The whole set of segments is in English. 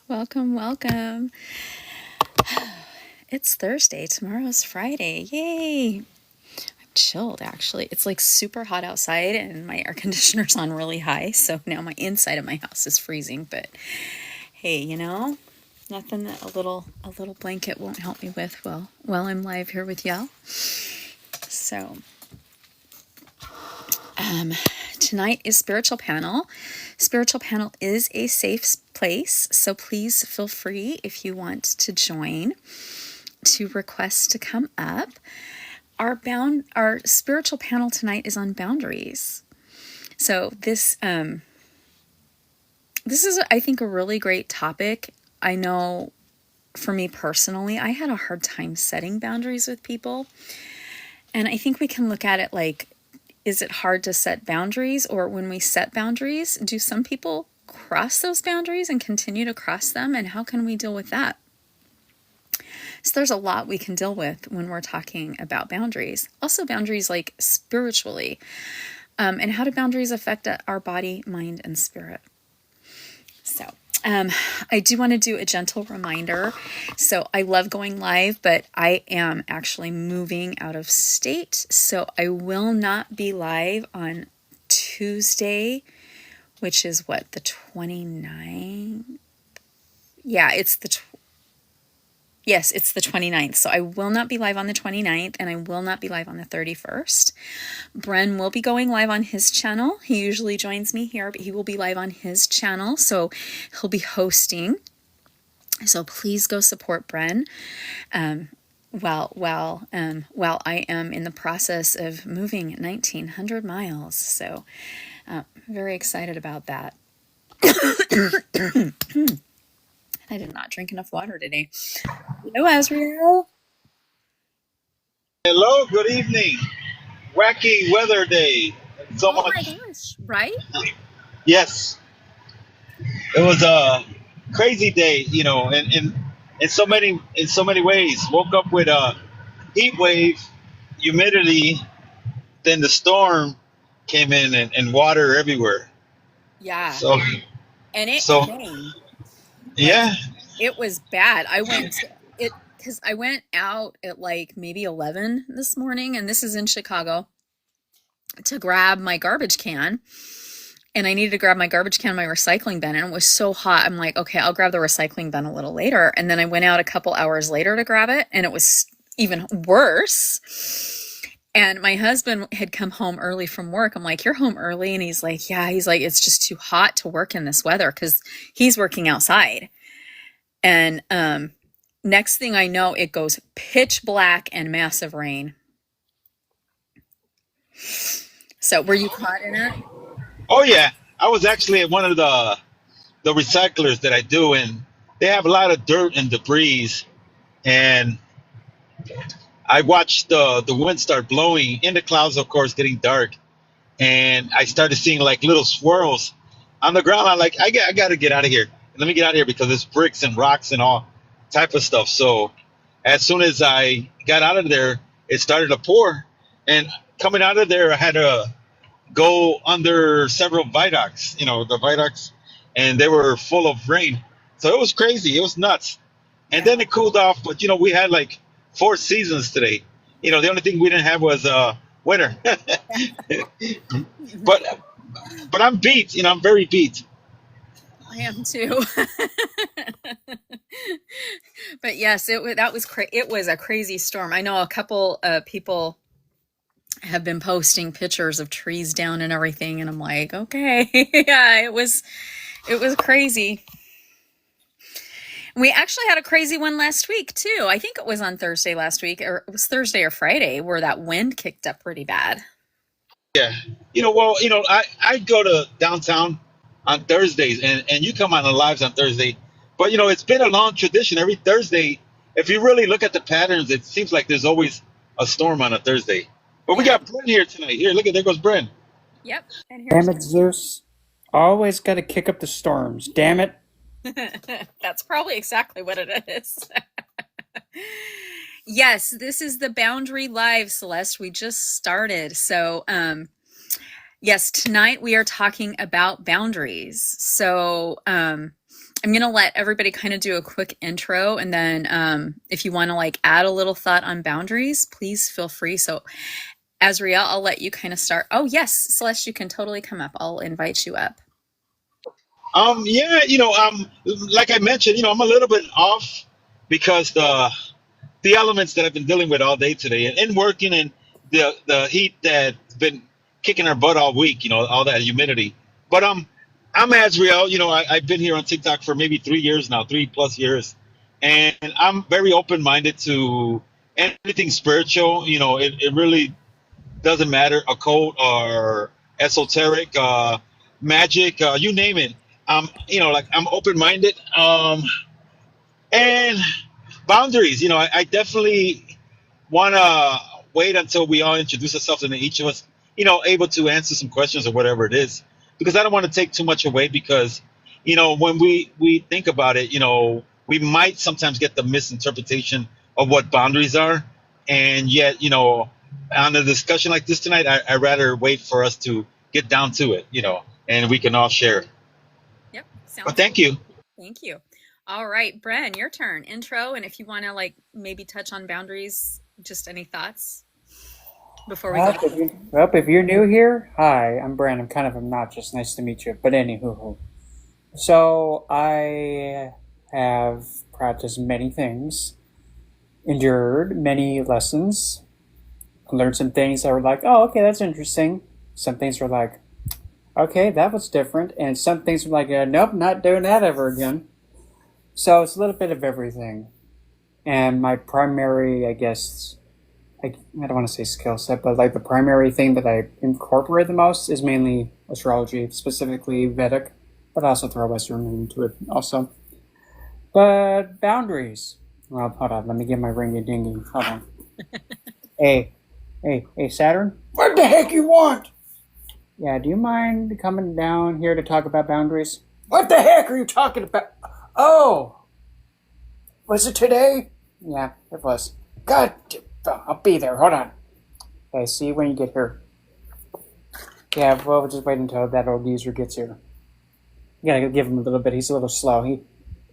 Welcome, welcome. It's Thursday. Tomorrow's Friday. Yay. I'm chilled, actually. It's like super hot outside and my air conditioner's on really high. So now my inside of my house is freezing. But hey, nothing that a little blanket won't help me with while I'm live here with y'all. So tonight is Spiritual Panel. Spiritual Panel is a safe place, so please feel free if you want to join to request to come up. Our spiritual panel tonight is on boundaries. So this is, I think, a really great topic. I know for me personally, I had a hard time setting boundaries with people. And I think we can look at it like, is it hard to set boundaries? Or when we set boundaries, do some people cross those boundaries and continue to cross them? And how can we deal with that? So there's a lot we can deal with when we're talking about boundaries. Also boundaries like spiritually. And how do boundaries affect our body, mind, and spirit? So I do want to do a gentle reminder. So I love going live, but I am actually moving out of state. So I will not be live on Tuesday, which is what, the 29th? Yeah, it's the 29th. So I will not be live on the 29th and I will not be live on the 31st. Bren will be going live on his channel. He usually joins me here, but he will be live on his channel. So he'll be hosting. So please go support Bren while I am in the process of moving 1,900 miles. So very excited about that. I did not drink enough water today. Hello, Azrael. Hello, good evening. Wacky weather day. So Oh my much. gosh, right? Yes, it was a crazy day, in so many ways. Woke up with a heat wave, humidity, then the storm came in and water everywhere. Yeah. So And it so came. Like, yeah. it was bad. Because I went out at like maybe 11 this morning, and this is in Chicago, to grab my garbage can. And I needed to grab my garbage can, my recycling bin, and it was so hot. I'm like, okay, I'll grab the recycling bin a little later. And then I went out a couple hours later to grab it, and it was even worse. And my husband had come home early from work. I'm like, you're home early? And he's like, yeah. He's like, it's just too hot to work in this weather, because he's working outside. And next thing I know, it goes pitch black and massive rain. So were you caught in it? Oh yeah. I was actually at one of the recyclers that I do, and they have a lot of dirt and debris, and I watched the wind start blowing in the clouds, of course, getting dark, and I started seeing like little swirls on the ground. I'm like, I got to get out of here. Let me get out of here because there's bricks and rocks and all type of stuff. So as soon as I got out of there, it started to pour, and coming out of there, I had to go under several viaducts, the viaducts, and they were full of rain. So it was crazy. It was nuts. And Yeah. then it cooled off, but we had like four seasons today. The only thing we didn't have was winter. but but I'm beat. I'm very beat. I am too. But yes, it was a crazy storm. I know a couple people have been posting pictures of trees down and everything, and I'm like, okay, yeah, it was crazy. We actually had a crazy one last week too. I think it was on Thursday last week, or it was Thursday or Friday, where that wind kicked up pretty bad. Yeah. Well, I go to downtown on Thursdays, and you come on the lives on Thursday. But it's been a long tradition. Every Thursday, if you really look at the patterns, it seems like there's always a storm on a Thursday. But we Yeah. got Bryn here tonight. Here, look at there goes Bryn. Yep. And Damn here's it, Zeus. Always got to kick up the storms. Damn it. that's probably exactly what it is. Yes, this is the Boundary Live, Celeste. We just started. So, yes, tonight we are talking about boundaries. So, I'm going to let everybody kind of do a quick intro. And then if you want to like add a little thought on boundaries, please feel free. So, Azriel, I'll let you kind of start. Oh, yes, Celeste, you can totally come up. I'll invite you up. Yeah, like I mentioned, I'm a little bit off because the elements that I've been dealing with all day today and working and the heat that's been kicking our butt all week, all that humidity. But I'm Azriel, I've been here on TikTok for maybe 3 years now, 3+ years, and I'm very open minded to anything spiritual. It really doesn't matter, occult or esoteric, magic, you name it. Like I'm open minded. And boundaries, I definitely want to wait until we all introduce ourselves and then each of us, able to answer some questions or whatever it is, because I don't want to take too much away. Because, when we think about it, we might sometimes get the misinterpretation of what boundaries are, and yet, on a discussion like this tonight, I rather wait for us to get down to it, and we can all share. Yep, But sounds good. thank you. Thank you. All right, Bren, your turn. Intro, and if you want to like maybe touch on boundaries, just any thoughts before we go. If you're new here, hi, I'm Brandon. I'm kind of obnoxious. Nice to meet you. But anywho, so I have practiced many things, endured many lessons, learned some things that were like, oh, okay, that's interesting. Some things were like, okay, that was different. And some things were like, nope, not doing that ever again. So it's a little bit of everything. And my primary, I guess, I don't want to say skill set, but like the primary thing that I incorporate the most is mainly astrology, specifically Vedic, but I also throw Western into it also. But boundaries. Well, hold on, let me get my ringy dingy. Hold on. Hey, Saturn? What the heck you want? Yeah, do you mind coming down here to talk about boundaries? What the heck are you talking about? Oh, was it today? Yeah, it was. God, I'll be there. Hold on. Okay, see you when you get here. Yeah, well, we'll just wait until that old geezer gets here. You gotta give him a little bit. He's a little slow. He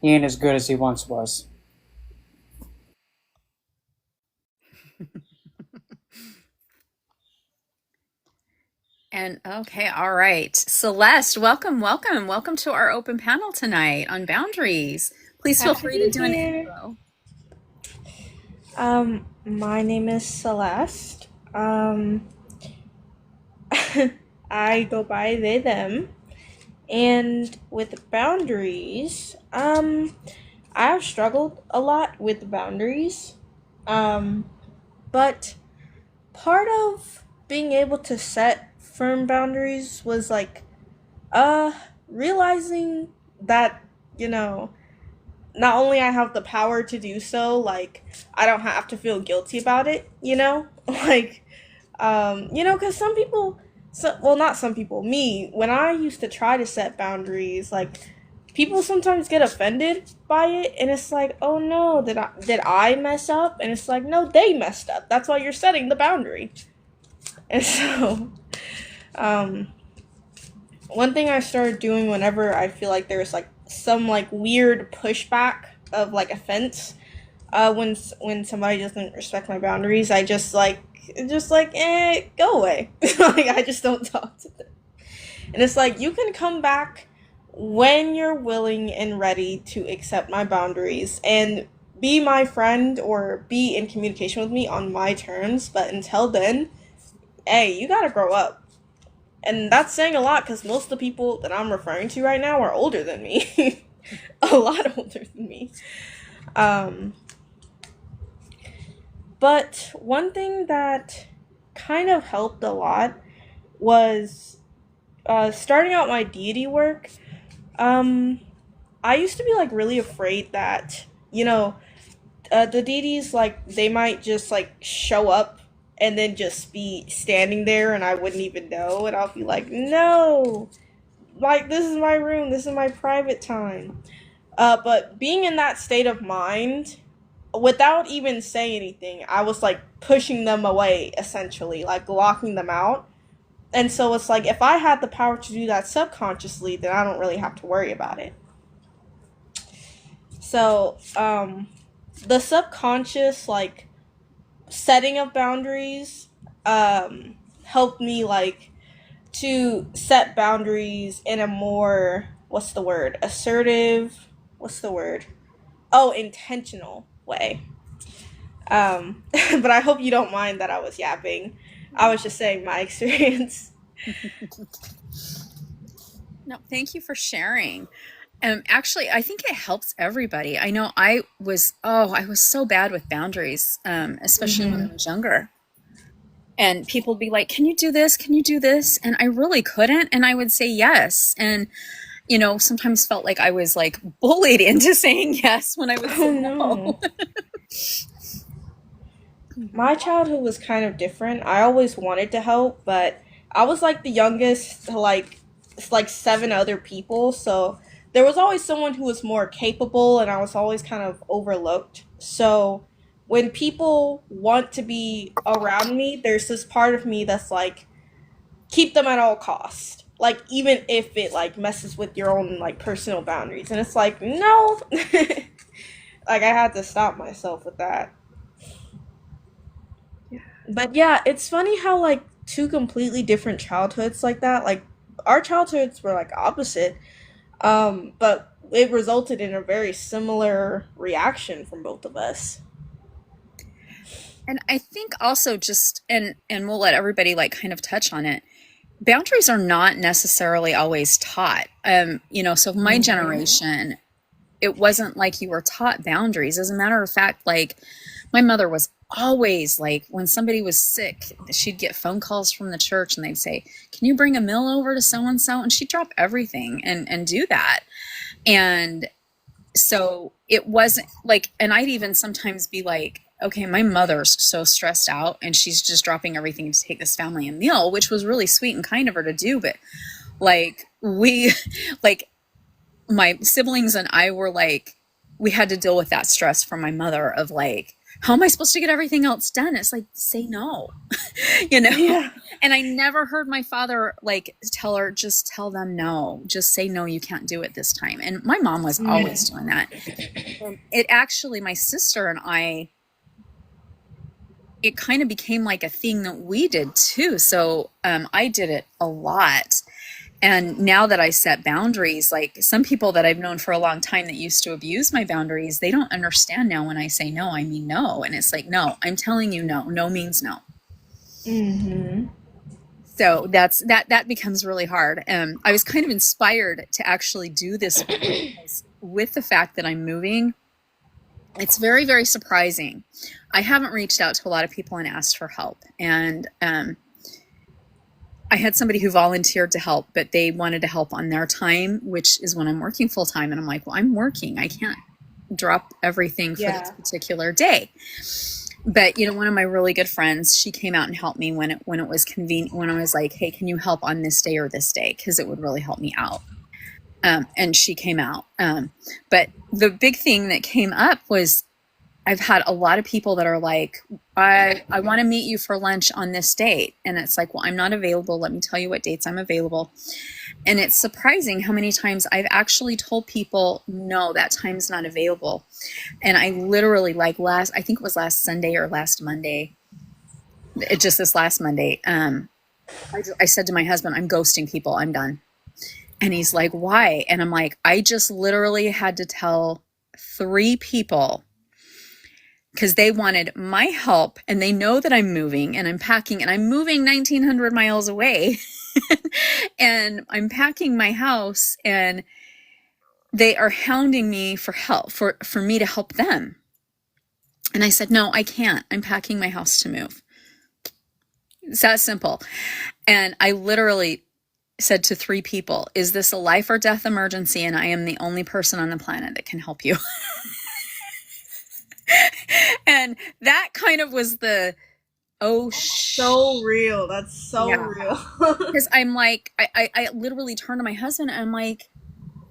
ain't as good as he once was. And okay, all right. Celeste, welcome to our open panel tonight on boundaries. Please feel Happy to free to be do an here. intro. My name is Celeste. I go by they, them. And with boundaries, I have struggled a lot with boundaries. But part of being able to set firm boundaries was like, realizing that, you know, not only I have the power to do so, like I don't have to feel guilty about it, you know? Like cuz some people well, not some people, me, when I used to try to set boundaries, like people sometimes get offended by it and it's like, "Oh no, did I mess up?" And it's like, "No, they messed up. That's why you're setting the boundary." And so um one thing I started doing whenever I feel like there's like some like weird pushback of like offense, when somebody doesn't respect my boundaries, I just go away. Like I just don't talk to them. And it's like you can come back when you're willing and ready to accept my boundaries and be my friend or be in communication with me on my terms, but until then, hey, you gotta grow up. And that's saying a lot because most of the people that I'm referring to right now are older than me. A lot older than me. But one thing that kind of helped a lot was starting out my deity work. I used to be like really afraid that, the deities, like, they might just like show up and then just be standing there and I wouldn't even know. And I'll be like, no, like, this is my room, this is my private time. But being in that state of mind, without even saying anything, I was like pushing them away, essentially, like locking them out. And so it's like if I had the power to do that subconsciously, then I don't really have to worry about it. So, the subconscious, like, setting of boundaries, helped me, like, to set boundaries in a more, what's the word? Assertive, what's the word? Oh, intentional way. But I hope you don't mind that I was yapping. I was just saying my experience. No, thank you for sharing. Actually, I think it helps everybody. I know I was so bad with boundaries, especially when I Mm-hmm. was younger. And people would be like, "Can you do this? Can you do this?" And I really couldn't. And I would say yes. And, sometimes felt like I was like bullied into saying yes when I would Oh say no. no. My childhood was kind of different. I always wanted to help, but I was like the youngest to like it's like seven other people, so there was always someone who was more capable and I was always kind of overlooked. So when people want to be around me, there's this part of me that's like keep them at all cost. Like even if it like messes with your own like personal boundaries. And it's like, no. Like I had to stop myself with that. But yeah, it's funny how like two completely different childhoods like that. Like our childhoods were like opposite, but it resulted in a very similar reaction from both of us. And I think also just and we'll let everybody like kind of touch on it. Boundaries are not necessarily always taught. So my Mm-hmm. generation, it wasn't like you were taught boundaries. As a matter of fact, like my mother was always like when somebody was sick, she'd get phone calls from the church and they'd say, "Can you bring a meal over to so and so?" And she'd drop everything and do that. And so it wasn't like, and I'd even sometimes be like, okay, my mother's so stressed out and she's just dropping everything to take this family a meal, which was really sweet and kind of her to do. But like, like my siblings and I were like, we had to deal with that stress from my mother of like, how am I supposed to get everything else done? It's like, say no, you know? Yeah. And I never heard my father like tell her, just tell them no, just say no, you can't do it this time. And my mom was always Mm. doing that. And it actually, my sister and I, it kind of became like a thing that we did too. So I did it a lot. And now that I set boundaries, like some people that I've known for a long time that used to abuse my boundaries, they don't understand now when I say no, I mean no. And it's like, no, I'm telling you no. No means no. Mm-hmm. So that becomes really hard. I was kind of inspired to actually do this room because with the fact that I'm moving, it's very, very surprising. I haven't reached out to a lot of people and asked for help. And I had somebody who volunteered to help, but they wanted to help on their time, which is when I'm working full time. And I'm like, well, I'm working. I can't drop everything for this Yeah. particular day. But one of my really good friends, she came out and helped me when it was convenient. When I was like, hey, can you help on this day or this day? Because it would really help me out. And she came out. But the big thing that came up was I've had a lot of people that are like, I want to meet you for lunch on this date. And it's like, well, I'm not available. Let me tell you what dates I'm available. And it's surprising how many times I've actually told people, no, that time's not available. And I literally I think it was last Sunday or last Monday, just this last Monday, I said to my husband, I'm ghosting people. I'm done. And he's like, why? And I'm like, I just literally had to tell 3 people because they wanted my help and they know that I'm moving and I'm packing and I'm moving 1900 miles away and I'm packing my house and they are hounding me for help, for me to help them. And I said, no, I can't. I'm packing my house to move. It's that simple. And I literally said to 3 people, is this a life or death emergency? And I am the only person on the planet that can help you. And that kind of was the, oh, So real. That's so yeah. real. Because I'm like, I literally turned to my husband and I'm like,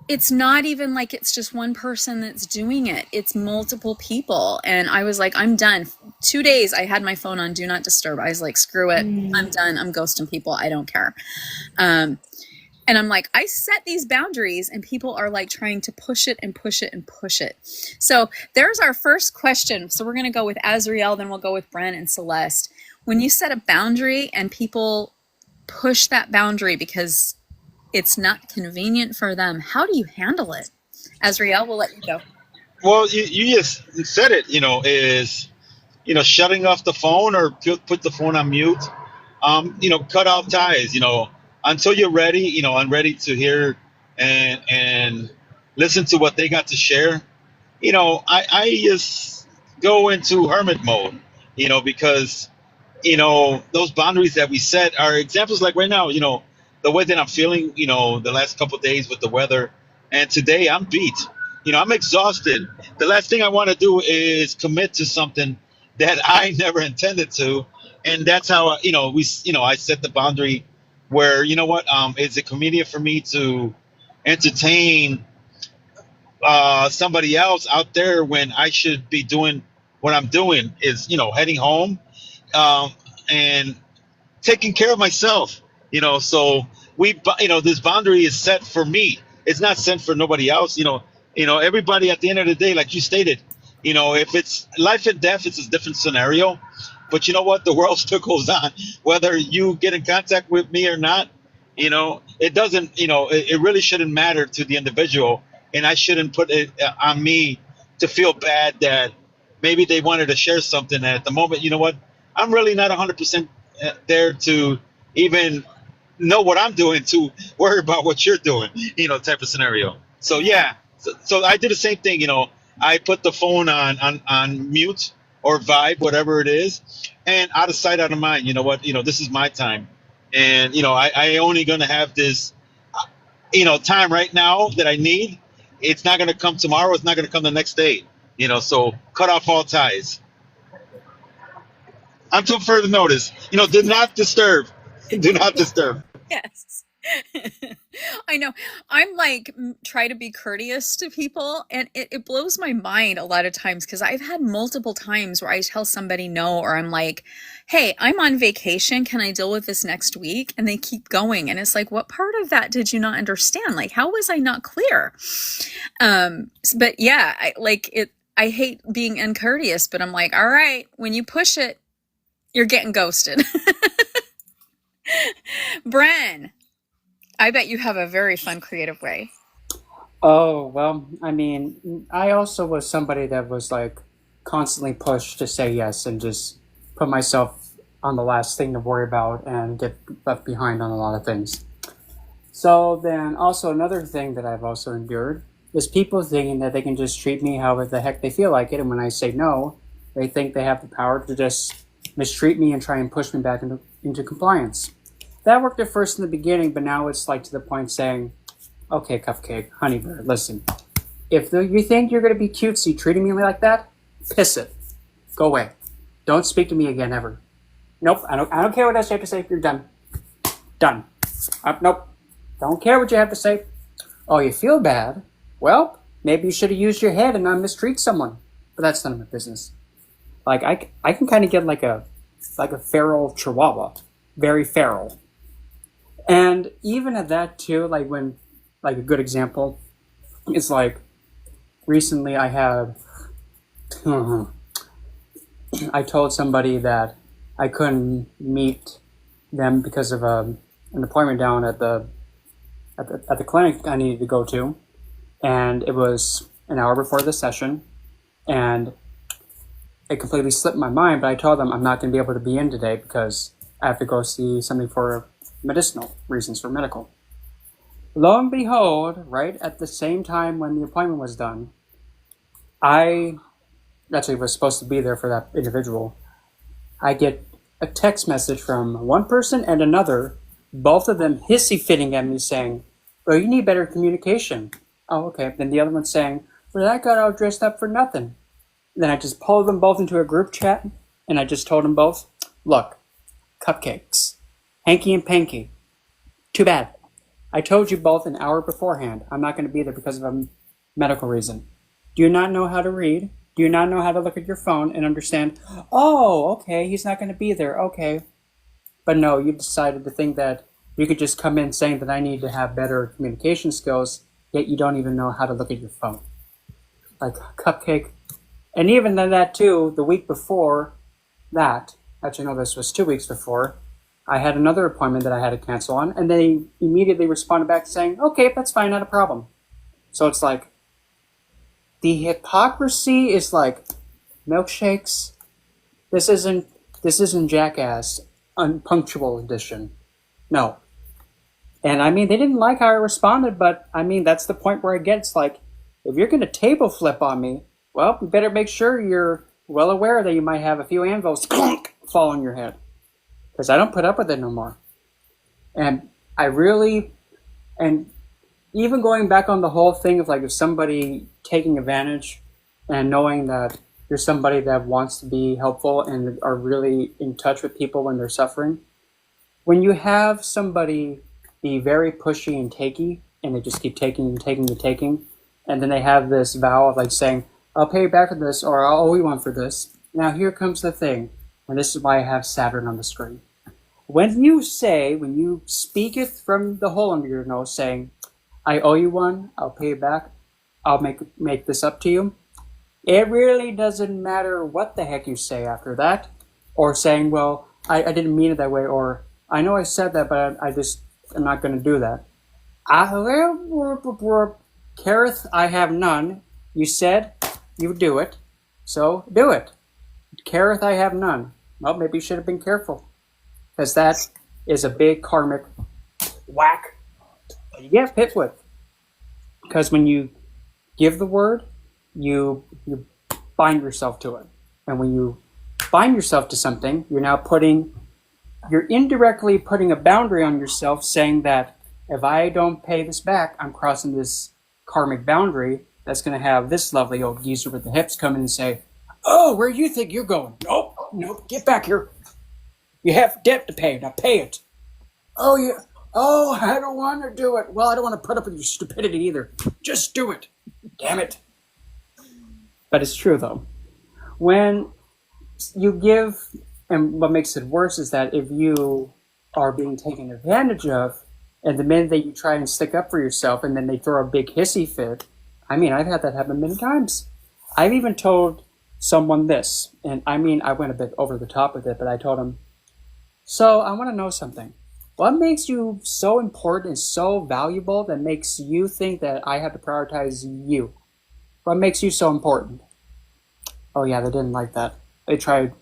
it's not even like it's just one person that's doing it. It's multiple people. And I was like, I'm done. 2 days I had my phone on do not disturb. I was like, screw it. I'm Mm. done. I'm ghosting people. I don't care. Um, And I'm like, I set these boundaries and people are like trying to push it and push it and push it. So there's our first question. So we're going to go with Azriel, then we'll go with Bren and Celeste. When you set a boundary and people push that boundary because it's not convenient for them, how do you handle it? Azriel, we'll let you go. Well, you just said it. Is shutting off the phone or put the phone on mute. Cut out ties. Until you're ready. I'm ready to hear and listen to what they got to share. I just go into hermit mode. Because those boundaries that we set are examples like right now, the way that I'm feeling, the last couple of days with the weather. And today I'm beat. I'm exhausted. The last thing I want to do is commit to something that I never intended to. And that's how, I set the boundary where, it's a convenient for me to entertain somebody else out there when I should be doing what I'm doing is, heading home um, and taking care of myself. So this boundary is set for me. It's not set for nobody else. Everybody at the end of the day, like you stated, if it's life and death, it's a different scenario. But you know what? The world still goes on, whether you get in contact with me or not. It doesn't. It really shouldn't matter to the individual, and I shouldn't put it on me to feel bad that maybe they wanted to share something. And at the moment, you know what? I'm really not 100% there to even know what I'm doing to worry about what you're doing, type of scenario. So yeah, so I did the same thing. I put the phone on mute or vibe, whatever it is, and out of sight, out of mind. You know what? This is my time, and I only gonna have this, time right now that I need. It's not gonna come tomorrow. It's not gonna come the next day. So cut off all ties until further notice. Do not disturb. Do not disturb. Yes. I know. I'm like, try to be courteous to people, and it blows my mind a lot of times because I've had multiple times where I tell somebody no, or I'm like, hey, I'm on vacation. Can I deal with this next week? And they keep going. And it's like, what part of that did you not understand? Like, how was I not clear? But yeah, I hate being uncourteous, but I'm like, all right, when you push it, you're getting ghosted. Bren, I bet you have a very fun, creative way. Oh, well, I mean, I also was somebody that was like constantly pushed to say yes and just put myself on the last thing to worry about and get left behind on a lot of things. So then also another thing that I've also endured is people thinking that they can just treat me however the heck they feel like it. And when I say no, they think they have the power to just mistreat me and try and push me back into compliance. That worked at first in the beginning, but now it's like to the point saying, okay, Cupcake, Honey Bear, listen. If you think you're going to be cutesy treating me like that, piss it. Go away. Don't speak to me again ever. Nope, I don't care what else you have to say. You're done. Done. Nope. Don't care what you have to say. Oh, you feel bad? Well, maybe you should have used your head and not mistreat someone. But that's none of my business. Like, I can kind of get like a feral chihuahua. Very feral. And even at that too, like when, like a good example is like, recently I had, I told somebody that I couldn't meet them because of an appointment down at the clinic I needed to go to, and it was an hour before the session, and it completely slipped my mind. But I told them I'm not going to be able to be in today because I have to go see something for medicinal reasons, for medical. Lo and behold, right at the same time when the appointment was done, I actually was supposed to be there for that individual. I get a text message from one person and another, both of them hissy-fitting at me saying, well, you need better communication. Oh, okay. Then the other one saying, well, that got all dressed up for nothing. Then I just pulled them both into a group chat, and I just told them both, look, Cupcakes, Hanky and Panky, too bad. I told you both an hour beforehand I'm not going to be there because of a medical reason. Do you not know how to read? Do you not know how to look at your phone and understand, oh, okay, he's not going to be there, okay. But no, you decided to think that You could just come in saying that I need to have better communication skills, yet you don't even know how to look at your phone. Like cupcake. And even then that too, the week before that, actually no, this was 2 weeks before, I had another appointment that I had to cancel on, and they immediately responded back saying, okay, that's fine, not a problem. So it's like, the hypocrisy is like milkshakes. This isn't Jackass unpunctual edition. No. And I mean, they didn't like how I responded, but I mean, that's the point where it gets like, if you're going to table flip on me, well, you better make sure you're well aware that you might have a few anvils clunk fall on your head. Because I don't put up with it no more. And I really, and even going back on the whole thing of like if somebody taking advantage and knowing that you're somebody that wants to be helpful and are really in touch with people when they're suffering, when you have somebody be very pushy and takey and they just keep taking and taking and taking, and then they have this vow of like saying, I'll pay you back for this, or I'll owe you one for this. Now here comes the thing, and this is why I have Saturn on the screen. When you speak it from the hole under your nose saying, I owe you one, I'll pay you back, I'll make this up to you, it really doesn't matter what the heck you say after that, or saying, well, I didn't mean it that way, or I know I said that, but I'm not going to do that. Kareth, I have none. You said you would do it, so do it. Kareth, I have none. Well, maybe you should have been careful, because that is a big karmic whack you get hit with. Because when you give the word, you bind yourself to it. And when you bind yourself to something, you're indirectly putting a boundary on yourself, saying that if I don't pay this back, I'm crossing this karmic boundary that's going to have this lovely old geezer with the hips come in and say, oh, where do you think you're going? Nope, get back here. You have debt to pay, now pay it. Oh, yeah. Oh, I don't want to do it. Well, I don't want to put up with your stupidity either. Just do it. Damn it. But it's true, though. When you give, and what makes it worse is that if you are being taken advantage of, and the minute that you try and stick up for yourself and then they throw a big hissy fit, I mean, I've had that happen many times. I've even told someone this, and I mean, I went a bit over the top with it, but I told him, so I want to know something. What makes you so important and so valuable that makes you think that I have to prioritize you? What makes you so important? Oh yeah, they didn't like that. They tried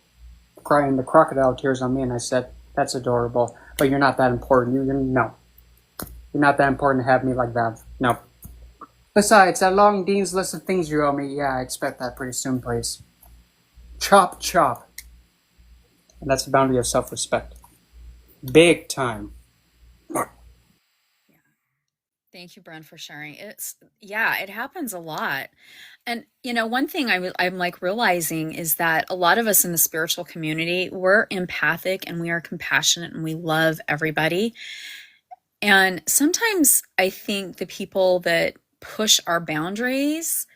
crying the crocodile tears on me, and I said, that's adorable, but you're not that important. No. You're not that important to have me like that. No. Besides, that long Dean's list of things you owe me, yeah, I expect that pretty soon, please. Chop, chop. And that's the boundary of self-respect. Big time. Thank you, Bren, for sharing. It happens a lot. And, one thing I'm like realizing is that a lot of us in the spiritual community, we're empathic and we are compassionate and we love everybody. And sometimes I think the people that push our boundaries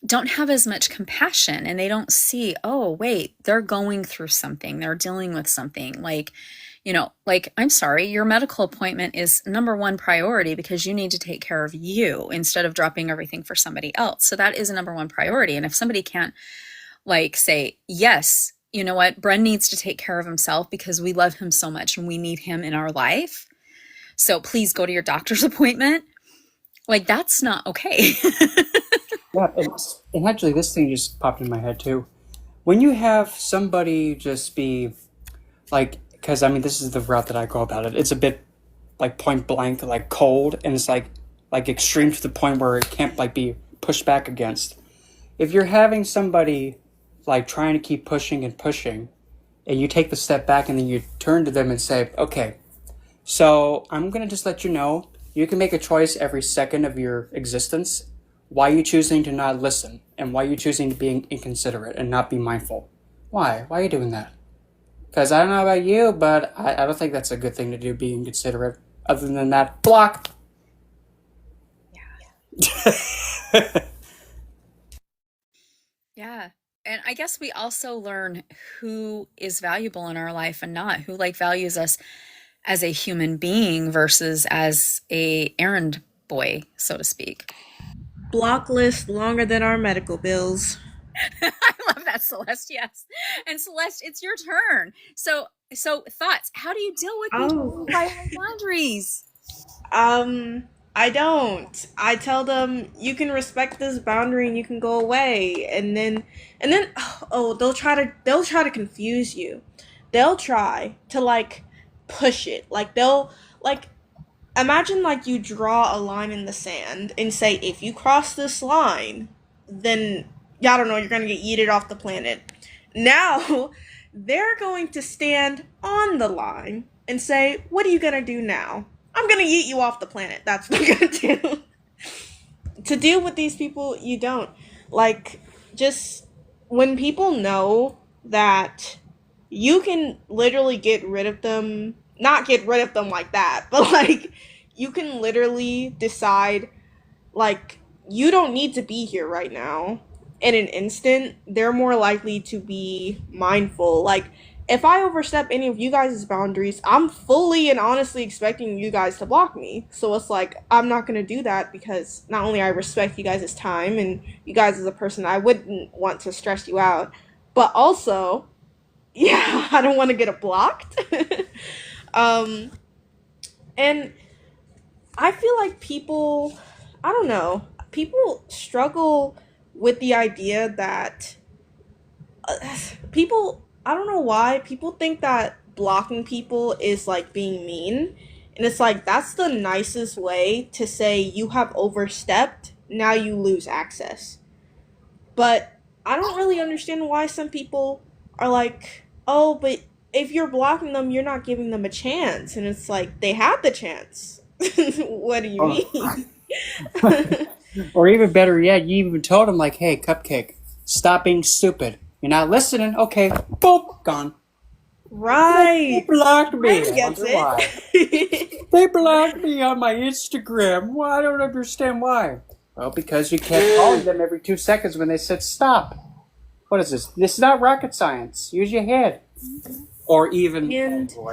don't have as much compassion and they don't see, oh, wait, they're going through something. They're dealing with something like, I'm sorry, your medical appointment is number one priority because you need to take care of you instead of dropping everything for somebody else. So that is a number one priority. And if somebody can't say, yes, you know what, Bren needs to take care of himself because we love him so much and we need him in our life. So please go to your doctor's appointment. Like, that's not okay. Yeah, and actually this thing just popped in my head too. When you have somebody just be like, because I mean, this is the route that I go about it. It's a bit like point blank, like cold, and it's like extreme to the point where it can't like be pushed back against. If you're having somebody like trying to keep pushing and pushing, and you take the step back and then you turn to them and say, okay, so I'm going to just let you know, you can make a choice every second of your existence. Why are you choosing to not listen? And why are you choosing to be inconsiderate and not be mindful? Why? Why are you doing that? Because I don't know about you, but I don't think that's a good thing to do, being inconsiderate. Other than that, block. Yeah. Yeah. And I guess we also learn who is valuable in our life and not, who values us as a human being versus as a errand boy, so to speak. Block list longer than our medical bills. I love that, Celeste. Yes. And Celeste, it's your turn. So thoughts. How do you deal with people Oh. who violate boundaries? Um, I don't. I tell them you can respect this boundary and you can go away. And then oh, they'll try to confuse you. They'll try to like push it. Like they'll like imagine like you draw a line in the sand and say if you cross this line, then yeah, I don't know, you're going to get yeeted off the planet. Now, they're going to stand on the line and say, "What are you going to do now?" "I'm going to yeet you off the planet." That's what I'm going to do. To deal with these people, you don't. Like, just when people know that you can literally get rid of them, not get rid of them like that, but like, you can literally decide, like, you don't need to be here right now in an instant, they're more likely to be mindful. Like, if I overstep any of you guys' boundaries, I'm fully and honestly expecting you guys to block me. So it's like, I'm not going to do that because not only I respect you guys' time and you guys as a person, I wouldn't want to stress you out, but also, yeah, I don't want to get it blocked. um, and I feel like people, I don't know, people struggle with the idea that people, I don't know why, people think that blocking people is like being mean. And it's like, that's the nicest way to say you have overstepped, now you lose access. But I don't really understand why some people are like, oh, but if you're blocking them, you're not giving them a chance. And it's like, they had the chance. What do you Oh. mean? Or even better yet, you even told him, like, hey, Cupcake, stop being stupid. You're not listening? Okay, boop, gone. They Right. blocked me. Raven I gets wonder why. it. They blocked me on my Instagram. Well, I don't understand why. Well, because you kept calling them every 2 seconds when they said stop. What is this? This is not rocket science. Use your head. Or even, And oh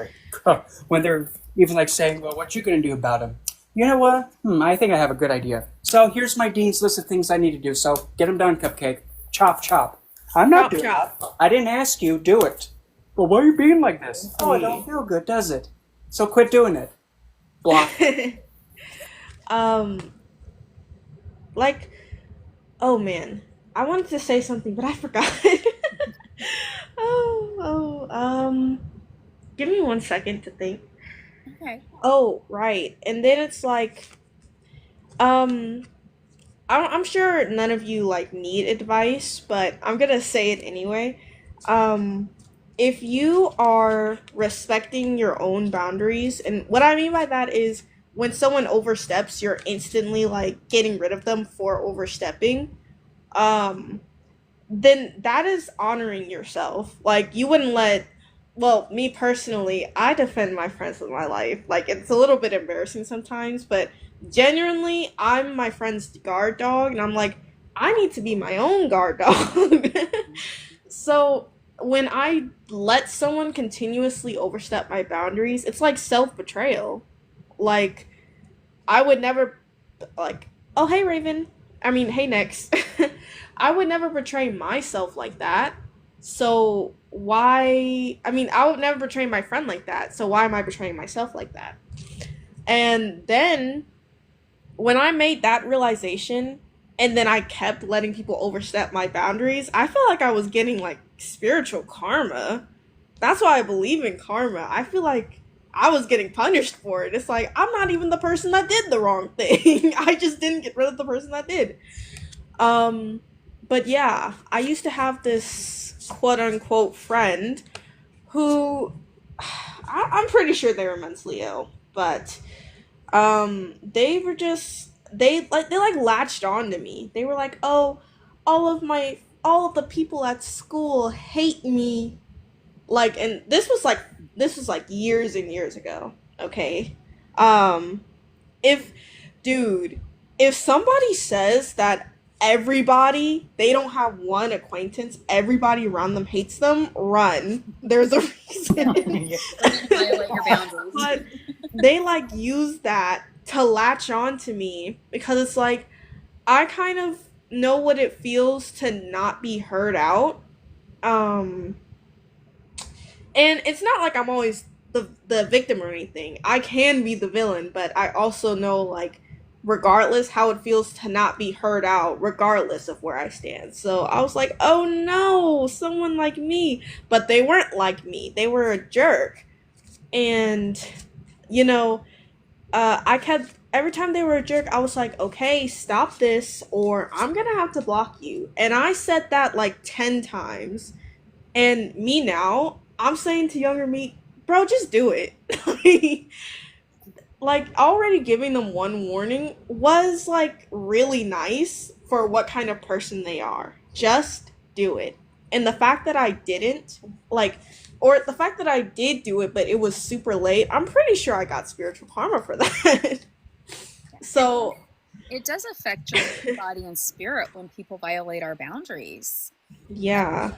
boy, when they're even like saying, well, what you going to do about him? You know what? I think I have a good idea. So here's my dean's list of things I need to do. So get them done, Cupcake. Chop, chop. I'm not chop doing it. chop. I didn't ask you. Do it. Well, why are you being like this? Oh, it don't feel good, does it? So quit doing it. Block. um, like, oh man, I wanted to say something, but I forgot. Give me 1 second to think. Okay. Oh, right. And then it's like, um, I'm sure none of you like need advice, but I'm gonna say it anyway. Um, if you are respecting your own boundaries, and what I mean by that is when someone oversteps, you're instantly like getting rid of them for overstepping. Um, then that is honoring yourself. Like you wouldn't let, well, me personally, I defend my friends with my life. Like it's a little bit embarrassing sometimes, but genuinely, I'm my friend's guard dog, and I'm like, I need to be my own guard dog. So when I let someone continuously overstep my boundaries, it's like self betrayal. Like I would never like, oh hey Raven, I mean hey Next. I would never betray myself like that. So why? I mean, I would never betray my friend like that. So why am I betraying myself like that? And then when I made that realization, and then I kept letting people overstep my boundaries, I felt like I was getting like spiritual karma. That's why I believe in karma. I feel like I was getting punished for it. It's like I'm not even the person that did the wrong thing. I just didn't get rid of the person that did. Um, but yeah, I used to have this quote unquote friend who I'm pretty sure they were mentally ill, but they were just they latched on to me. They were like, "Oh, all of the people at school hate me." Like, and this was like years and years ago, okay? Um if dude, if somebody says that everybody, they don't have one acquaintance, everybody around them hates them, run. There's a reason. They're going to violate your boundaries. But they like use that to latch on to me because it's like I kind of know what it feels to not be heard out. Um and it's not like I'm always the victim or anything. I can be the villain, but I also know like regardless how it feels to not be heard out regardless of where I stand. So I was like, "Oh no, someone like me." But they weren't like me. They were a jerk. And you know, I kept every time they were a jerk, I was like, okay, stop this, or I'm gonna have to block you. And I said that like 10 times. And me now, I'm saying to younger me, bro, just do it. Like, already giving them one warning was like really nice for what kind of person they are. Just do it. And the fact that I didn't, like, or the fact that I did do it, but it was super late, I'm pretty sure I got spiritual karma for that. So, It does affect your body and spirit when people violate our boundaries. yeah.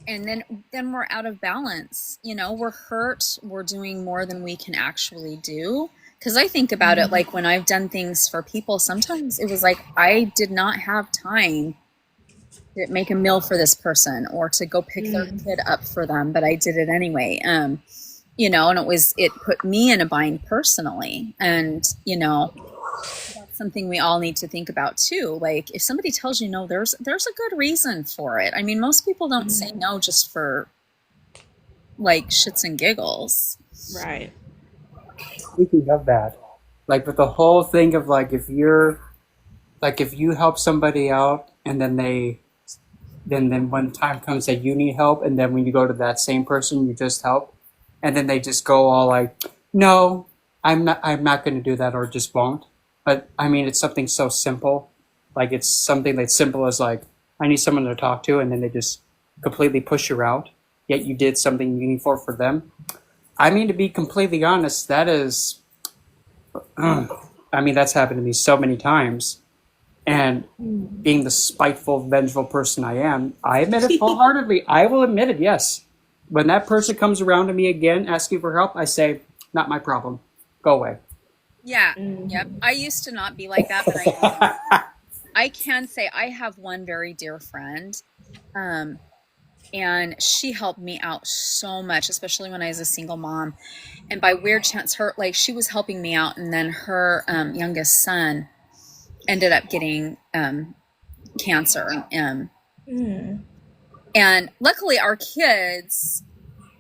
And then we're out of balance. You know, we're hurt. We're doing more than we can actually do. Because I think about it like when I've done things for people, sometimes it was like I did not have time to make a meal for this person or to go pick their kid up for them, but I did it anyway. You know, and it put me in a bind personally. And, you know, that's something we all need to think about too. Like if somebody tells you no, there's a good reason for it. I mean, most people don't say no just for like shits and giggles. Right. Speaking of that, like with the whole thing of like if you help somebody out and then when time comes that you need help and then when you go to that same person you just help and then they just go all like, no, I'm not going to do that or just won't. But I mean, it's something so simple. Like it's something that's simple as like, I need someone to talk to and then they just completely push you out. Yet you did something meaningful for them. I mean, to be completely honest, that is, I mean, that's happened to me so many times. And being the spiteful, vengeful person I am, I admit it wholeheartedly. I will admit it, yes. When that person comes around to me again, asking for help, I say, not my problem. Go away. Yeah. Yep. I used to not be like that, but I can say I have one very dear friend. And she helped me out so much, especially when I was a single mom. And by weird chance, she was helping me out, and then her youngest son ended up getting cancer. And luckily, our kids,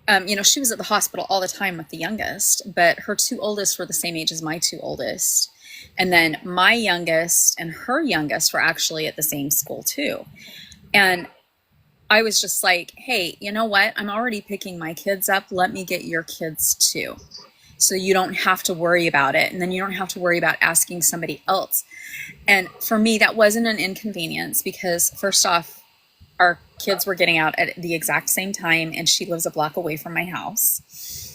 you know, she was at the hospital all the time with the youngest, but her two oldest were the same age as my two oldest. And then my youngest and her youngest were actually at the same school too. And I was just like, hey, you know what? I'm already picking my kids up. Let me get your kids too. So you don't have to worry about it. And then you don't have to worry about asking somebody else. And for me, that wasn't an inconvenience because first off, our kids were getting out at the exact same time. And she lives a block away from my house.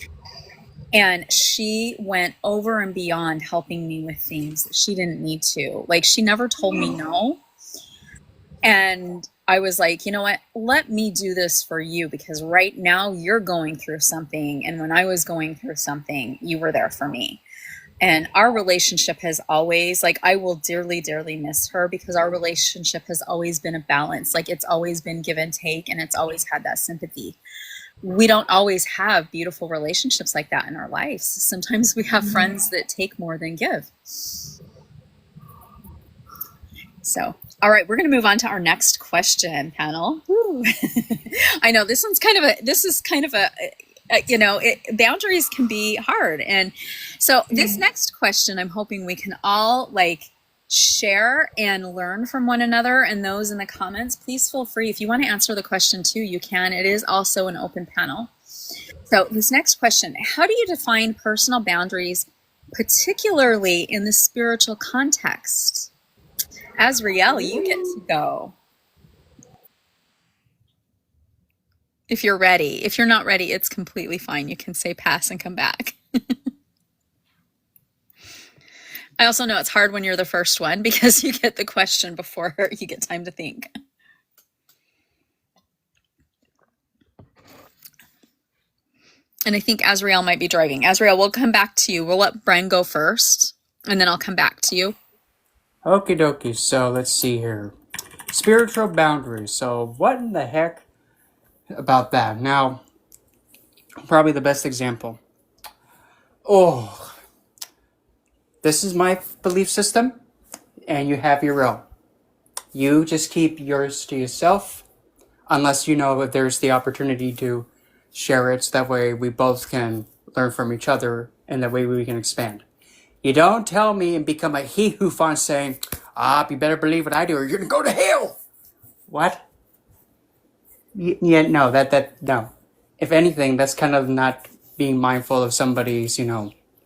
And she went over and beyond helping me with things that she didn't need to. Like she never told me no. And I was like, you know what, let me do this for you because right now you're going through something. And when I was going through something, you were there for me. And our relationship has always, like, I will dearly, dearly miss her because our relationship has always been a balance. Like it's always been give and take and it's always had that sympathy. We don't always have beautiful relationships like that in our lives. Sometimes we have friends that take more than give. So, all right, we're going to move on to our next question, panel. I know this is kind of a you know, boundaries can be hard. And so this next question, I'm hoping we can all like share and learn from one another. And those in the comments, please feel free. If you want to answer the question too, you can. It is also an open panel. So this next question, how do you define personal boundaries, particularly in the spiritual context? Azriel, you get to go. If you're ready. If you're not ready, it's completely fine. You can say pass and come back. I also know it's hard when you're the first one because you get the question before you get time to think. And I think Azrael might be driving. Azrael, we'll come back to you. We'll let Bren go first, and then I'll come back to you. Okie dokie, so let's see here. Spiritual boundaries. So what in the heck about that? Now, probably the best example. Oh, this is my belief system, and you have your own. You just keep yours to yourself, unless you know if there's the opportunity to share it, so that way we both can learn from each other, and that way we can expand. You don't tell me and become a he-who-fon saying, you better believe what I do or you're gonna go to hell! What? Yeah, no, no. If anything, that's kind of not being mindful of somebody's,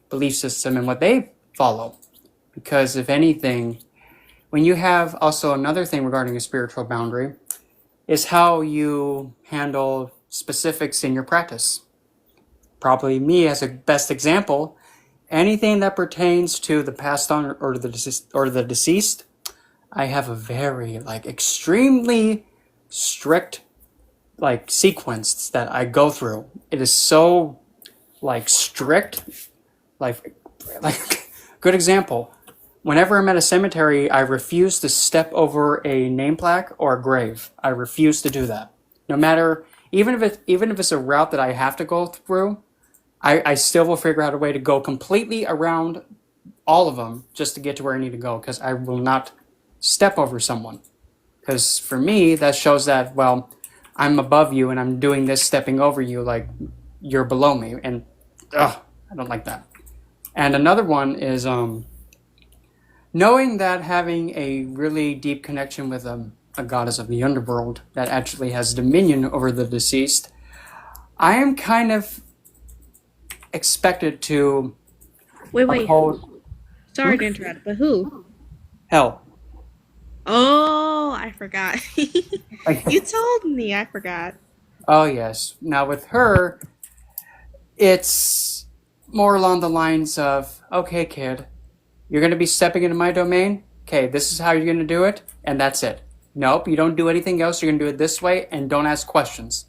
belief system and what they follow. Because if anything, when you have also another thing regarding a spiritual boundary, is how you handle specifics in your practice. Probably me as a best example, anything that pertains to the passed on or the deceased, I have a very extremely strict sequence that I go through. It is so strict. Good example. Whenever I'm at a cemetery, I refuse to step over a name plaque or a grave. I refuse to do that. No matter, even if it's a route that I have to go through, I still will figure out a way to go completely around all of them just to get to where I need to go, because I will not step over someone. Because for me, that shows that, well, I'm above you and I'm doing this stepping over you like you're below me. And I don't like that. And another one is knowing that having a really deep connection with a goddess of the underworld that actually has dominion over the deceased, I am kind of expected to Wait. uphold. Sorry to interrupt, but who? Hell. Oh, I forgot. You told me, I forgot. Oh, yes. Now with her, it's more along the lines of, okay, kid, you're going to be stepping into my domain? Okay, this is how you're going to do it, and that's it. Nope, you don't do anything else. You're going to do it this way, and don't ask questions.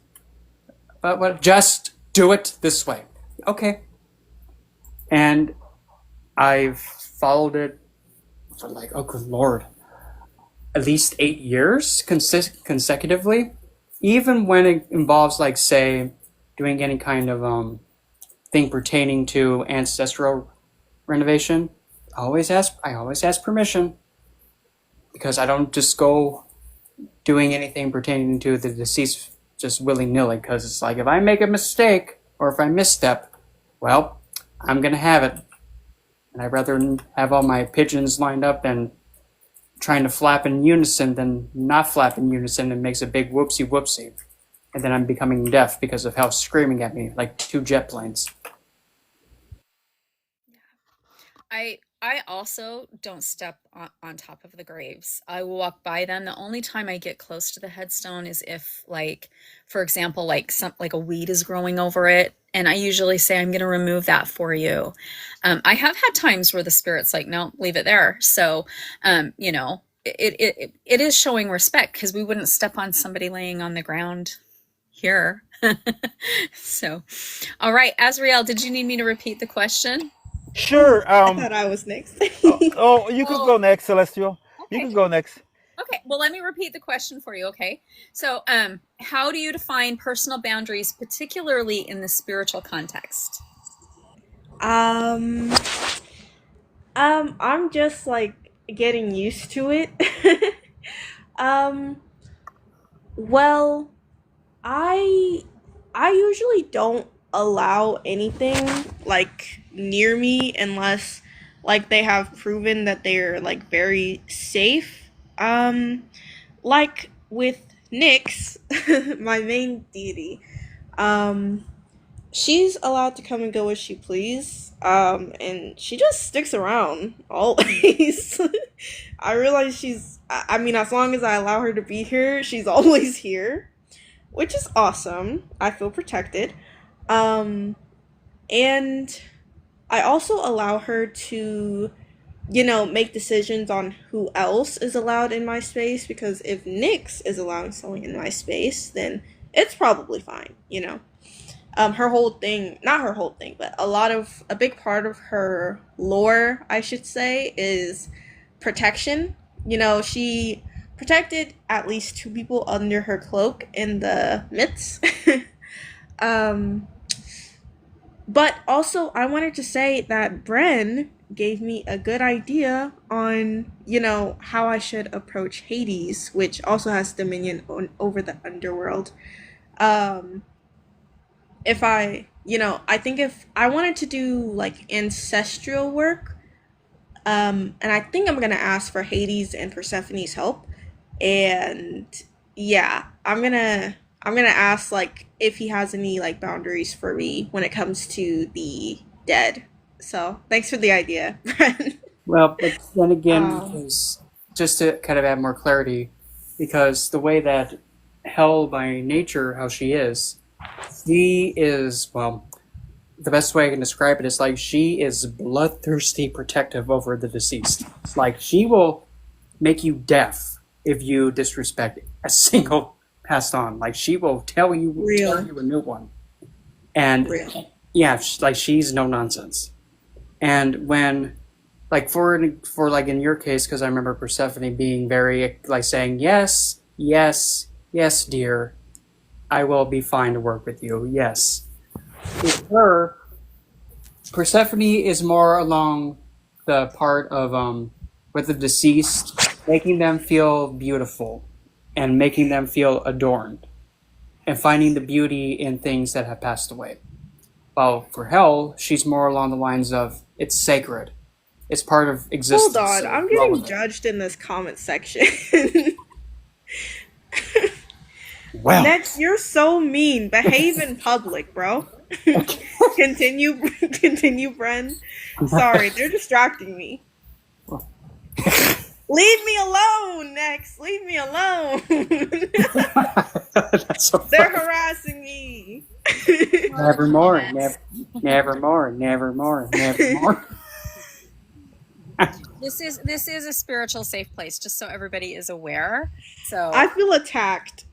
But what? Just do it this way. Okay. And I've followed it for oh good lord, at least 8 years consecutively. Even when it involves say doing any kind of thing pertaining to ancestral renovation, I always ask permission, because I don't just go doing anything pertaining to the deceased just willy-nilly, because it's if I make a mistake or if I misstep, well, I'm gonna have it. And I'd rather have all my pigeons lined up and trying to flap in unison than not flap in unison, and makes a big whoopsie. And then I'm becoming deaf because of how screaming at me like 2 jet planes. I also don't step on top of the graves. I will walk by them. The only time I get close to the headstone is if, for example, a weed is growing over it, and I usually say, I'm going to remove that for you. I have had times where the spirit's no, leave it there. So, it is showing respect, because we wouldn't step on somebody laying on the ground here. So, all right, Azrael, did you need me to repeat the question? Sure. I thought I was next. You could go next, Celestial. You Okay. can go next. Okay, well, let me repeat the question for you, okay? So, how do you define personal boundaries, particularly in the spiritual context? I'm just getting used to it. Well, I usually don't allow anything near me unless they have proven that they're very safe. With Nyx, my main deity, she's allowed to come and go as she please, and she just sticks around always. I realize I mean, as long as I allow her to be here, she's always here, which is awesome. I feel protected. And I also allow her to make decisions on who else is allowed in my space, because if Nyx is allowing someone in my space, then it's probably fine. Her whole thing, not her whole thing, but a big part of her lore, I should say, is protection. She protected at least two people under her cloak in the myths. um, but also, I wanted to say that Bren gave me a good idea on, how I should approach Hades, which also has dominion over the underworld. Um, if I think if I wanted to do like ancestral work, and I think I'm gonna ask for Hades and Persephone's help, and yeah, I'm gonna ask like if he has any like boundaries for me when it comes to the dead. So thanks for the idea, Brent. Well, but then again, um, because just to kind of add more clarity, because the way that Hell by nature, how she is, well, the best way I can describe it is like she is bloodthirsty protective over the deceased. Like she will make you deaf if you disrespect a single passed on. Like she will tell real, you a new one. And real. yeah, like she's no nonsense. And when like for like in your case, because I remember Persephone being very like saying yes, yes, yes, dear, I will be fine to work with you. Yes, with her, Persephone is more along the part of with the deceased, making them feel beautiful and making them feel adorned and finding the beauty in things that have passed away. While for Hell, she's more along the lines of it's sacred. It's part of Hold existence, on, so I'm dwell getting with it. judged in this comment section. Well, Next, you're so mean. Behave in public, bro. continue, continue, Bren. Sorry, they're distracting me. Leave me alone, Next. Leave me alone. that's so They're funny. harassing me. More the Nevermore, comments. nevermore, nevermore, nevermore. This is a spiritual safe place, just so everybody is aware. So I feel attacked.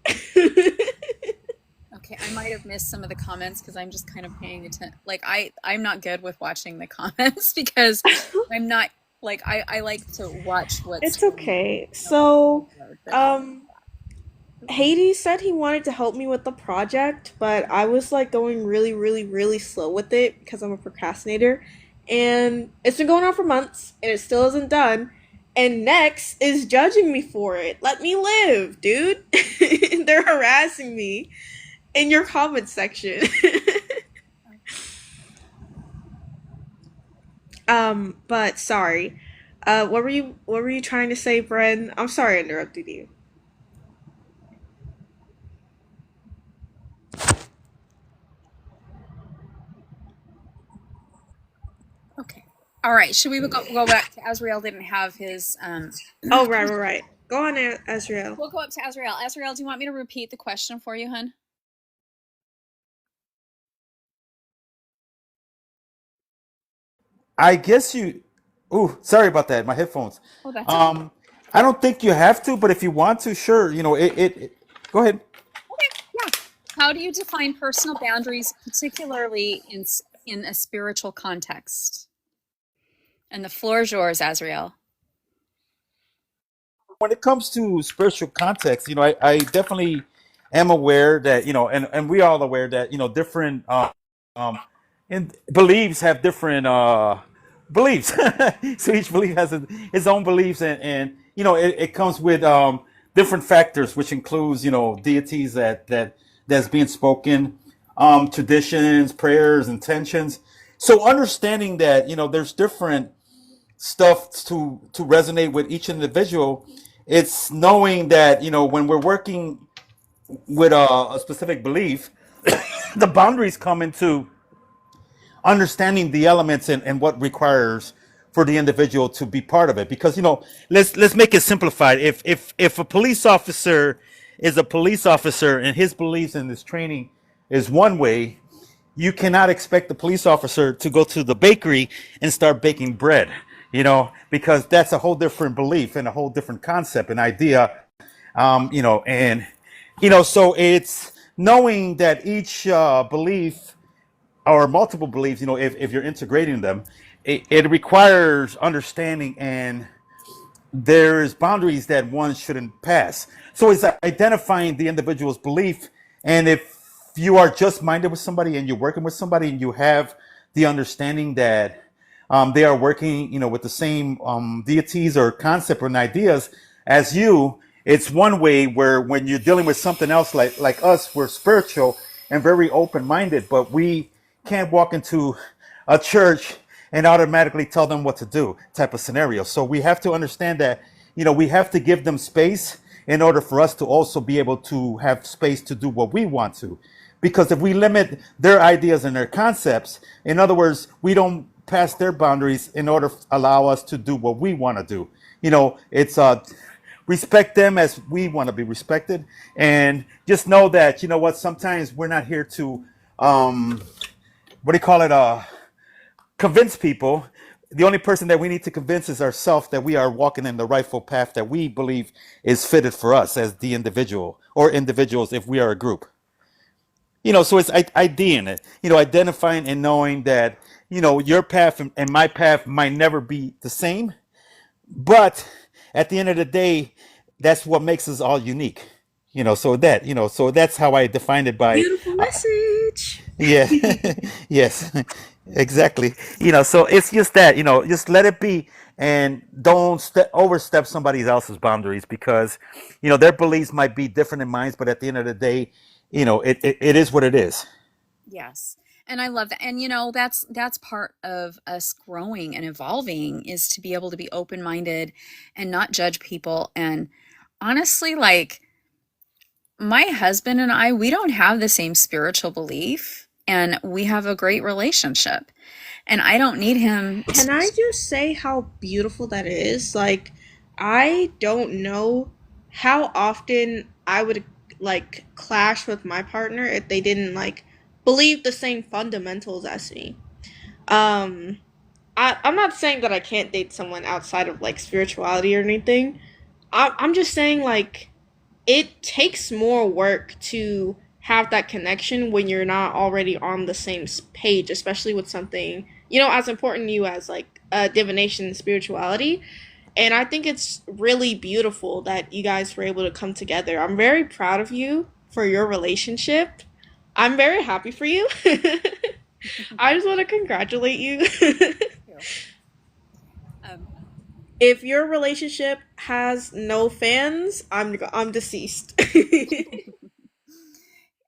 okay, I might have missed some of the comments because I'm just kind of paying attention. Like I'm not good with watching the comments because I'm not like I like to watch what's It's okay. So, um, Hades said he wanted to help me with the project, but I was like going really, really, really slow with it because I'm a procrastinator. And it's been going on for months and it still isn't done. And Next is judging me for it. Let me live, dude. They're harassing me in your comment section. But sorry. What were you trying to say, Bren? I'm sorry I interrupted you. okay. All right, should we go back to Azrael? Didn't have his Oh, right, right, right. Go on, Azrael. we'll go up to Azrael. Azrael, do you want me to repeat the question for you, hun? I guess you. Ooh, sorry about that. My headphones. Oh, that's okay. Um, I don't think you have to, but if you want to, sure. Go ahead. Okay, yeah. How do you define personal boundaries, particularly in a spiritual context? And the floor is yours, Azrael. When it comes to spiritual context, I definitely am aware that and we all aware that different um, and beliefs have different beliefs. So each belief has its own beliefs, and it comes with different factors, which includes deities that's being spoken, traditions, prayers, intentions. So understanding that there's different stuff to resonate with each individual. It's knowing that when we're working with a specific belief, the boundaries come into understanding the elements and what requires for the individual to be part of it. Because let's make it simplified. If a police officer is a police officer and his beliefs and his training is one way, you cannot expect the police officer to go to the bakery and start baking bread. because that's a whole different belief and a whole different concept and idea. And so it's knowing that each belief or multiple beliefs, if you're integrating them, it requires understanding, and there's boundaries that one shouldn't pass. So it's identifying the individual's belief. And if you are just minded with somebody and you're working with somebody and you have the understanding that they are working, with the same deities or concept or ideas as you, it's one way. Where when you're dealing with something else, like us, we're spiritual and very open minded, but we can't walk into a church and automatically tell them what to do type of scenario. So we have to understand that, we have to give them space in order for us to also be able to have space to do what we want to. Because if we limit their ideas and their concepts, in other words, we don't pass their boundaries in order to allow us to do what we want to do. It's respect them as we want to be respected, and just know that, what, sometimes we're not here to what do you call it, convince people. The only person that we need to convince is ourselves that we are walking in the rightful path that we believe is fitted for us as the individual, or individuals if we are a group. So it's IDing it, identifying and knowing that, your path and my path might never be the same, but at the end of the day, that's what makes us all unique. So that's how I defined it by, Beautiful message. yeah, yes, exactly. So it's just that, just let it be, and don't overstep somebody else's boundaries, because, their beliefs might be different than mine, but at the end of the day, it is what it is. Yes. And I love that. And that's part of us growing and evolving, is to be able to be open-minded and not judge people. And honestly, like, my husband and I, we don't have the same spiritual belief, and we have a great relationship. And I don't need him Can I just say how beautiful that is? Like, I don't know how often I would like clash with my partner if they didn't like believe the same fundamentals as me. Um, I'm not saying that I can't date someone outside of like spirituality or anything. I'm just saying like it takes more work to have that connection when you're not already on the same page, especially with something, as important to you as like divination and spirituality. And I think it's really beautiful that you guys were able to come together. I'm very proud of you for your relationship. I'm very happy for you. I just want to congratulate you. um, If your relationship has no fans, I'm deceased.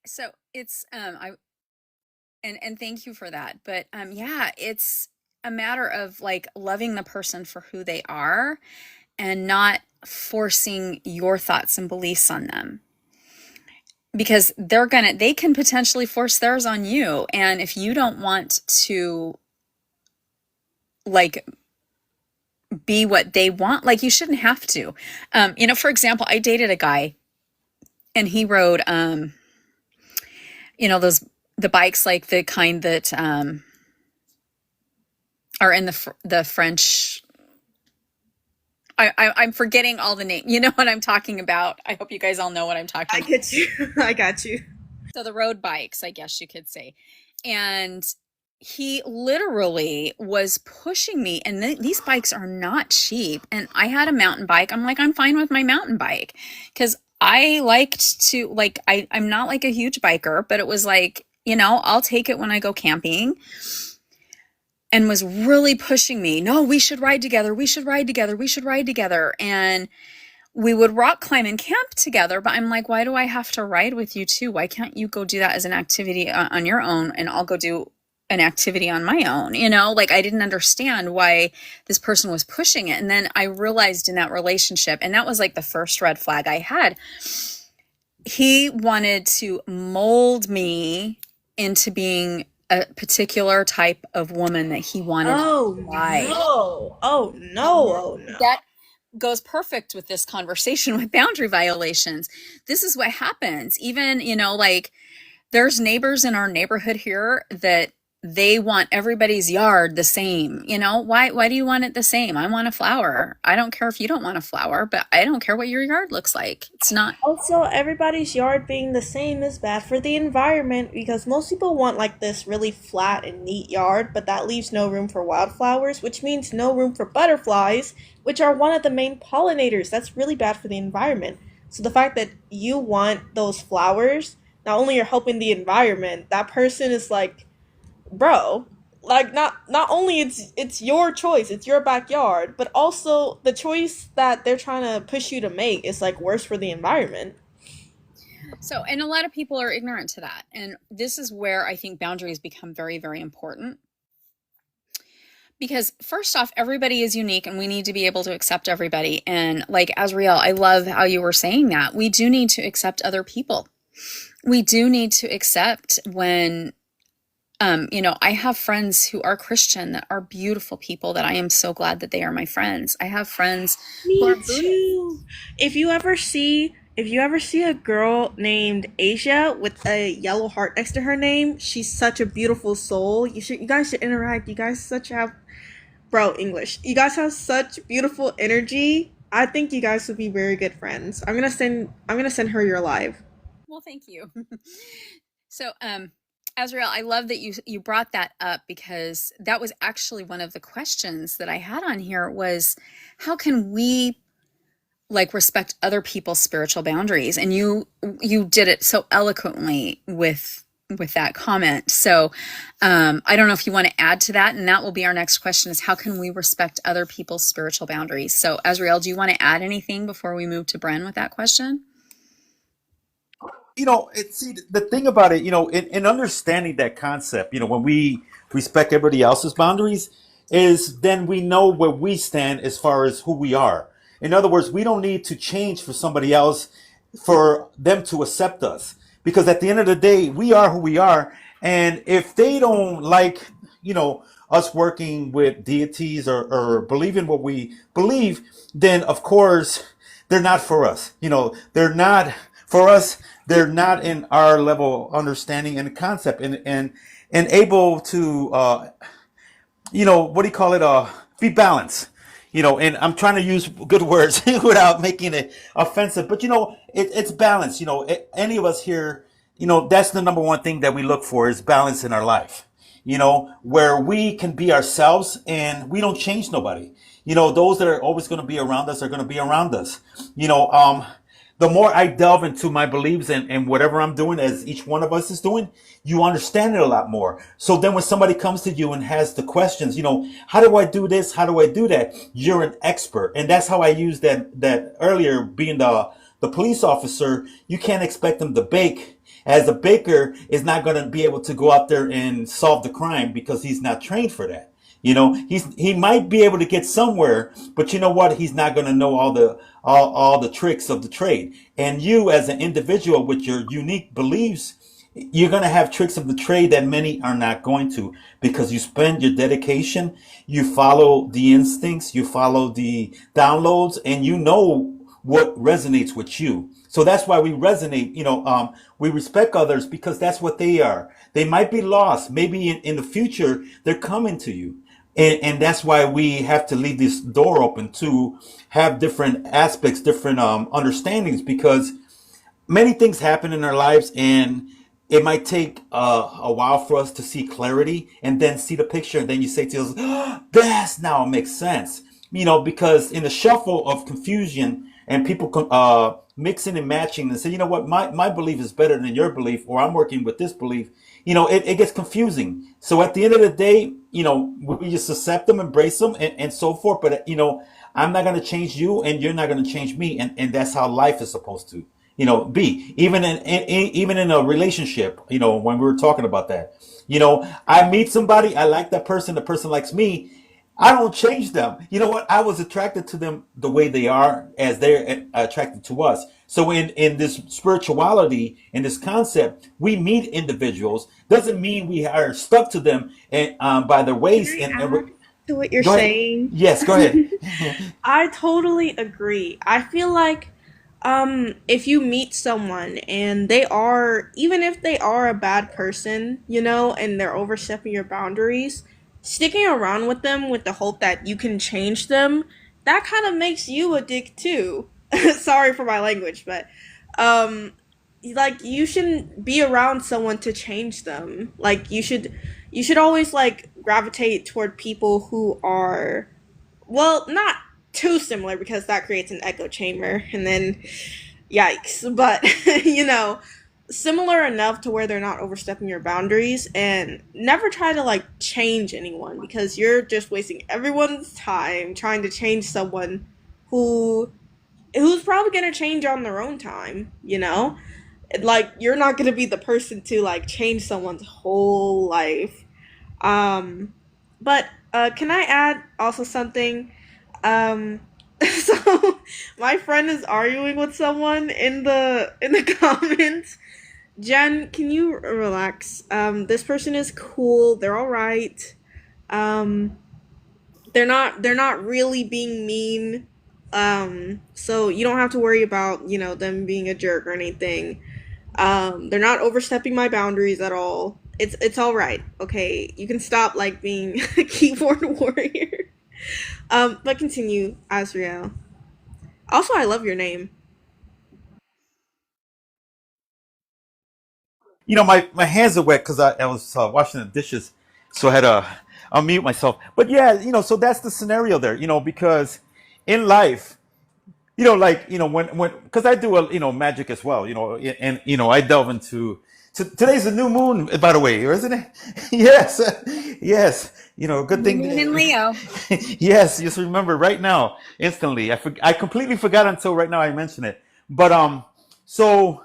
so it's I and thank you for that. But yeah, it's a matter of like loving the person for who they are, and not forcing your thoughts and beliefs on them, because they can potentially force theirs on you. And if you don't want to, like, be what they want, like, you shouldn't have to. For example, I dated a guy, and he rode those the bikes, like the kind that are in the French. I'm forgetting all the name. You know what I'm talking about. I hope you guys all know what I'm talking I about. get you. I got you. So the road bikes, I guess you could say. And he literally was pushing me, and these bikes are not cheap. And I had a mountain bike. I'm like, I'm fine with my mountain bike, because I liked to, like, I'm not like a huge biker, but it was like, I'll take it when I go camping. And was really pushing me. No, we should ride together. We should ride together. We should ride together. And we would rock climb and camp together. But I'm like, why do I have to ride with you too? Why can't you go do that as an activity on your own, and I'll go do an activity on my own? Like, I didn't understand why this person was pushing it. And then I realized in that relationship, and that was like the first red flag I had, he wanted to mold me into being a particular type of woman that he wanted Oh to ride. no. Oh no. And Oh no. that goes perfect with this conversation with boundary violations. This is what happens. Even, like, there's neighbors in our neighborhood here that they want everybody's yard the same. Why do you want it the same? I want a flower. I don't care if you don't want a flower, but I don't care what your yard looks like. It's not. Also, everybody's yard being the same is bad for the environment because most people want like this really flat and neat yard, but that leaves no room for wildflowers, which means no room for butterflies, which are one of the main pollinators. That's really bad for the environment. So the fact that you want those flowers, not only you're helping the environment, that person is like, bro, like not only it's your choice, it's your backyard, but also the choice that they're trying to push you to make is like worse for the environment. So, and a lot of people are ignorant to that. And this is where I think boundaries become very, very important. Because first off, everybody is unique and we need to be able to accept everybody. And like Azriel, I love how you were saying that. We do need to accept other people. We do need to accept when I have friends who are Christian that are beautiful people that I am so glad that they are my friends. I have friends who are Me Buddhist. too. If you ever see a girl named Asia with a yellow heart next to her name, she's such a beautiful soul. You guys should interact. You guys such have bro English. You guys have such beautiful energy. I think you guys would be very good friends. I'm gonna send her your live. Well, thank you. So, Azrael, I love that you brought that up because that was actually one of the questions that I had on here was how can we like respect other people's spiritual boundaries? And you did it so eloquently with that comment. So, I don't know if you want to add to that, and that will be our next question: is how can we respect other people's spiritual boundaries? So, Azrael, do you want to add anything before we move to Bren with that question? See the thing about it, in understanding that concept, when we respect everybody else's boundaries, is then we know where we stand as far as who we are. In other words, we don't need to change for somebody else for them to accept us. Because at the end of the day, we are who we are. And if they don't like, us working with deities or believing what we believe, then of course they're not for us. They're not for us. They're not in our level of understanding and concept and able to what do you call it? Be balanced. And I'm trying to use good words without making it offensive. But it's balance. Any of us here, that's the number one thing that we look for is balance in our life. Where we can be ourselves and we don't change nobody. Those that are always going to be around us are going to be around us. The more I delve into my beliefs and whatever I'm doing, as each one of us is doing, you understand it a lot more. So then when somebody comes to you and has the questions, how do I do this? How do I do that? You're an expert. And that's how I used that earlier, being the police officer. You can't expect them to bake. As a baker is not going to be able to go out there and solve the crime because he's not trained for that. He might be able to get somewhere, but you know what? He's not going to know all the tricks of the trade. And you, as an individual with your unique beliefs, you're going to have tricks of the trade that many are not going to, because you spend your dedication, you follow the instincts, you follow the downloads, and you know what resonates with you. So that's why we resonate. We respect others because that's what they are. They might be lost. Maybe in the future, they're coming to you. And that's why we have to leave this door open to have different aspects, different understandings, because many things happen in our lives, and it might take a while for us to see clarity and then see the picture. And then you say to us, oh, that's now makes sense. Because in the shuffle of confusion and people mixing and matching and say, you know what, my belief is better than your belief, or I'm working with this belief, it gets confusing. So at the end of the day, we just accept them, embrace them, and so forth. But, I'm not going to change you and you're not going to change me. And that's how life is supposed to, be. Even in a relationship, when we were talking about that, I meet somebody, I like that person, the person likes me. I don't change them. You know what? I was attracted to them the way they are, as they're attracted to us. So in this spirituality, in this concept, we meet individuals. Doesn't mean we are stuck to them and by their Can ways. I And add to what you're go ahead. saying? Yes, go ahead. I totally agree. I feel like If you meet someone and they are, even if they are a bad person, and they're overstepping your boundaries, sticking around with them with the hope that you can change them, that kind of makes you a dick too. Sorry for my language, but um like you shouldn't be around someone to change them. Like you should always like gravitate toward people who are, well, not too similar because that creates an echo chamber and then yikes, but similar enough to where they're not overstepping your boundaries, and never try to like change anyone because you're just wasting everyone's time trying to change someone who who's probably going to change on their own time. Like you're not going to be the person to like change someone's whole life. um but can I add also something? um so my friend is arguing with someone in the comments. Jen, can you relax? This person is cool. They're all right. Um, they're not really being mean. So you don't have to worry about them being a jerk or anything. They're not overstepping my boundaries at all. It's all right. Okay, you can stop like being a keyboard warrior. But continue, Azriel. Also, I love your name. My hands are wet because I was washing the dishes, so I had to unmute myself. But yeah, so that's the scenario there, because in life, like, when because I do magic as well, and I delve into. Today's a new moon, by the way, isn't it? Yes, yes. Good New thing. moon in Leo. Yes, just remember right now, instantly. I completely forgot until right now I mentioned it. But so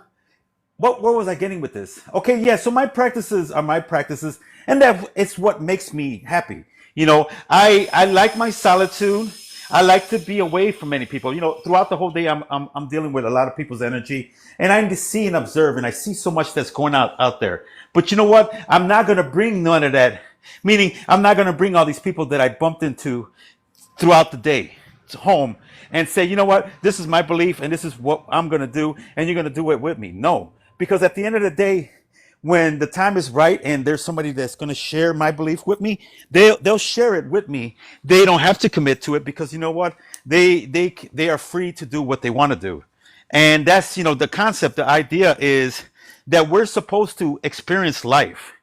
what was I getting with this? Okay, yeah. So my practices are my practices, and that it's what makes me happy. I like my solitude. I like to be away from many people. Throughout the whole day, I'm dealing with a lot of people's energy, and I see and observe, and I see so much that's going out there. But you know what? I'm not gonna bring none of that. Meaning, I'm not gonna bring all these people that I bumped into throughout the day home and say, you know what, this is my belief and this is what I'm going to do and you're going to do it with me. No, because at the end of the day, when the time is right and there's somebody that's going to share my belief with me, they'll share it with me. They don't have to commit to it because you know what, they are free to do what they want to do. And that's the concept. The idea is that we're supposed to experience life.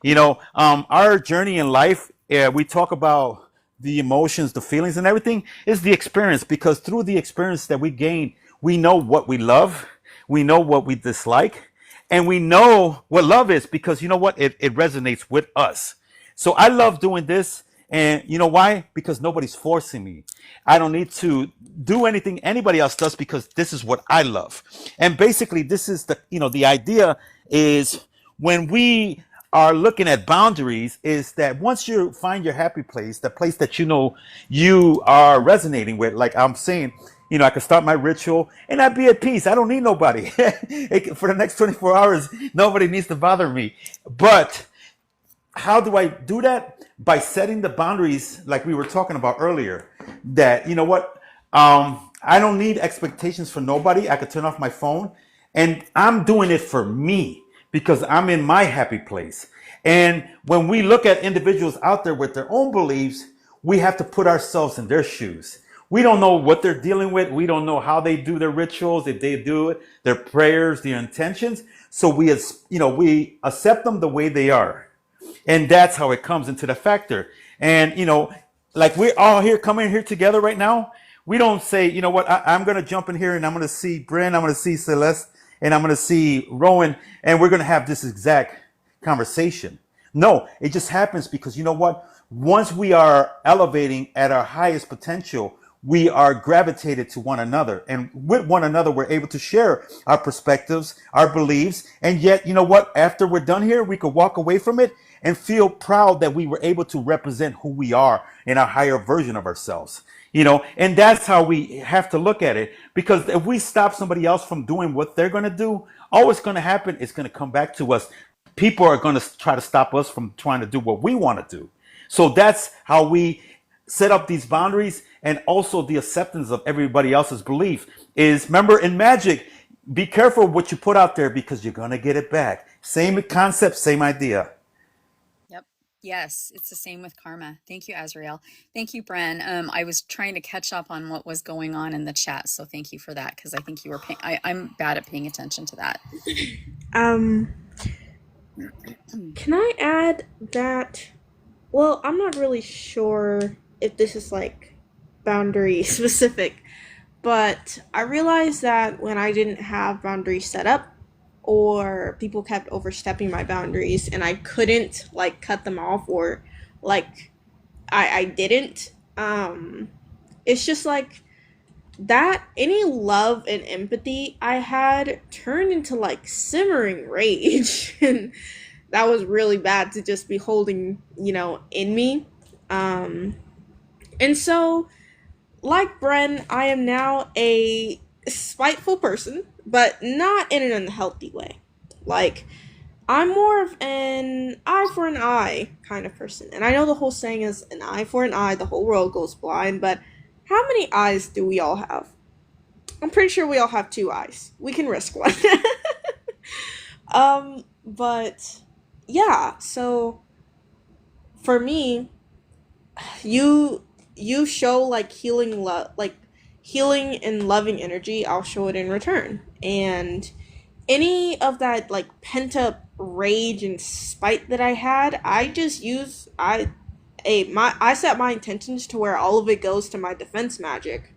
Our journey in life, we talk about the emotions, the feelings, and everything is the experience, because through the experience that we gain, we know what we love, we know what we dislike, and we know what love is because you know what? It resonates with us. So I love doing this. And you know why? Because nobody's forcing me. I don't need to do anything anybody else does because this is what I love. And basically, this is the idea is when we are looking at boundaries is that once you find your happy place, the place that you are resonating with, like I'm saying, I can start my ritual and I'd be at peace. I don't need nobody. For the next 24 hours, nobody needs to bother me. But how do I do that? By setting the boundaries, like we were talking about earlier, that, you know what, I don't need expectations for nobody. I could turn off my phone and I'm doing it for me because I'm in my happy place. And when we look at individuals out there with their own beliefs, we have to put ourselves in their shoes. We don't know what they're dealing with. We don't know how they do their rituals, if they do it, their prayers, their intentions. So we accept them the way they are. And that's how it comes into the factor. And, like we're all here coming here together right now. We don't say, you know what, I'm going to jump in here and I'm going to see Bryn, I'm going to see Celeste, and I'm going to see Rowan, and we're going to have this exact conversation. No, it just happens because you know what? Once we are elevating at our highest potential, we are gravitated to one another, and with one another, we're able to share our perspectives, our beliefs. And yet, you know what? After we're done here, we could walk away from it and feel proud that we were able to represent who we are in our higher version of ourselves. And that's how we have to look at it. Because if we stop somebody else from doing what they're going to do, all what's going to happen is going to come back to us. People are going to try to stop us from trying to do what we want to do. So that's how we set up these boundaries, and also the acceptance of everybody else's belief is, remember, in magic, be careful what you put out there because you're going to get it back. Same concept, same idea. Yep. Yes, it's the same with karma. Thank you, Azrael. Thank you, Bren. I was trying to catch up on what was going on in the chat, so thank you for that because I think you were paying. I'm bad at paying attention to that. Can I add that? Well, I'm not really sure if this is like boundary specific, but I realized that when I didn't have boundaries set up, or people kept overstepping my boundaries and I couldn't like cut them off, or like I didn't, it's just like that any love and empathy I had turned into like simmering rage and that was really bad to just be holding, in me. And so, like Bren, I am now a spiteful person, but not in an unhealthy way. Like, I'm more of an eye for an eye kind of person. And I know the whole saying is an eye for an eye, the whole world goes blind, but how many eyes do we all have? I'm pretty sure we all have 2 eyes. We can risk one. But yeah, so for me, you show like healing love, like healing and loving energy, I'll show it in return. And any of that like pent up rage and spite that I had, I just use I set my intentions to where all of it goes to my defense magic.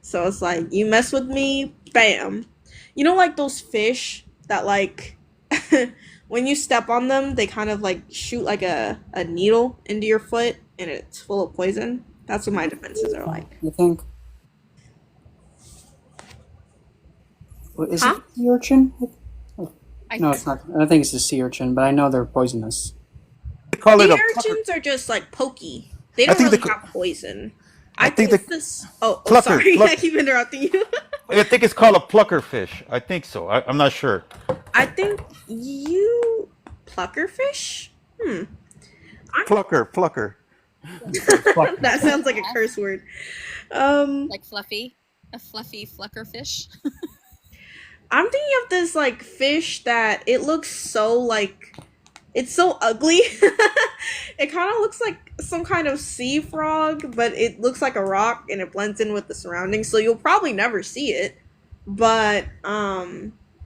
So it's like you mess with me, bam. You know, like those fish that like when you step on them, they kind of like shoot like a needle into your foot and it's full of poison. That's what my defenses are like. You think? Is Huh? it the sea urchin? I No, it's not. I don't think it's the sea urchin, but I know they're poisonous. They call it The a plucker. urchins are just like pokey. They I don't think really they, have poison. I I think think it's the this. Oh, plucker, sorry. pluck, I keep interrupting you. I think it's called a plucker fish. I think so. I'm not sure. I think you pluckerfish. Hmm. Plucker. That sounds like a curse word. Um, like fluffy, a fluffy flucker fish. I'm thinking of this like fish that it looks so like it's so ugly. It kind of looks like some kind of sea frog, but it looks like a rock and it blends in with the surroundings, so you'll probably never see it. But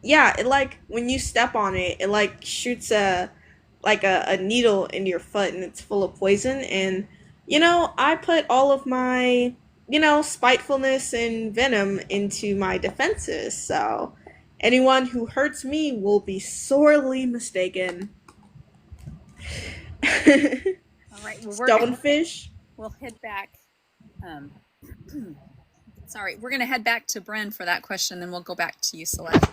yeah, it like when you step on it, it like shoots a needle into your foot and it's full of poison. And I put all of my spitefulness and venom into my defenses. So anyone who hurts me will be sorely mistaken. All right, well, Stonefish. we'll head back. Um, sorry, we're gonna head back to Bren for that question, then we'll go back to you, Celeste.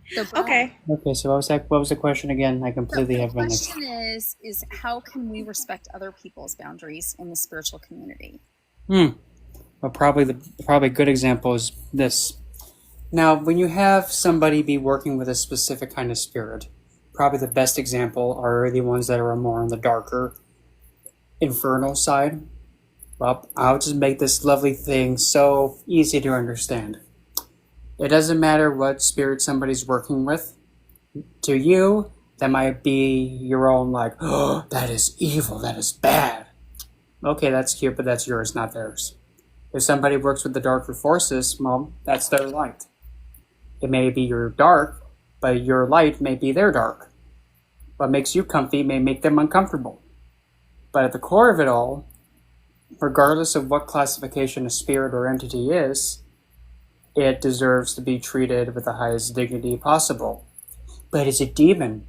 So Bren, Okay. Okay, so what was the question again? I completely the have been. question is how can we respect other people's boundaries in the spiritual community? Well, probably a good example is this. Now, when you have somebody be working with a specific kind of spirit, probably the best example are the ones that are more on the darker, infernal side. Well, I'll just make this lovely thing so easy to understand. It doesn't matter what spirit somebody's working with. To you, that might be your own, like, oh, that is evil, that is bad. Okay, that's cute, but that's yours, not theirs. If somebody works with the darker forces, well, that's their light. It may be your dark, but your light may be their dark. What makes you comfy may make them uncomfortable. But at the core of it all, regardless of what classification a spirit or entity is, it deserves to be treated with the highest dignity possible. But is it demon?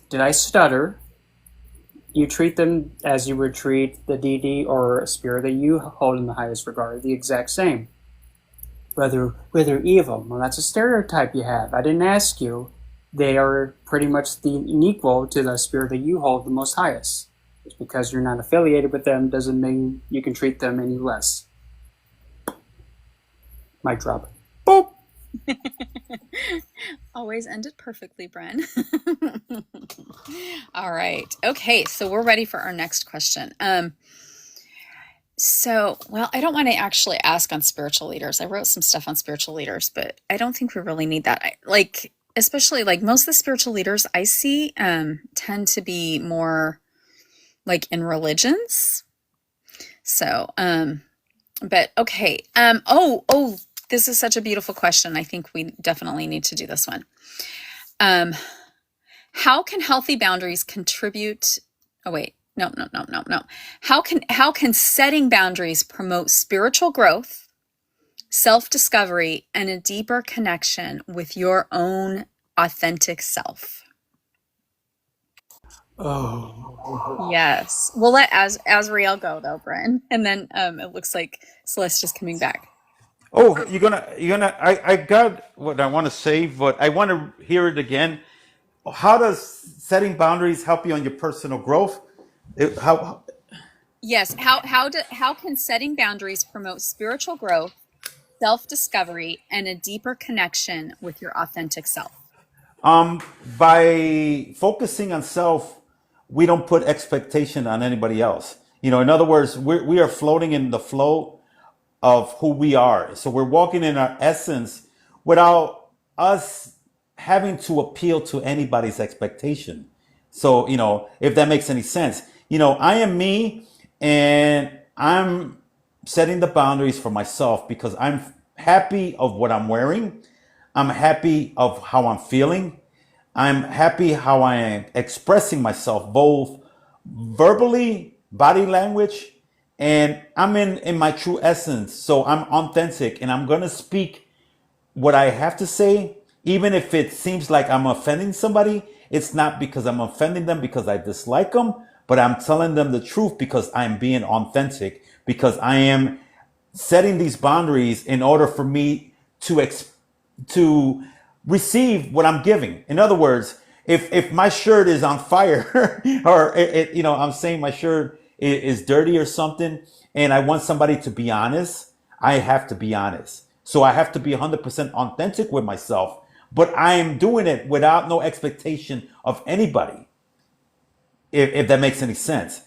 Did I stutter? You treat them as you would treat the deity or a spirit that you hold in the highest regard, the exact same. Whether evil, well, that's a stereotype you have. I didn't ask you. They are pretty much equal to the spirit that you hold the most highest. Just because you're not affiliated with them doesn't mean you can treat them any less. Mic drop. Boop! Always ended perfectly, Bren. All right. Okay, so we're ready for our next question. So, well, I don't want to actually ask on spiritual leaders. I wrote some stuff on spiritual leaders, but I don't think we really need that. Like, especially like most of the spiritual leaders I see tend to be more like in religions. So, but okay. Oh, this is such a beautiful question. I think we definitely need to do this one. Um, how can healthy boundaries contribute? Oh, wait. No. How can setting boundaries promote spiritual growth, self-discovery, and a deeper connection with your own authentic self? Oh. Yes. We'll let Azrael go though, Bryn. And then it looks like Celeste is coming back. Oh, I got what I want to say, but I want to hear it again. How does setting boundaries help you on your personal growth? How Yes. How can setting boundaries promote spiritual growth, self-discovery, and a deeper connection with your authentic self? by focusing on self, we don't put expectation on anybody else. In other words, we are floating in the flow of who we are. So we're walking in our essence without us having to appeal to anybody's expectation. So, if that makes any sense, I am me, and I'm setting the boundaries for myself because I'm happy of what I'm wearing. I'm happy of how I'm feeling. I'm happy how I am expressing myself, both verbally, body language, and I'm in my true essence. So I'm authentic, and I'm going to speak what I have to say, even if it seems like I'm offending somebody. It's not because I'm offending them because I dislike them, but I'm telling them the truth because I'm being authentic, because I am setting these boundaries in order for me to receive what I'm giving. In other words, if my shirt is on fire, or I'm saying my shirt is dirty or something, and I want somebody to be honest, I have to be honest. So I have to be 100% authentic with myself, but I am doing it without no expectation of anybody, if that makes any sense.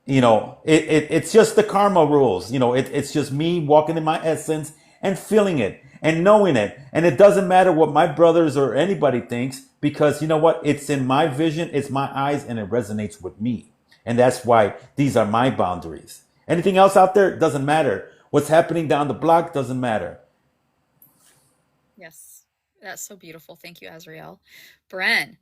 It's just the karma rules. It's just me walking in my essence and feeling it and knowing it. And it doesn't matter what my brothers or anybody thinks, because you know what? It's in my vision, it's my eyes, and it resonates with me. And that's why these are my boundaries. Anything else out there doesn't matter. What's happening down the block doesn't matter. Yes. That's so beautiful. Thank you, Azrael. Bren,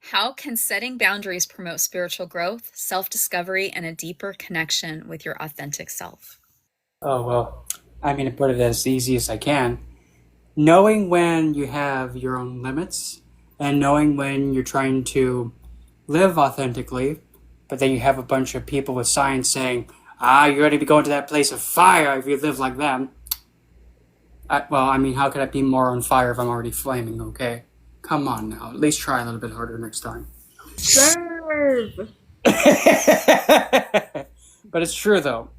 how can setting boundaries promote spiritual growth, self-discovery, and a deeper connection with your authentic self? Oh, well, I'm going to put it as easy as I can. Knowing when you have your own limits, and knowing when you're trying to live authentically, but then you have a bunch of people with signs saying, you're going to be going to that place of fire if you live like them. How could I be more on fire if I'm already flaming, okay? Come on now. At least try a little bit harder next time. Serve. But it's true, though.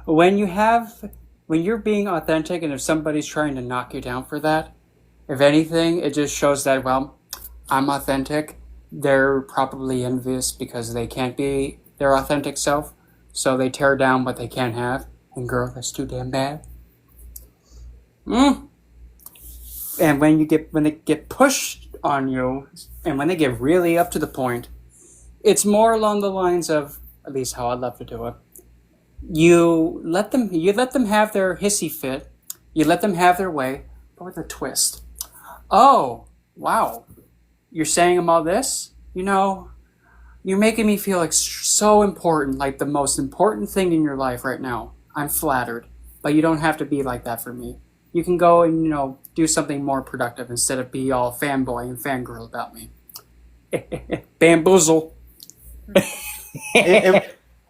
When you're being authentic, and if somebody's trying to knock you down for that, if anything, it just shows that, well, I'm authentic. They're probably envious because they can't be their authentic self, so they tear down what they can't have. And girl, that's too damn bad. And when they get pushed on you, and when they get really up to the point, it's more along the lines of, at least how I'd love to do it. You let them have their hissy fit. You let them have their way, but with a twist. Oh, wow. You're saying them all this? You're making me feel like so important, like the most important thing in your life right now. I'm flattered, but you don't have to be like that for me. You can go and, do something more productive instead of be all fanboy and fangirl about me. Bamboozle.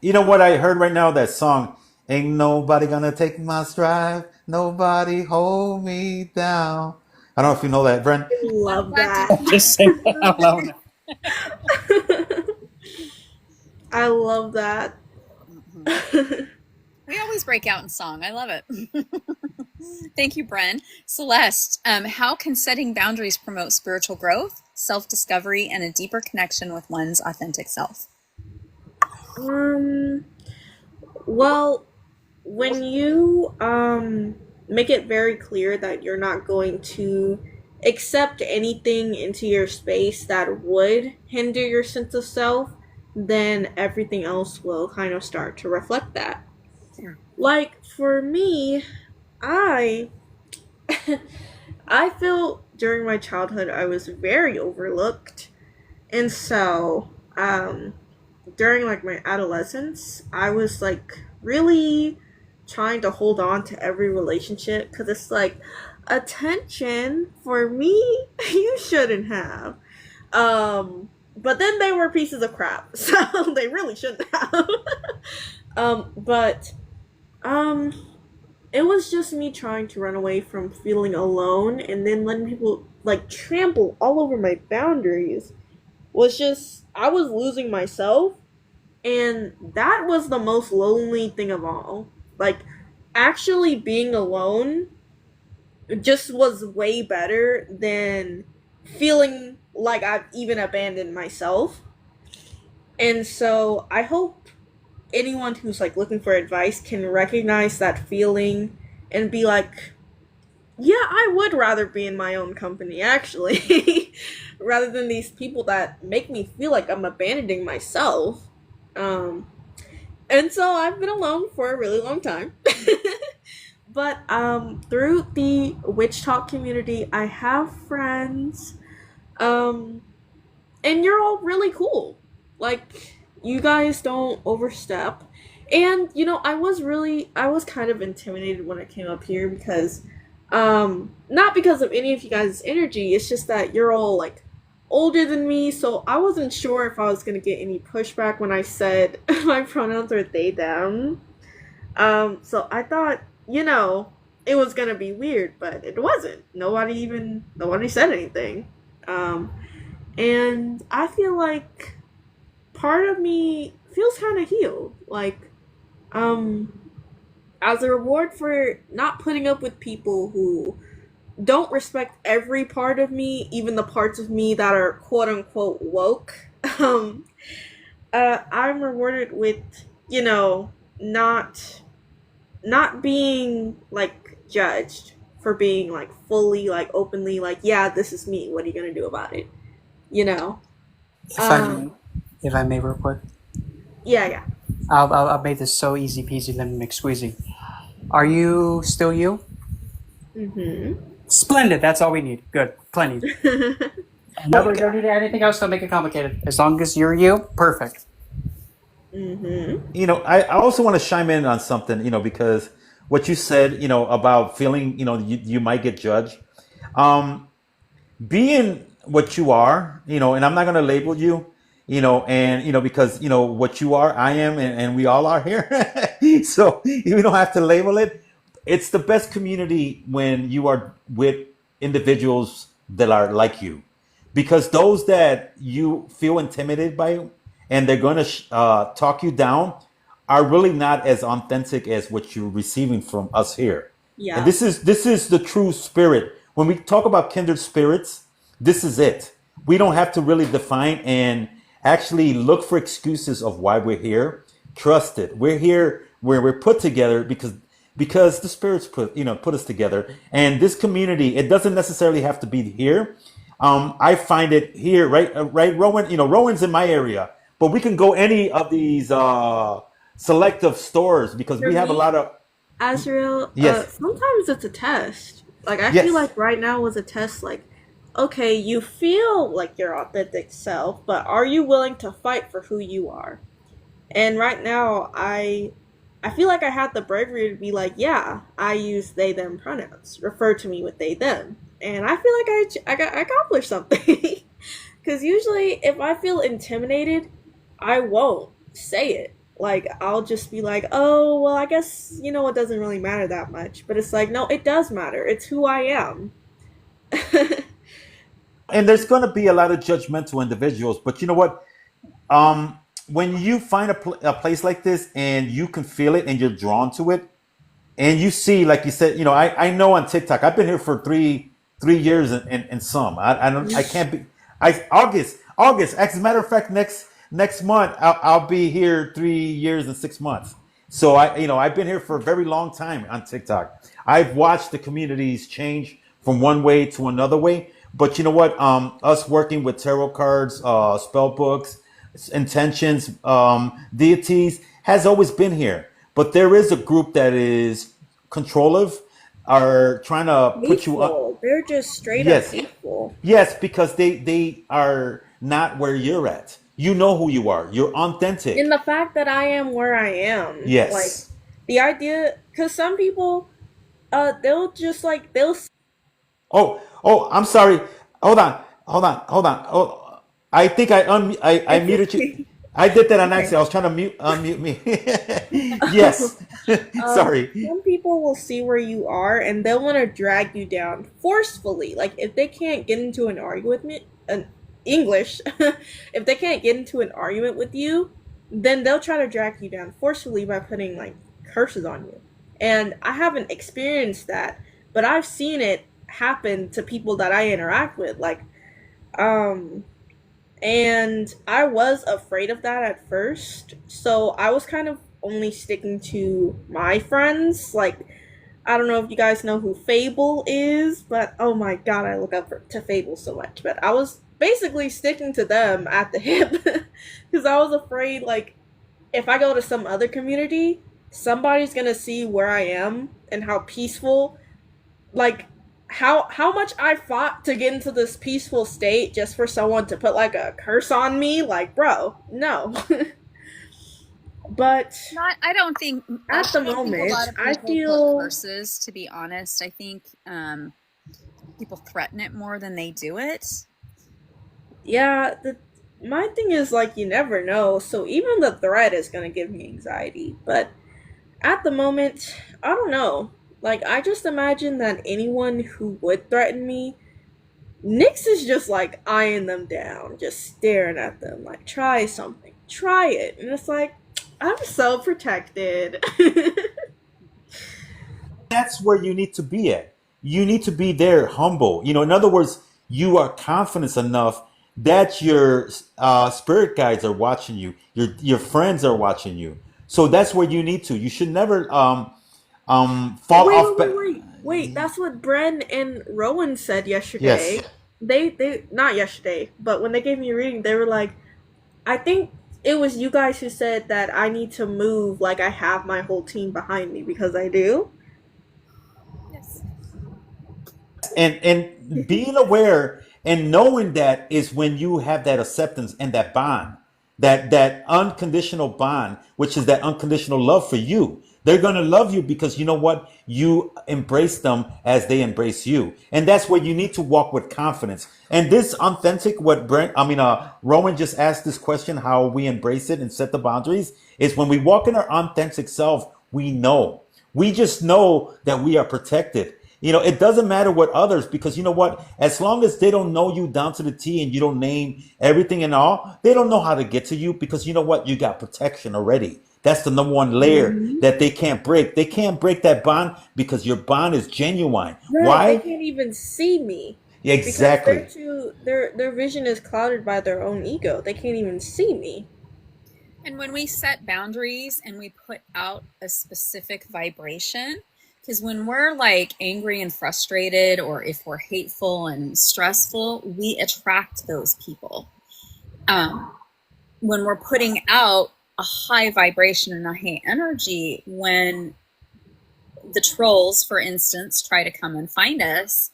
You know what I heard right now? That song, "Ain't nobody gonna take my stride, nobody hold me down." I don't know if you know that, Brent. Love that. Just sing that out loud. I love that. We always break out in song. I love it. Thank you, Bren. Celeste, how can setting boundaries promote spiritual growth, self-discovery, and a deeper connection with one's authentic self? Well, when you make it very clear that you're not going to accept anything into your space that would hinder your sense of self, then everything else will kind of start to reflect that. Like for me, I I feel during my childhood I was very overlooked. And so, during like my adolescence, I was like really trying to hold on to every relationship because it's like attention for me you shouldn't have. But then they were pieces of crap, so they really shouldn't have. But um, it was just me trying to run away from feeling alone, and then letting people like trample all over my boundaries was just I was losing myself, and that was the most lonely thing of all. Like actually being alone just was way better than feeling like I've even abandoned myself. And so I hope anyone who's like looking for advice can recognize that feeling and be like, yeah, I would rather be in my own company actually, rather than these people that make me feel like I'm abandoning myself. Um, and so I've been alone for a really long time. But through the witch talk community, I have friends. Um, and you're all really cool. Like you guys don't overstep. And I was kind of intimidated when I came up here because not because of any of you guys' energy, it's just that you're all like older than me, so I wasn't sure if I was going to get any pushback when I said my pronouns are they them. So I thought, it was going to be weird, but it wasn't. Nobody said anything. Um and I feel like part of me feels kind of healed. Like, um, as a reward for not putting up with people who don't respect every part of me, even the parts of me that are quote unquote woke, um, I'm rewarded with, not being like judged for being like fully like openly like, yeah, this is me. What are you gonna do about it? You know. If I Um. may, if I may, real quick, Yeah. Yeah. I'll make this so easy peasy lemon McSqueezy. Are you still you? Mhm. Splendid. That's all we need. Good. Plenty. No, we don't need anything else to make it complicated. As long as you're you, perfect. Mhm. I also want to chime in on something, because what you said, about feeling, you might get judged. Um, being what you are, and I'm not going to label you, and, because, what you are, I am, and we all are here. So we don't have to label it. It's the best community when you are with individuals that are like you, because those that you feel intimidated by and they're going to talk you down are really not as authentic as what you're receiving from us here. And Yeah. this is the true spirit. When we talk about kindred spirits, this is it. We don't have to really define and actually look for excuses of why we're here. Trust it. We're here where we're put together because the spirits put us together. And this community, it doesn't necessarily have to be here. I find it here, right? Right, Rowan. Rowan's in my area, but we can go any of these selective stores because For we have a me, lot of. Azrael, Yes, sometimes it's a test. Like I feel yes. like right now was a test. Like, okay, you feel like your authentic self, but are you willing to fight for who you are? And right now, I feel like I had the bravery to be like, yeah, I use they them pronouns. Refer to me with they them, and I feel like I accomplished something. Because usually, if I feel intimidated, I won't say it. Like, I'll just be like, oh, well, I guess, it doesn't really matter that much. But it's like, no, it does matter. It's who I am. And there's going to be a lot of judgmental individuals, but you know what? When you find a place like this and you can feel it and you're drawn to it, and you see, like you said, I know on TikTok, I've been here for three years and some. I can't be. August. As a matter of fact, next month I'll be here 3 years and 6 months. So I've been here for a very long time on TikTok. I've watched the communities change from one way to another way. But you know what? Us working with tarot cards, spell books, intentions, deities has always been here. But there is a group that is controlling, are trying to put you up. Hateful. They're just straight up Yes, hateful. yes, because they are not where you're at. You know who you are. You're In authentic. the fact that I am where I am, like Yes. the idea, because some people, they'll just like they'll. Oh, I'm sorry. Hold on. Oh, I think I It's muted you. okay. I did that on Okay. accident. I was trying to unmute me. Yes. Sorry. Some people will see where you are and they'll want to drag you down forcefully. Like if they can't get into an argument with me, an English, if they can't get into an argument with you, then they'll try to drag you down forcefully by putting like curses on you. And I haven't experienced that, but I've seen it happen to people that I interact with. Um, and I was afraid of that at first. So I was kind of only sticking to my friends. Like, I don't know if you guys know who Fable is, but oh my god, I look to Fable so much. But I was basically sticking to them at the hip because I was afraid, like, if I go to some other community, somebody's gonna see where I am and how peaceful, like, how much I fought to get into this peaceful state just for someone to put like a curse on me, like, bro, no. But Not, I don't think at the I don't think a lot moment, of I people put feel, curses, to be honest. I think people threaten it more than they do it. yeah, my thing is like you never know, so even the threat is gonna give me anxiety. But at the moment, I don't know. Like I just imagine that anyone who would threaten me, Nyx is just like eyeing them down, just staring at them, like try something, try it, and it's like I'm so protected. That's where you need to be at. You need to be there humble. In other words, you are confident enough that your spirit guides are watching you. Your friends are watching you. So that's where you need to. You should never fall Wait, off. wait, wait, wait, wait. That's what Bren and Rowan said Yes. yesterday. They not yesterday, but when they gave me a reading, they were like, I think it was you guys who said that I need to move like I have my whole team behind me because I do. Yes. And being aware and knowing that is when you have that acceptance and that bond, that unconditional bond, which is that unconditional love for you. They're going to love you because you know what, you embrace them as they embrace you, and that's where you need to walk with confidence. And this authentic, what Brent, Rowan just asked this question, how we embrace it and set the boundaries, is when we walk in our authentic self. We just know that we are protected. It doesn't matter what others, because you know what? As long as they don't know you down to the T and you don't name everything and all, they don't know how to get to you, because you know what? You got protection already. That's the number one layer Mm-hmm. that they can't break. They can't break that bond because your bond is genuine. Right, they Why? can't even see me because Exactly. their vision is clouded by their own ego. They can't even see me. And when we set boundaries and we put out a specific vibration, because when we're like angry and frustrated, or if we're hateful and stressful, we attract those people. When we're putting out a high vibration and a high energy, when the trolls, for instance, try to come and find us,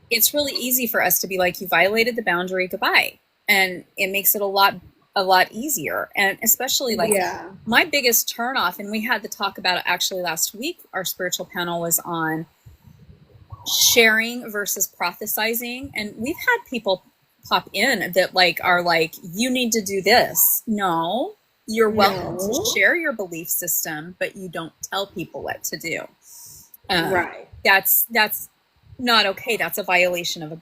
it's really easy for us to be like, you violated the boundary, goodbye. And it makes it a lot easier. And especially like Yeah. my biggest turnoff, and we had to talk about it actually last week, our spiritual panel was on sharing versus prophesizing. And we've had people pop in that like are like, you need to do this. No, you're welcome to No. share your belief system, but you don't tell people what to do. Right. That's not okay. That's a violation of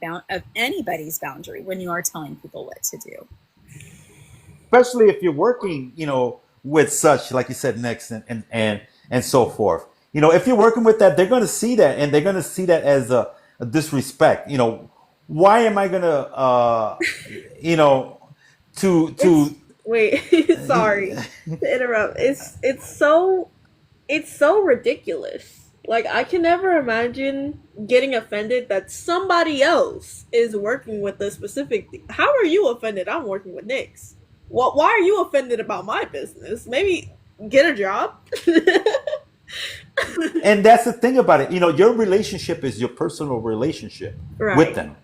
anybody's boundary when you are telling people what to do. Especially if you're working, with such, like you said, next and so forth. If you're working with that, they're going to see that, and they're going to see that as a disrespect. Why am I going you know, to It's wait, sorry to interrupt. It's so it's so ridiculous. Like I can never imagine getting offended that somebody else is working with a specific. How are you offended? I'm working with Nyx. What? Why are you offended about my business? Maybe get a job. And that's the thing about it. Your relationship is your personal relationship with Right. them.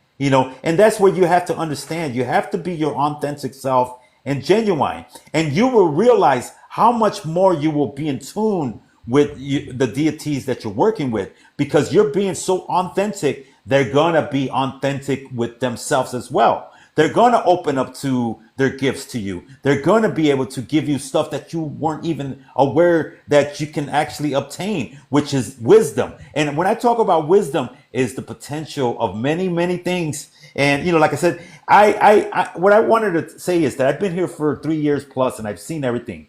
And that's where you have to understand. You have to be your authentic self and genuine, and you will realize how much more you will be in tune with the deities that you're working with, because you're being so authentic. They're gonna be authentic with themselves as well. They're going to open up to their gifts to you. They're going to be able to give you stuff that you weren't even aware that you can actually obtain, which is wisdom. And when I talk about wisdom, is the potential of many, many things. And like I said, what I wanted to say is that I've been here for 3 years plus, and I've seen everything.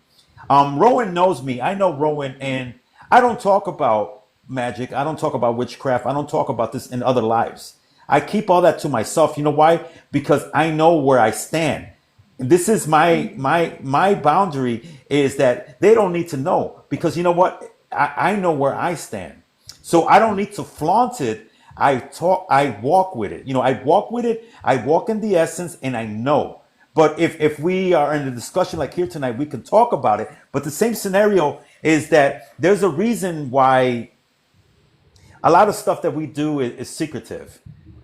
Rowan knows me. I know Rowan, and I don't talk about magic. I don't talk about witchcraft. I don't talk about this in other lives. I keep all that to myself. You know why? Because I know where I stand. This is my boundary, is that they don't need to know, because you know what? I know where I stand. So I don't need to flaunt it. I walk with it. I walk with it. I walk in the essence, and I know. But if we are in a discussion like here tonight, we can talk about it. But the same scenario is that there's a reason why a lot of stuff that we do is secretive,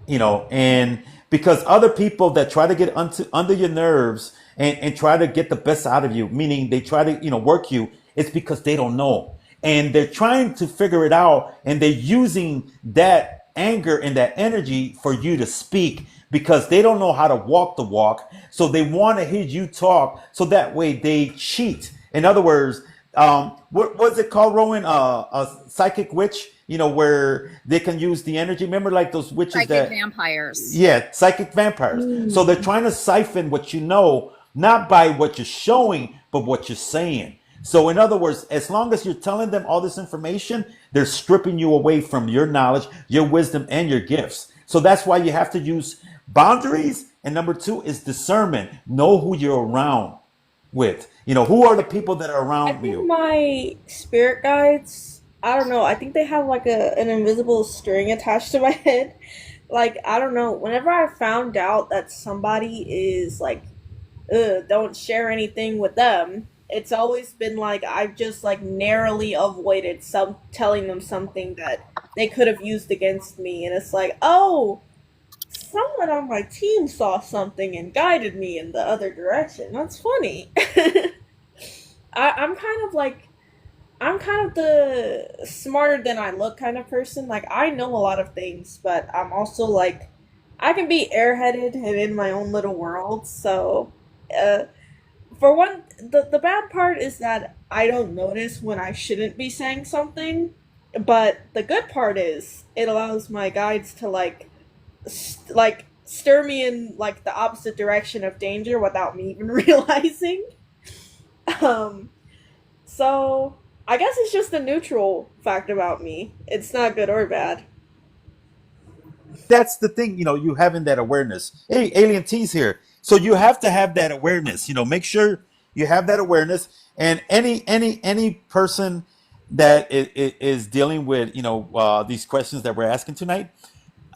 and because other people that try to get under your nerves, and try to get the best out of you, meaning they try to, work you, it's because they don't know. And they're trying to figure it out, and they're using that anger and that energy for you to speak, because they don't know how to walk the walk. So they want to hear you talk, so that way they cheat. In other words, what was it called, Rowan? A psychic witch, where they can use the energy. Remember, like those witches Psychic that, vampires. yeah, psychic vampires. So they're trying to siphon what you know, not by what you're showing, but what you're saying. So, in other words, as long as you're telling them all this information, they're stripping you away from your knowledge, your wisdom, and your gifts. So that's why you have to use boundaries. And number two is discernment. Know who you're around with. Who are the people that are I around think you? my spirit guides, I don't know, I think they have like an invisible string attached to my head. Like, I don't know, whenever I found out that somebody is like, ugh, don't share anything with them, it's always been like I've just like narrowly avoided some telling them something that they could have used against me. And it's like, oh, someone on my team saw something and guided me in the other direction. That's funny. I'm kind of like I'm kind of the smarter than I look kind of person. Like I know a lot of things, but I'm also like I can be airheaded and in my own little world. So, uh, for one, the bad part is that I don't notice when I shouldn't be saying something. But the good part is it allows my guides to like stir me in like the opposite direction of danger without me even realizing. Um, so I guess it's just a neutral fact about me. It's not good or bad. That's the thing, you having that awareness. Hey, Alien T's here. So you have to have that awareness, make sure you have that awareness. And any person that is dealing with, these questions that we're asking tonight,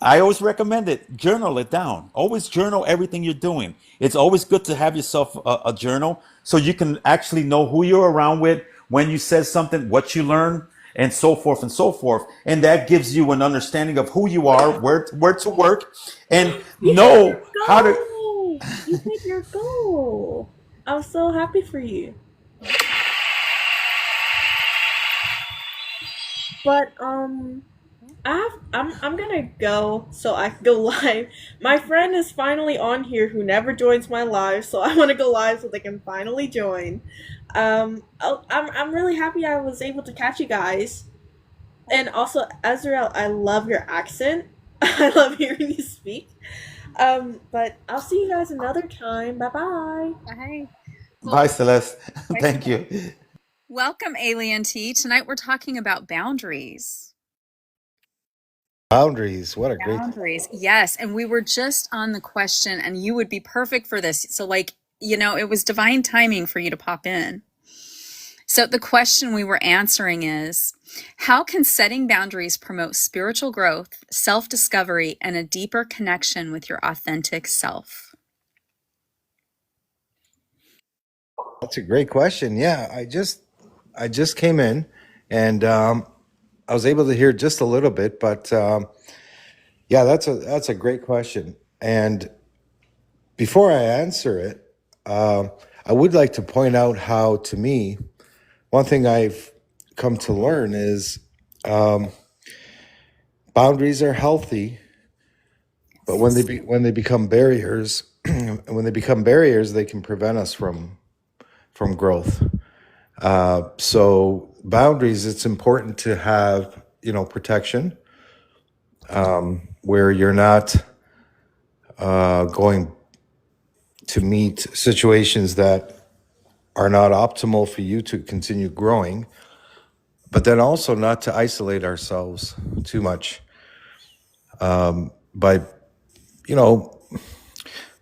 I always recommend it. Journal it down. Always journal everything you're doing. It's always good to have yourself a journal, so you can actually know who you're around with, when you said something, what you learned, and so forth and so forth. And that gives you an understanding of who you are, where to work, and You hit your know how to. goal! You hit your goal! I'm so happy for you. But I'm gonna go so I can go live. My friend is finally on here who never joins my live, so I want to go live so they can finally join. I'm really happy I was able to catch you guys, and also Azrael, I love your accent. I love hearing you speak. But I'll see you guys another time. Bye bye. Bye. Well, Bye, Celeste. bye, Thank Celeste. you. Welcome, Alien T. Tonight we're talking about boundaries. Boundaries. What a great. Boundaries. Yes. And we were just on the question, and you would be perfect for this. So, like, it was divine timing for you to pop in. So the question we were answering is, how can setting boundaries promote spiritual growth, self-discovery, and a deeper connection with your authentic self? That's a great question. Yeah, I just came in, and I was able to hear just a little bit, but yeah, that's a great question. And before I answer it, I would like to point out how, to me, one thing I've come to learn is boundaries are healthy, but when they become barriers, when they become barriers, they can prevent us from growth. So boundaries, it's important to have, protection, where you're not going to meet situations that are not optimal for you to continue growing, but then also not to isolate ourselves too much by, you know,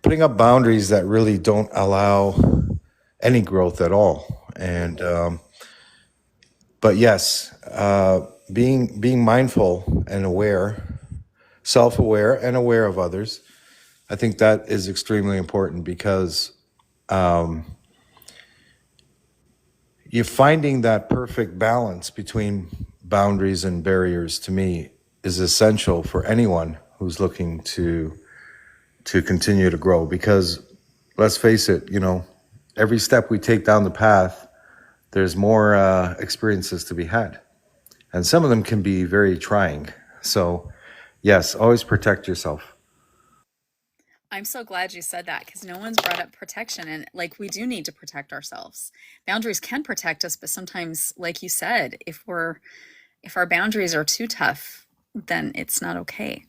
putting up boundaries that really don't allow any growth at all. And but yes, being mindful and aware, self-aware and aware of others, I think that is extremely important, because you're finding that perfect balance between boundaries and barriers, to me, is essential for anyone who's looking to continue to grow. Because let's face it, every step we take down the path, there's more experiences to be had, and some of them can be very trying. So yes, always protect yourself. I'm so glad you said that, because no one's brought up protection, and like, we do need to protect ourselves. Boundaries can protect us, but sometimes, like you said, if our boundaries are too tough, then it's not okay.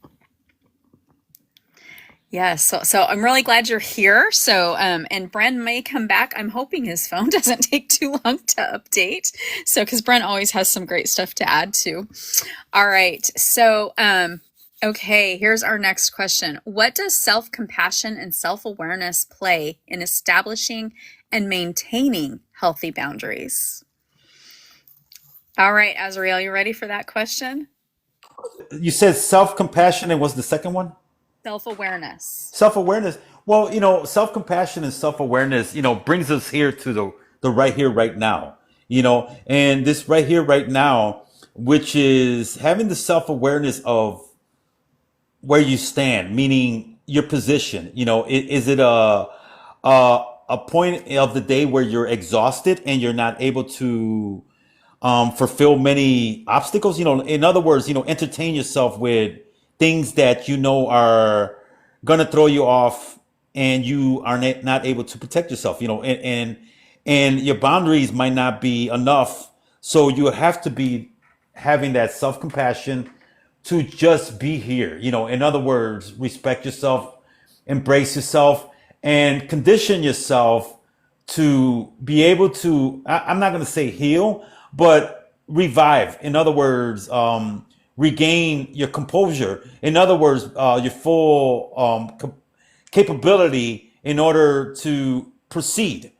Yes, so I'm really glad you're here. So and Bren may come back. I'm hoping his phone doesn't take too long to update. So because Bren always has some great stuff to add too. All right. So okay, here's our next question. What does self-compassion and self-awareness play in establishing and maintaining healthy boundaries? All right, Azrael, you ready for that question? You said self-compassion, and what's the second one? Self-awareness. Self-awareness. Well, self-compassion and self-awareness, brings us here to the right here, right now. And this right here, right now, which is having the self-awareness of where you stand, meaning your position. Is it a point of the day where you're exhausted and you're not able to fulfill many obstacles? In other words, entertain yourself with things that are gonna throw you off, and you are not able to protect yourself. And your boundaries might not be enough, so you have to be having that self compassion to just be here. In other words, respect yourself, embrace yourself, and condition yourself to be able to, I'm not going to say heal, but revive. In other words, regain your composure. In other words, your full capability in order to proceed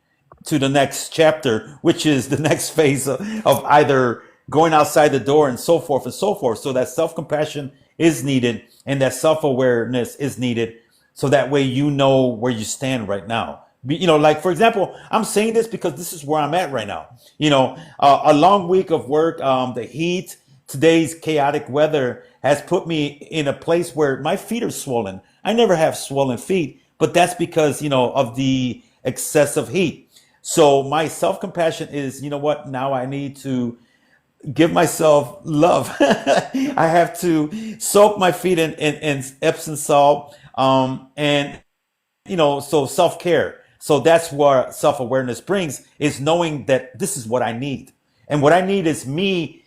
to the next chapter, which is the next phase of either going outside the door and so forth and so forth. So that self-compassion is needed, and that self-awareness is needed, so that way you know where you stand right now. Like, for example, I'm saying this because this is where I'm at right now. A long week of work, the heat, today's chaotic weather has put me in a place where my feet are swollen. I never have swollen feet, but that's because, of the excessive heat. So my self-compassion is, what? Now I need to give myself love. I have to soak my feet in Epsom salt. And so self-care. So that's what self-awareness brings, is knowing that this is what I need. And what I need is me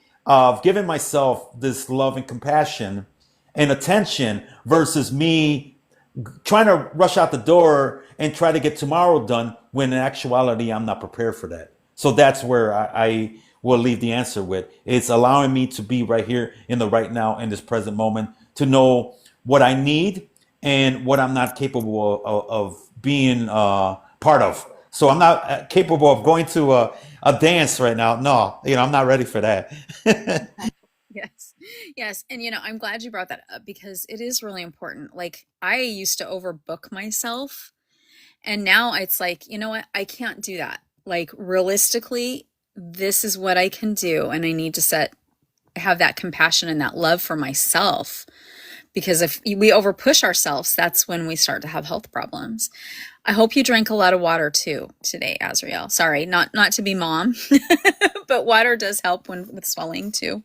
giving myself this love and compassion and attention, versus me trying to rush out the door and try to get tomorrow done, when in actuality, I'm not prepared for that. So that's where I will leave the answer with. It's allowing me to be right here in the right now, in this present moment, to know what I need and what I'm not capable of being part of. So I'm not capable of going to a dance right now. No, I'm not ready for that. Yes. Yes. And I'm glad you brought that up because it is really important. Like I used to overbook myself, and now it's like, you know what? I can't do that. Like realistically, this is what I can do, and I need to have that compassion and that love for myself, because if we overpush ourselves, that's when we start to have health problems. I hope you drank a lot of water too today, Azrael. Sorry, not to be mom, but water does help with swelling too.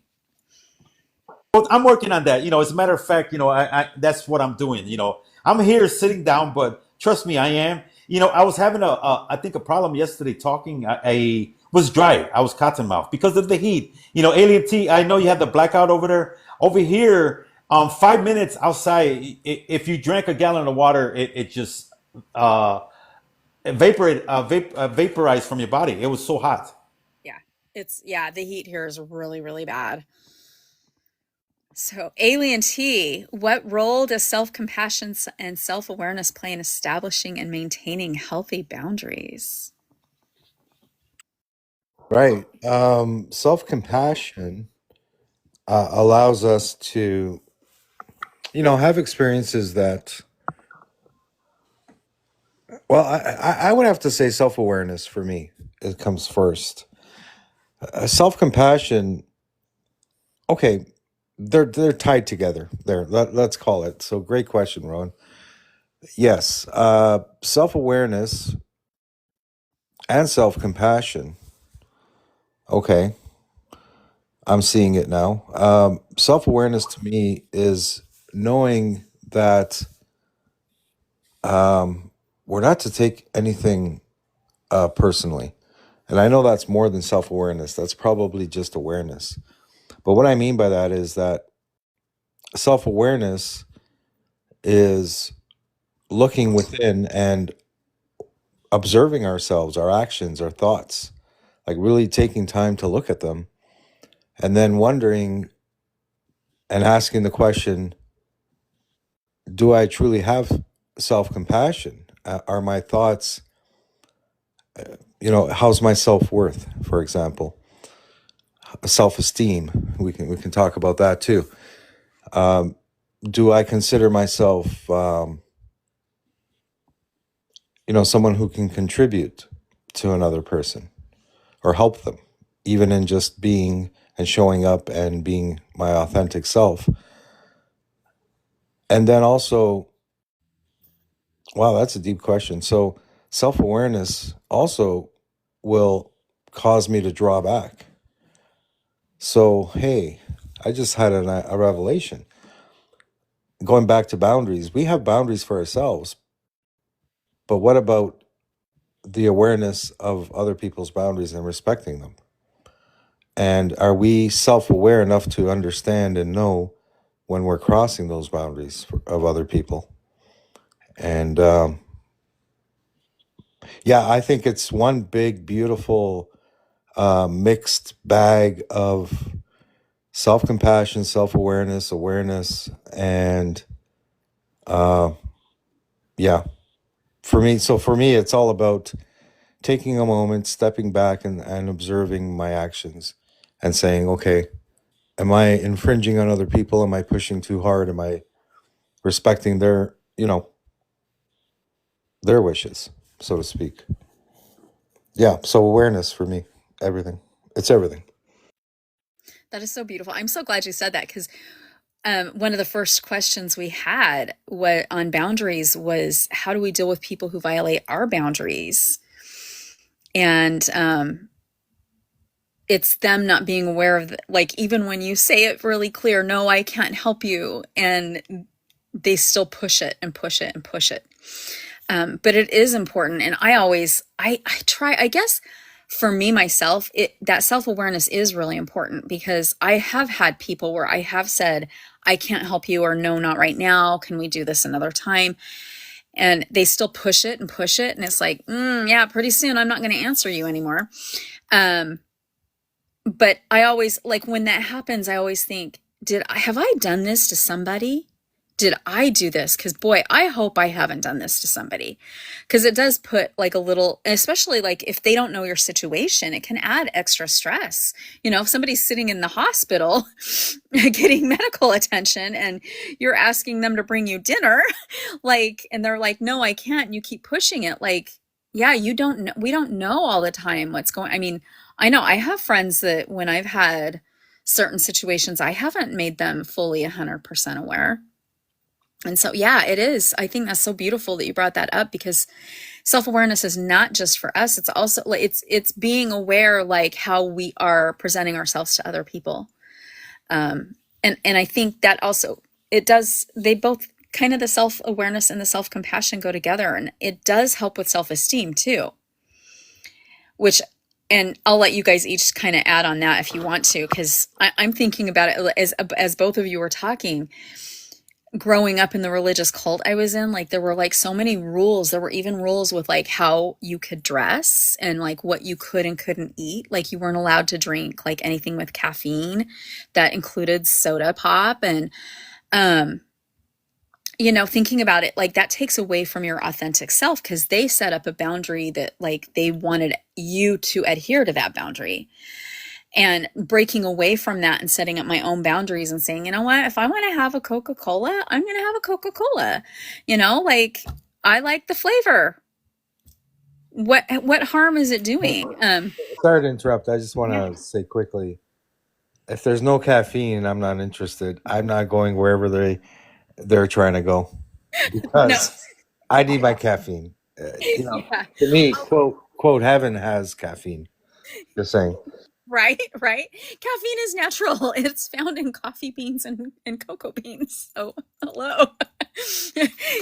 Well, I'm working on that. As a matter of fact, I that's what I'm doing. I'm here sitting down, but trust me, I am. I was having I think a problem yesterday talking. I was dry. I was cotton mouth because of the heat. Alien T, I know you have the blackout over there. Over here, 5 minutes outside, if you drank a gallon of water, it just uh, vaporized from your body. It was so hot. Yeah, the heat here is really, really bad. So, Alien T, what role does self compassion and self awareness play in establishing and maintaining healthy boundaries? Right. Self compassion allows us to, have experiences that, well, I would have to say self awareness for me. It comes first. Self compassion, okay, they're tied together. Let's call it. So, great question, Ron. Yes, self awareness and self compassion. Okay, I'm seeing it now. Self awareness to me is knowing that we're not to take anything personally. And I know that's more than self awareness, that's probably just awareness. But what I mean by that is that self awareness is looking within and observing ourselves, our actions, our thoughts, like really taking time to look at them and then wondering and asking the question, do I truly have self compassion? Are my thoughts, how's my self worth, for example? Self esteem. We can talk about that too. Do I consider myself, someone who can contribute to another person or help them, even in just being and showing up and being my authentic self? And then also, wow, that's a deep question. So self awareness also will cause me to draw back. So, hey, I just had a revelation. Going back to boundaries, we have boundaries for ourselves, but what about the awareness of other people's boundaries and respecting them? And are we self aware enough to understand and know when we're crossing those boundaries of other people? And yeah, I think it's one big, beautiful, mixed bag of self compassion, self awareness, awareness, and yeah, for me, it's all about taking a moment, stepping back, and observing my actions, and saying, okay, am I infringing on other people? Am I pushing too hard? Am I respecting their wishes, so to speak? Yeah. So awareness for me, everything. It's everything. That is so beautiful. I'm so glad you said that because one of the first questions we had on boundaries was how do we deal with people who violate our boundaries? And it's them not being aware of, like, even when you say it really clear, no, I can't help you. And they still push it and push it and push it. But it is important. And I try, I guess for me, myself, that self-awareness is really important because I have had people where I have said, I can't help you, or no, not right now. Can we do this another time? And they still push it and push it. And it's like, yeah, pretty soon I'm not going to answer you anymore. But I always, like, when that happens, I always think, have I done this to somebody? did I do this? Because boy, I hope I haven't done this to somebody. Because it does put like a little, especially like if they don't know your situation, it can add extra stress. You know, if somebody's sitting in the hospital getting medical attention and you're asking them to bring you dinner, like, and they're like, no, I can't. And you keep pushing it. Like, yeah, you don't know. We don't know all the time what's going. I mean, I know I have friends that when I've had certain situations, I haven't made them fully 100% aware. And so, yeah, it is. I think that's so beautiful that you brought that up, because self-awareness is not just for us. It's also like it's being aware, like how we are presenting ourselves to other people. And I think that also it does. They both kind of, the self-awareness and the self-compassion go together, and it does help with self-esteem too. Which, and I'll let you guys each kind of add on that if you want to, because I'm thinking about it as both of you were talking. Growing up in the religious cult I was in, like there were like so many rules. There were even rules with like how you could dress and like what you could and couldn't eat. Like you weren't allowed to drink like anything with caffeine. That included soda pop. And you know, thinking about it, like that takes away from your authentic self, because they set up a boundary that like they wanted you to adhere to that boundary. And breaking away from that and setting up my own boundaries and saying, you know what, if I want to have a Coca-Cola, I'm going to have a Coca-Cola. You know, like I like the flavor. What harm is it doing? Sorry to interrupt. I just want Yeah. to say quickly, if there's no caffeine, I'm not interested. I'm not going wherever they're trying to go, No. because I need my caffeine. You know, Yeah. to me, quote, heaven has caffeine. Just saying. Right. Caffeine is natural. It's found in coffee beans and cocoa beans. So hello.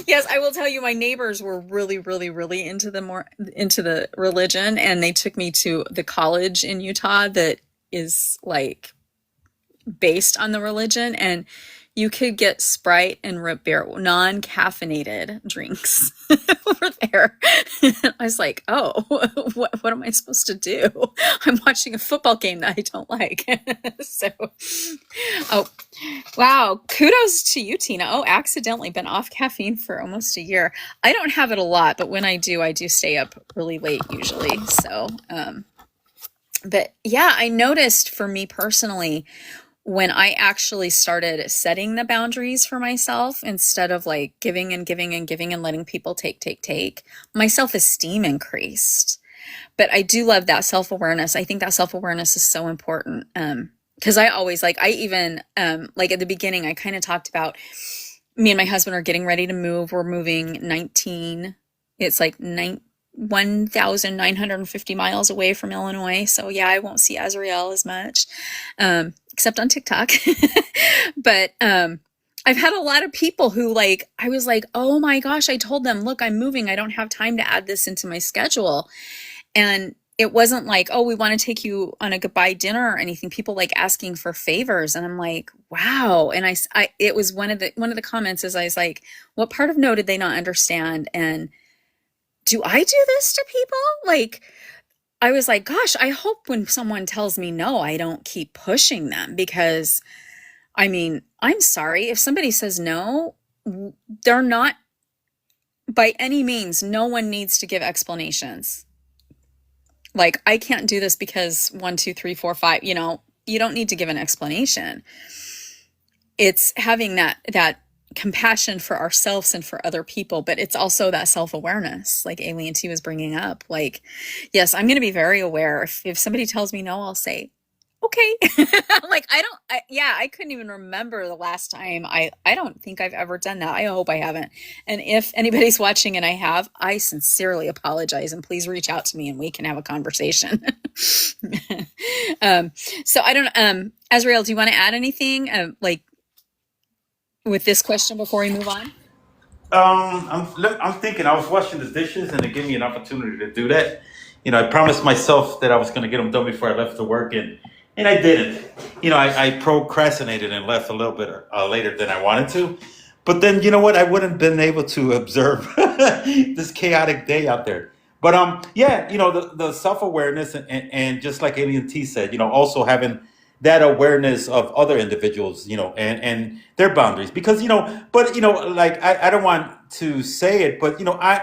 Yes, I will tell you, my neighbors were really, really, really into the religion, and they took me to the college in Utah that is like based on the religion, and you could get Sprite and root beer, non-caffeinated drinks over there. I was like, oh, what am I supposed to do? I'm watching a football game that I don't like. So, oh, wow. Kudos to you, Tina. Oh, accidentally been off caffeine for almost a year. I don't have it a lot, but when I do stay up really late usually. So, but yeah, I noticed for me personally, when I actually started setting the boundaries for myself, instead of like giving and giving and giving and letting people take, my self-esteem increased. But I do love that self-awareness. I think that self-awareness is so important. Because I always like, I even, like at the beginning, I kind of talked about me and my husband are getting ready to move. We're moving 1,950 miles away from Illinois. So yeah, I won't see Azrael as much, except on TikTok. But I've had a lot of people who like, I was like, oh my gosh, I told them, look, I'm moving. I don't have time to add this into my schedule. And it wasn't like, oh, we want to take you on a goodbye dinner or anything. People like asking for favors. And I'm like, wow. And it was one of the comments is I was like, what part of no did they not understand? And do I do this to people? Like, I was like, gosh, I hope when someone tells me no, I don't keep pushing them, because I mean, I'm sorry. If somebody says no, they're not, by any means, no one needs to give explanations. Like, I can't do this because 1, 2, 3, 4, 5, you know, you don't need to give an explanation. It's having that compassion for ourselves and for other people, but it's also that self-awareness, like Alien T was bringing up. Like, yes, I'm going to be very aware. If somebody tells me no, I'll say, okay. Like, I couldn't even remember the last time. I don't think I've ever done that. I hope I haven't. And if anybody's watching and I have, I sincerely apologize, and please reach out to me and we can have a conversation. So I don't, Azrael, do you want to add anything? Like, with this question before we move on? I'm thinking. I was washing the dishes, and it gave me an opportunity to do that. You know, I promised myself that I was going to get them done before I left to work, and I didn't. You know, I procrastinated and left a little bit later than I wanted to. But then, you know what? I wouldn't have been able to observe this chaotic day out there. But yeah, you know, the self awareness and just like Alien T said, you know, also having that awareness of other individuals, and their boundaries. Because, but, like, I don't want to say it, but,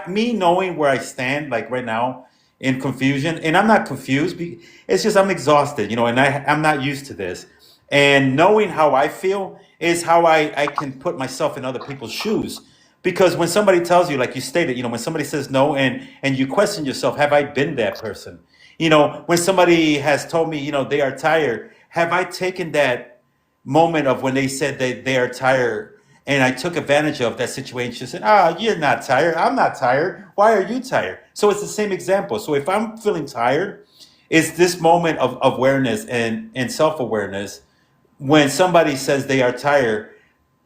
me knowing where I stand, like right now, in confusion, and I'm not confused. It's just I'm exhausted, and I'm not used to this. And knowing how I feel is how I can put myself in other people's shoes. Because when somebody tells you, like you stated, when somebody says no, and you question yourself, have I been that person? When somebody has told me, they are tired, have I taken that moment of when they said they are tired, and I took advantage of that situation, said, you're not tired, I'm not tired, why are you tired? So it's the same example. So if I'm feeling tired, it's this moment of awareness and self-awareness. When somebody says they are tired,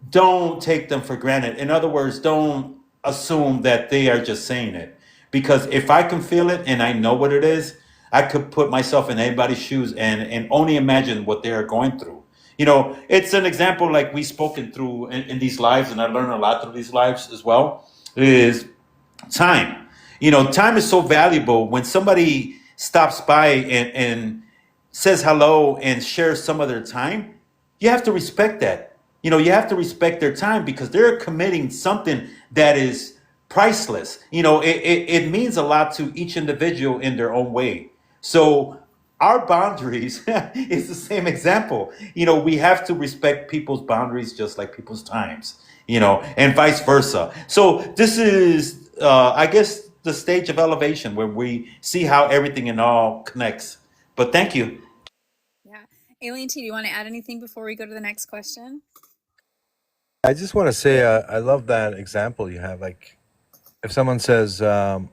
don't take them for granted. In other words, don't assume that they are just saying it. Because if I can feel it and I know what it is, I could put myself in anybody's shoes and only imagine what they are going through. It's an example like we spoken through in these lives, and I learned a lot through these lives as well, is time. Time is so valuable. When somebody stops by and says hello and shares some of their time, you have to respect that. You have to respect their time, because they're committing something that is priceless. It means a lot to each individual in their own way. So our boundaries is the same example. We have to respect people's boundaries just like people's times, and vice versa. So this is, I guess, the stage of elevation where we see how everything and all connects. But thank you. Yeah. Alien T, do you want to add anything before we go to the next question? I just want to say, I love that example you have. Like, if someone says, no,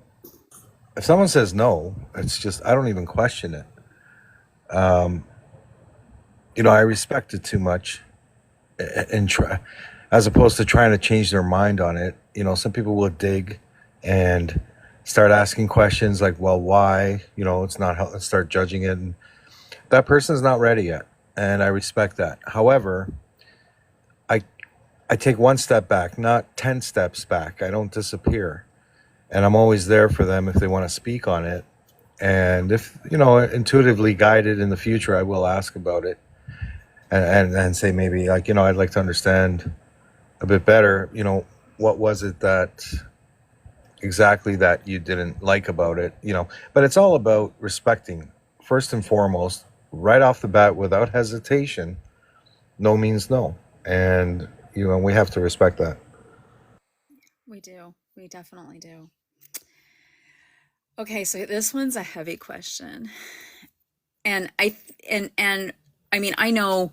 it's just, I don't even question it. I respect it too much, and try, as opposed to trying to change their mind on it. Some people will dig and start asking questions like, well, why? It's not how, start judging it. And that person's not ready yet. And I respect that. However, I I take one step back, not 10 steps back. I don't disappear. And I'm always there for them if they want to speak on it. And if, intuitively guided in the future, I will ask about it and say maybe like, I'd like to understand a bit better, what was it that exactly that you didn't like about it, but it's all about respecting first and foremost, right off the bat, without hesitation. No means no. And, we have to respect that. We do. We definitely do. Okay, so this one's a heavy question. And I mean, I know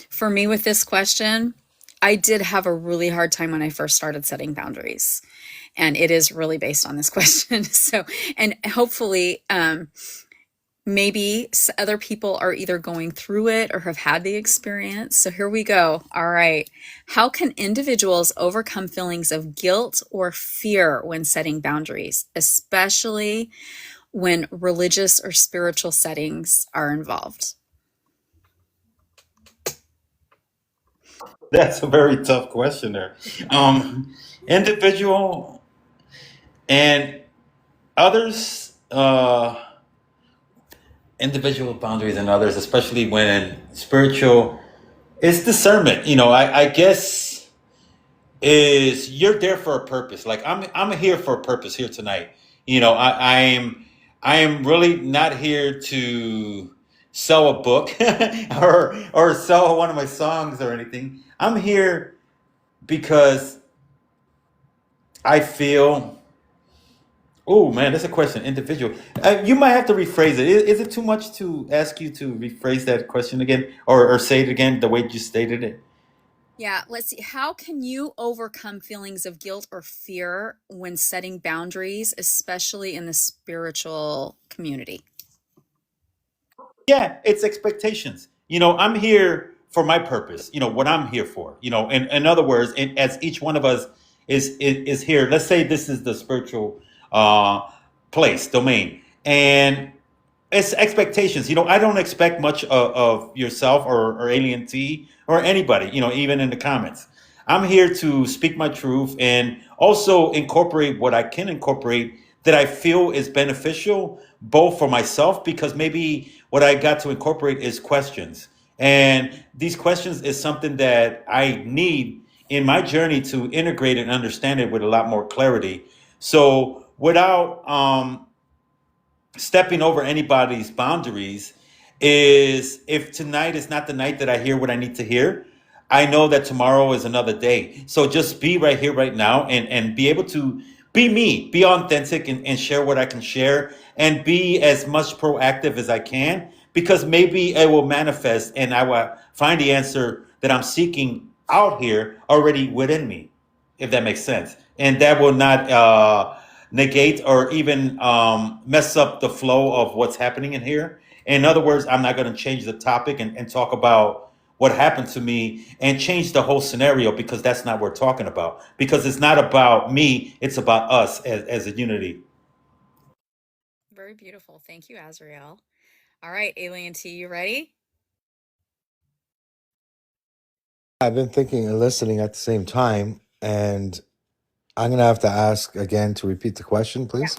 for me with this question, I did have a really hard time when I first started setting boundaries. And it is really based on this question. So, and hopefully, maybe other people are either going through it or have had the experience. So here we go. All right. How can individuals overcome feelings of guilt or fear when setting boundaries, especially when religious or spiritual settings are involved? That's a very tough question there. Individual and others, individual boundaries and others, especially when spiritual, is discernment. I guess is you're there for a purpose. Like I'm here for a purpose here tonight. I am really not here to sell a book or sell one of my songs or anything. I'm here because I feel. Oh man, that's a question. Individual. You might have to rephrase it. Is it too much to ask you to rephrase that question again, or say it again the way you stated it? Yeah, let's see. How can you overcome feelings of guilt or fear when setting boundaries, especially in the spiritual community? Yeah, it's expectations. I'm here for my purpose. What I'm here for. In other words, as each one of us is here. Let's say this is the spiritual uh, place domain, and it's expectations. I don't expect much of yourself or Alien T or anybody. Even in the comments, I'm here to speak my truth and also incorporate what I can incorporate that I feel is beneficial both for myself, because maybe what I got to incorporate is questions And these questions is something that I need in my journey to integrate and understand it with a lot more clarity. So without stepping over anybody's boundaries, is if tonight is not the night that I hear what I need to hear, I know that tomorrow is another day. So just be right here, right now, and be able to be me, be authentic, and share what I can share, and be as much proactive as I can, because maybe it will manifest and I will find the answer that I'm seeking out here already within me, if that makes sense. And that will not negate or even mess up the flow of what's happening in here. In other words, I'm not going to change the topic and talk about what happened to me and change the whole scenario, because that's not what we're talking about. Because it's not about me, it's about us as a unity. Very beautiful. Thank you, Azrael. All right, Alien T, you ready? I've been thinking and listening at the same time, and I'm going to have to ask again to repeat the question, Yeah. please.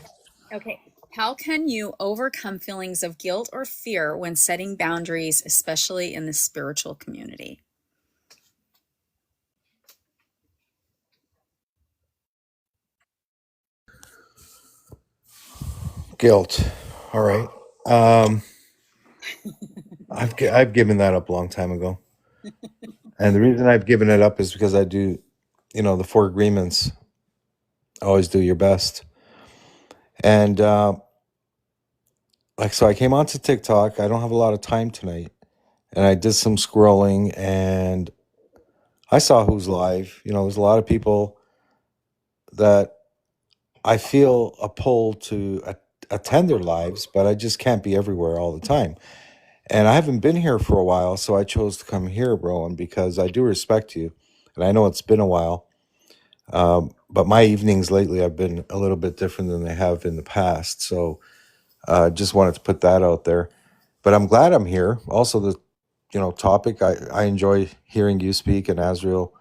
Okay. How can you overcome feelings of guilt or fear when setting boundaries, especially in the spiritual community? Guilt. All right. Um, I've given that up a long time ago, and the reason I've given it up is because I do, the four agreements. Always do your best, and so I came onto TikTok. I don't have a lot of time tonight, and I did some scrolling, and I saw who's live. There's a lot of people that I feel a pull to attend their lives, but I just can't be everywhere all the time. And I haven't been here for a while, so I chose to come here, Rowan, because I do respect you, and I know it's been a while. But my evenings lately have been a little bit different than they have in the past. So just wanted to put that out there. But I'm glad I'm here. Also, the topic, I enjoy hearing you speak and Azrael,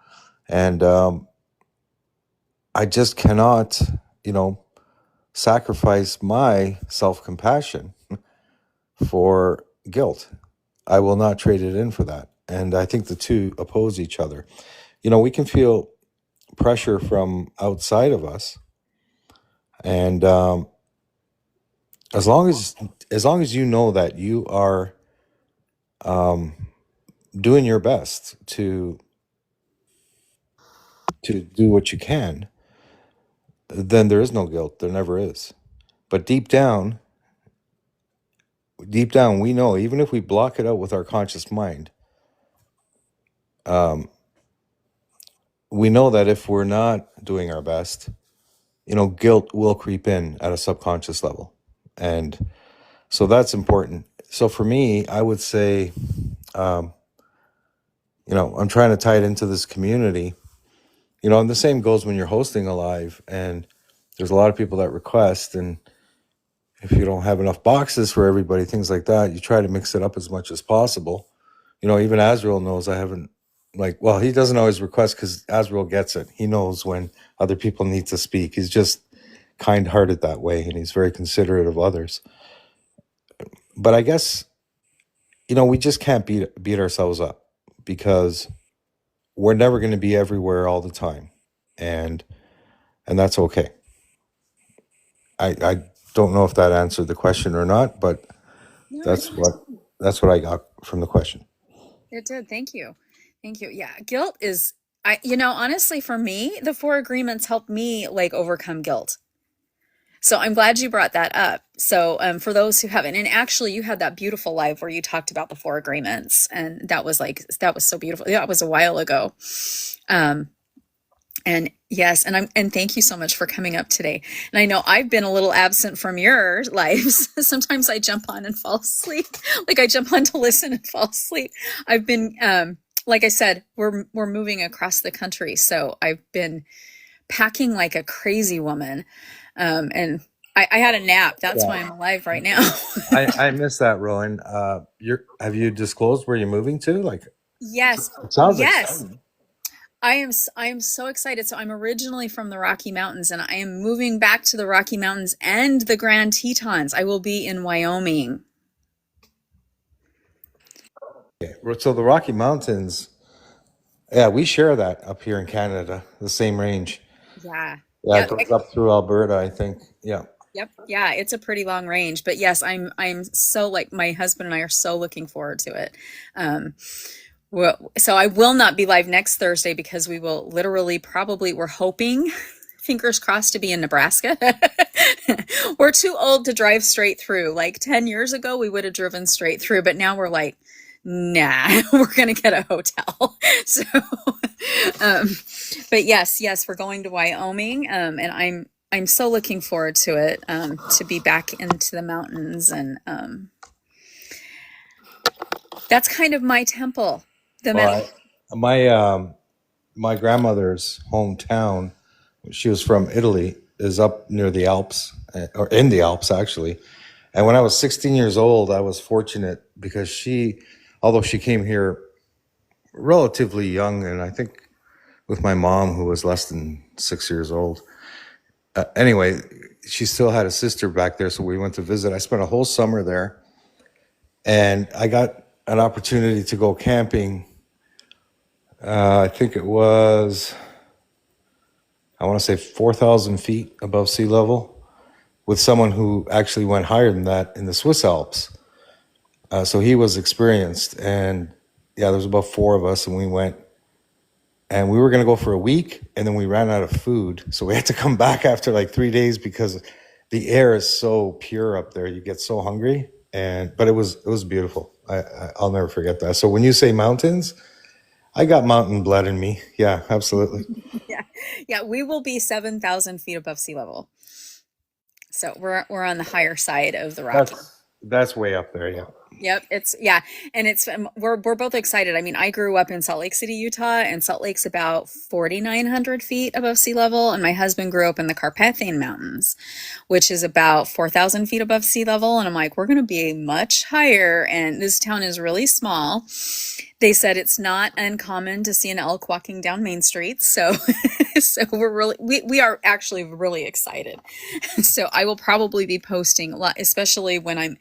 and I just cannot sacrifice my self compassion for guilt. I will not trade it in for that. And I think the two oppose each other. We can feel pressure from outside of us, and as long as you know that you are um, doing your best to do what you can, then there is no guilt. There never is. But deep down, we know, even if we block it out with our conscious mind, um, we know that if we're not doing our best, guilt will creep in at a subconscious level. And so that's important. So for me, I would say, um, I'm trying to tie it into this community, and the same goes when you're hosting a live and there's a lot of people that request. And if you don't have enough boxes for everybody, things like that, you try to mix it up as much as possible. Even Azrael knows I haven't, well, he doesn't always request because Azrael gets it. He knows when other people need to speak. He's just kind-hearted that way, and he's very considerate of others. But I guess, we just can't beat ourselves up, because we're never going to be everywhere all the time. And that's okay. I don't know if that answered the question or not, but No, I that's think what I got from the question. it did. Thank you. Thank you. Yeah, guilt is, honestly, for me, the four agreements helped me like overcome guilt. So I'm glad you brought that up. So for those who haven't, and actually you had that beautiful live where you talked about the four agreements, and that was so beautiful. Yeah, it was a while ago. Um, and yes, and thank you so much for coming up today. And I know I've been a little absent from your lives. Sometimes I jump on and fall asleep. Like I jump on to listen and fall asleep. I've been like I said, we're moving across the country, so I've been packing like a crazy woman. And I had a nap. That's why I'm alive right now. I missed that, Rowan. Have you disclosed where you're moving to? Yes. It sounds Yes. exciting. I am so excited. So I'm originally from the Rocky Mountains, and I am moving back to the Rocky Mountains and the Grand Tetons. I will be in Wyoming. So the Rocky Mountains, yeah, we share that up here in Canada, the same range. Yeah. Yeah, it Yep. goes up through Alberta, I think. Yeah. Yep. Yeah, it's a pretty long range, but yes, I'm so like my husband and I are so looking forward to it. Um, well, so I will not be live next Thursday because we will literally probably we're hoping, fingers crossed, to be in Nebraska. We're too old to drive straight through. Like 10 years ago, we would have driven straight through, but now we're like, nah, we're gonna get a hotel. So, um, but yes, we're going to Wyoming, and I'm so looking forward to it, to be back into the mountains, and that's kind of my temple. The Well, my grandmother's hometown, she was from Italy, is up near the Alps, or in the Alps actually. And when I was 16 years old, I was fortunate because although she came here relatively young, and I think with my mom, who was less than 6 years old. Anyway, she still had a sister back there, so we went to visit. I spent a whole summer there, and I got an opportunity to go camping. I think it was, I want to say 4,000 feet above sea level, with someone who actually went higher than that in the Swiss Alps. So he was experienced, and yeah, there was about four of us, and we went. And we were going to go for a week, and then we ran out of food. So we had to come back after like 3 days because the air is so pure up there. You get so hungry. But it was beautiful. I'll never forget that. So when you say mountains, I got mountain blood in me. Yeah, absolutely. Yeah, we will be 7,000 feet above sea level. So we're on the higher side of the Rockies. That's way up there. Yeah. Yep, it's we're both excited. I mean, I grew up in Salt Lake City, Utah, and Salt Lake's about 4,900 feet above sea level, and my husband grew up in the Carpathian Mountains, which is about 4,000 feet above sea level. And I'm like, we're going to be much higher, and this town is really small. They said it's not uncommon to see an elk walking down Main Street, so so we are actually really excited. So I will probably be posting a lot, especially when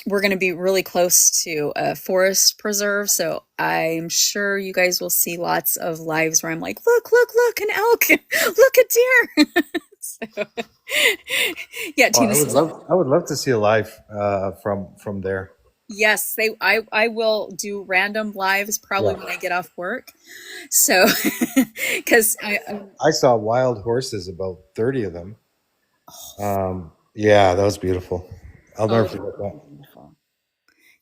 we're going to be really close to a forest preserve, so I'm sure you guys will see lots of lives where I'm like, look, an elk, look, a deer. So, yeah, Well, Tina. I would love to see a live from there. Yes, I will do random lives probably when I get off work. So, because I saw wild horses, about 30 of them. Yeah, that was beautiful. I'll never forget that.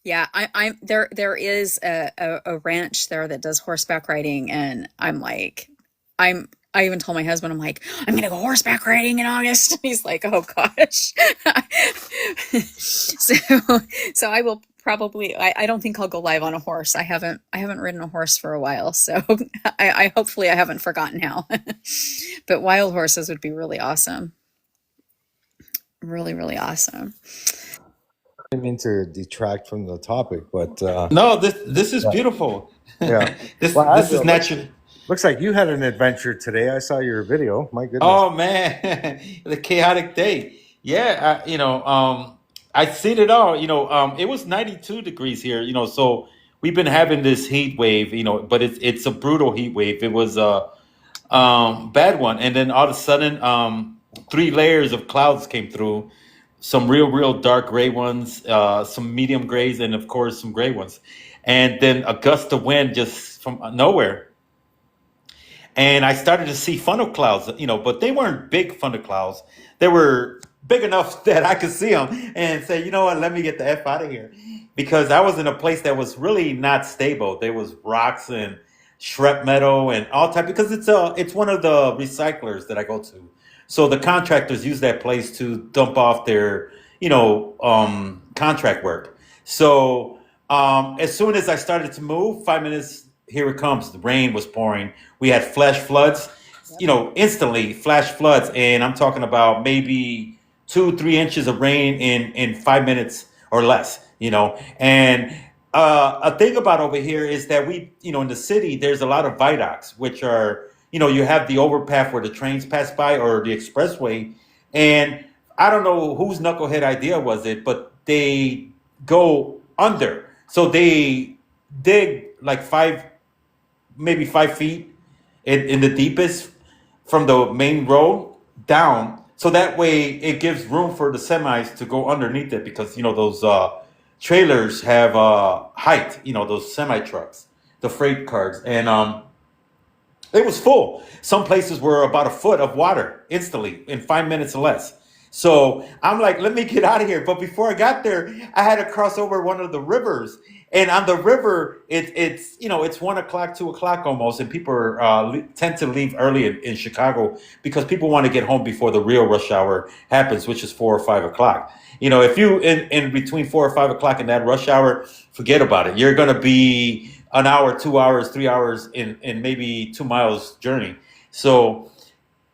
Yeah, I'm there. There is a ranch there that does horseback riding, and I'm like, I even told my husband, I'm like, I'm gonna go horseback riding in August. He's like, oh gosh. So, so I will probably. I don't think I'll go live on a horse. I haven't ridden a horse for a while, so I hopefully I haven't forgotten how. But wild horses would be really awesome. Really, really awesome. I didn't mean to detract from the topic, but No, this is beautiful. yeah. This is natural. Looks like you had an adventure today. I saw your video. My goodness. Oh man, the chaotic day. Yeah, I seen it all. It was 92 degrees here. So we've been having this heat wave. But it's a brutal heat wave. It was a bad one, and then all of a sudden, 3 layers of clouds came through. Some real dark gray ones, some medium grays, and of course some gray ones. And then a gust of wind just from nowhere. And I started to see funnel clouds, but they weren't big funnel clouds. They were big enough that I could see them and say, you know what, let me get the F out of here. Because I was in a place that was really not stable. There was rocks and shrub metal and all type, because it's one of the recyclers that I go to. So the contractors use that place to dump off their, contract work. So as soon as I started to move, 5 minutes, here it comes. The rain was pouring. We had flash floods, instantly flash floods. And I'm talking about maybe 2-3 inches of rain in 5 minutes or less, And a thing about over here is that in the city, there's a lot of viaducts, which are, you have the overpath where the trains pass by, or the expressway. And I don't know whose knucklehead idea was it, but they go under So they dig like maybe 5 feet in the deepest from the main road down. So that way it gives room for the semis to go underneath it because, those trailers have height, those semi trucks, the freight cars. And it was full. Some places were about a foot of water instantly in 5 minutes or less. So I'm like, let me get out of here. But before I got there, I had to cross over one of the rivers. And on the river, it's 1 o'clock, 2 o'clock almost, and people tend to leave early in Chicago because people want to get home before the real rush hour happens, which is 4 or 5 o'clock. If you in between 4 or 5 o'clock in that rush hour, forget about it. You're gonna be an hour, 2 hours, 3 hours in maybe 2 miles journey. So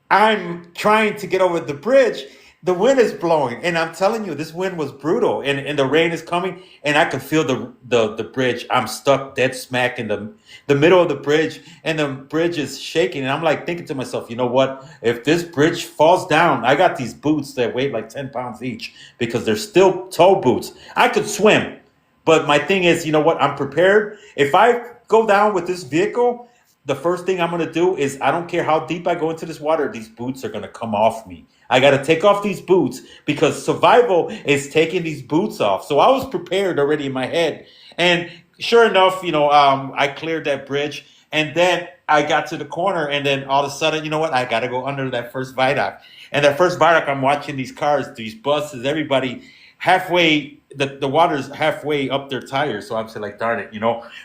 I'm trying to get over the bridge. The wind is blowing, and I'm telling you, this wind was brutal, and the rain is coming, and I can feel the bridge. I'm stuck dead smack in the middle of the bridge, and the bridge is shaking. And I'm like thinking to myself, you know what? If this bridge falls down, I got these boots that weigh like 10 pounds each because they're still toe boots. I could swim, but my thing is, you know what? I'm prepared. If I go down with this vehicle, the first thing I'm going to do is I don't care how deep I go into this water, these boots are going to come off me. I got to take off these boots because survival is taking these boots off. So I was prepared already in my head. And sure enough, I cleared that bridge and then I got to the corner and then all of a sudden, you know what? I got to go under that first viaduct. And that first viaduct, I'm watching these cars, these buses, everybody halfway, the water's halfway up their tires. So I'm saying like, darn it,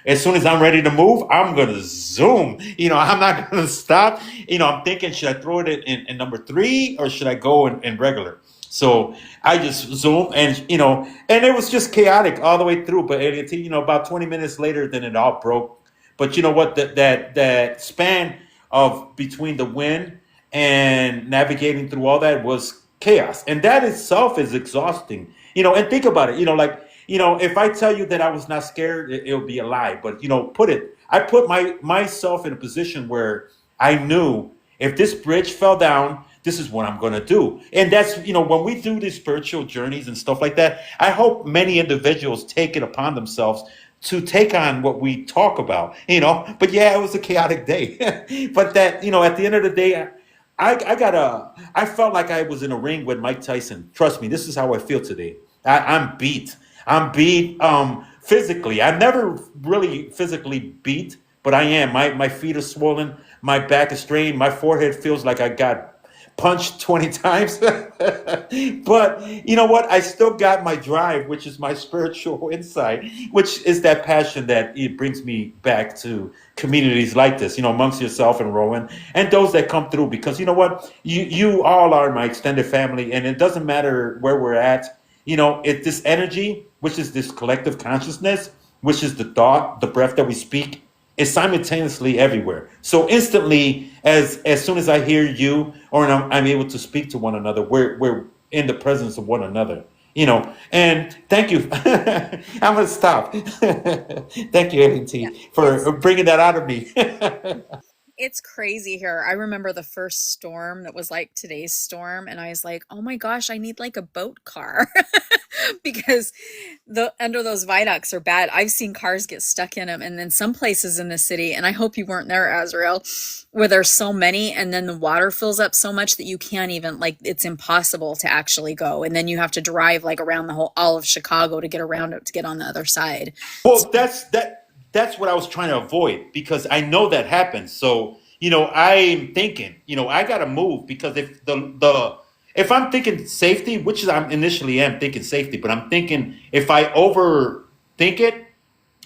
as soon as I'm ready to move, I'm going to zoom. I'm not going to stop. I'm thinking, should I throw it in number 3 or should I go in regular? So I just zoomed and it was just chaotic all the way through. But about 20 minutes later, then it all broke. But you know what? That span of between the wind and navigating through all that was chaos. And that itself is exhausting. And think about it, if I tell you that I was not scared, it'll be a lie. But, I put myself in a position where I knew if this bridge fell down, this is what I'm going to do. And that's, when we do these spiritual journeys and stuff like that, I hope many individuals take it upon themselves to take on what we talk about, but yeah, it was a chaotic day, but that, at the end of the day, I felt like I was in a ring with Mike Tyson. Trust me, this is how I feel today. I'm beat. I'm beat physically. I never really physically beat, but I am. My feet are swollen. My back is strained. My forehead feels like I got punched 20 times. But you know what? I still got my drive, which is my spiritual insight, which is that passion that it brings me back to communities like this, amongst yourself and Rowan and those that come through. Because you know what? You all are my extended family, and it doesn't matter where we're at. It's this energy, which is this collective consciousness, which is the thought, the breath that we speak, is simultaneously everywhere. So instantly, as soon as I hear you or I'm able to speak to one another, we're in the presence of one another. And thank you. I'm gonna stop. Thank you, Yeah, AT, for bringing that out of me. it's crazy here. I remember the first storm that was like today's storm, and I was like, oh my gosh, I need like a boat car because the under those viaducts are bad. I've seen cars get stuck in them, and then some places in the city, and I hope you weren't there, Azrael, where there's so many, and then the water fills up so much that you can't even, like, it's impossible to actually go, and then you have to drive like around the whole all of Chicago to get around it to get on the other side. Well, that's what I was trying to avoid because I know that happens. So, I'm thinking, I gotta move because if I'm thinking safety, which is I'm initially am thinking safety, but I'm thinking if I overthink it,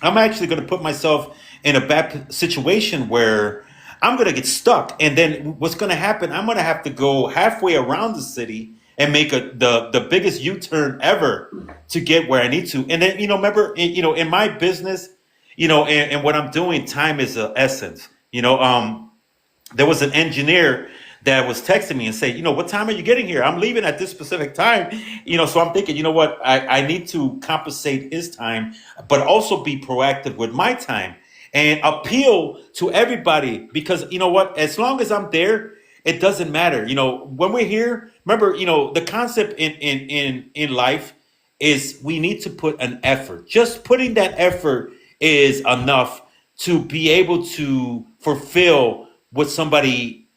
I'm actually going to put myself in a bad situation where I'm going to get stuck. And then what's going to happen? I'm going to have to go halfway around the city and make the biggest U-turn ever to get where I need to. And then, remember, in my business, and what I'm doing, time is the essence. There was an engineer that was texting me and say, what time are you getting here? I'm leaving at this specific time. So I'm thinking, you know what? I need to compensate his time, but also be proactive with my time and appeal to everybody because you know what? As long as I'm there, it doesn't matter. When we're here, remember, the concept in life is we need to put an effort. Just putting that effort is enough to be able to fulfill what somebody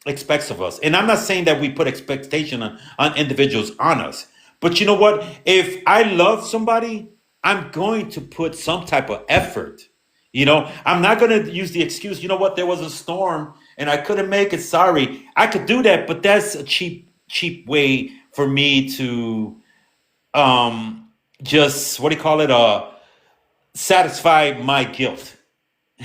expects of us. And I'm not saying that we put expectation on individuals on us. But you know what? If I love somebody, I'm going to put some type of effort. I'm not going to use the excuse, you know what, there was a storm and I couldn't make it. Sorry. I could do that, but that's a cheap way for me to just, what do you call it? Satisfy my guilt.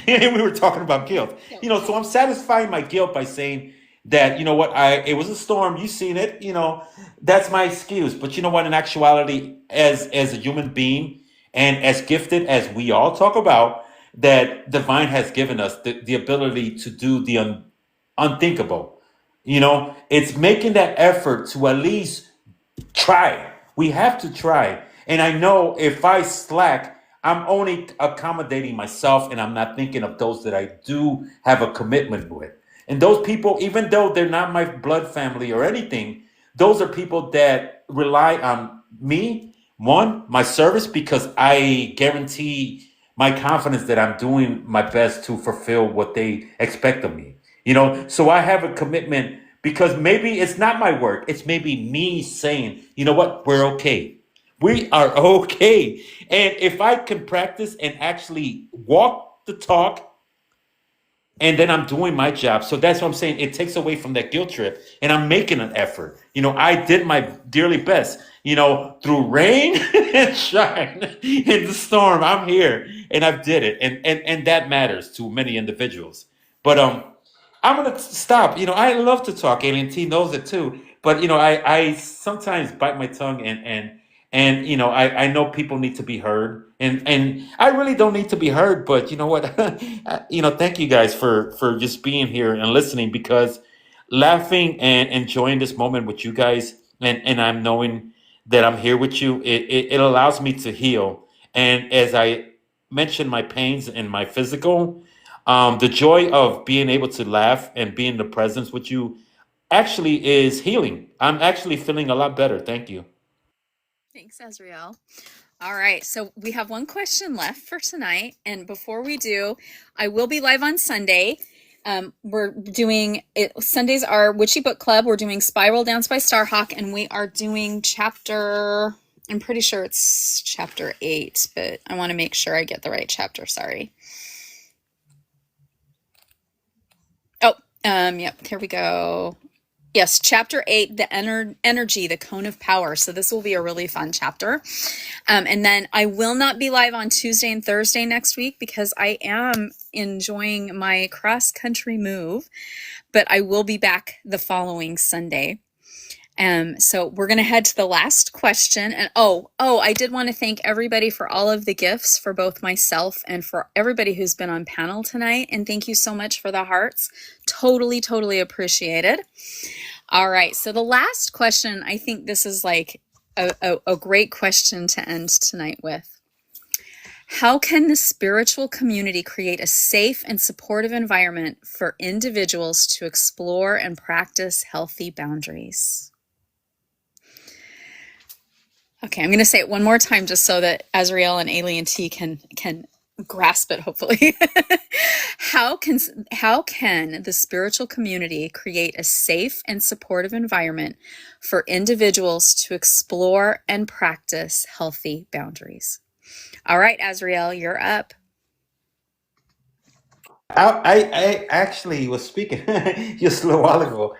And we were talking about guilt. So I'm satisfying my guilt by saying that, you know what, it was a storm, you seen it, that's my excuse. But you know what, in actuality, as a human being and as gifted as we all talk about, that divine has given us the ability to do the unthinkable. It's making that effort to at least try. We have to try. And I know if I slack, I'm only accommodating myself and I'm not thinking of those that I do have a commitment with. And those people, even though they're not my blood family or anything, those are people that rely on me, one, my service, because I guarantee my confidence that I'm doing my best to fulfill what they expect of me. So I have a commitment because maybe it's not my work. It's maybe me saying, you know what, we're okay. We are okay. And if I can practice and actually walk the talk, and then I'm doing my job. So that's what I'm saying. It takes away from that guilt trip, and I'm making an effort. I did my dearly best. Through rain and shine in the storm, I'm here, and I did it, and that matters to many individuals. But I'm gonna stop. I love to talk. Alien T knows it too. But I sometimes bite my tongue and I know people need to be heard, and I really don't need to be heard. But you know what? Thank you guys for just being here and listening, because laughing and enjoying this moment with you guys, and I'm knowing that I'm here with you. It allows me to heal, and as I mentioned my pains and my physical. The joy of being able to laugh and be in the presence with you actually is healing. I'm actually feeling a lot better. Thank you. Thanks, Azriel. All right, so we have one question left for tonight, and before we do, I will be live on Sunday. We're doing it. Sundays are Witchy Book Club. We're doing Spiral Dance by Starhawk, and we are doing chapter. I'm pretty sure it's chapter 8, but I want to make sure I get the right chapter. Sorry. Oh, yep. Here we go. Yes, chapter 8, the energy, the cone of power. So this will be a really fun chapter. And then I will not be live on Tuesday and Thursday next week because I am enjoying my cross-country move, but I will be back the following Sunday. So we're going to head to the last question. And I did want to thank everybody for all of the gifts for both myself and for everybody who's been on panel tonight. And thank you so much for the hearts. Totally appreciated. All right. So the last question, I think this is like a great question to end tonight with. How can the spiritual community create a safe and supportive environment for individuals to explore and practice healthy boundaries? Okay, I'm going to say it one more time just so that Azriel and Alien T can grasp it, hopefully. How can the spiritual community create a safe and supportive environment for individuals to explore and practice healthy boundaries? All right, Azriel, you're up. I actually was speaking just a little while ago.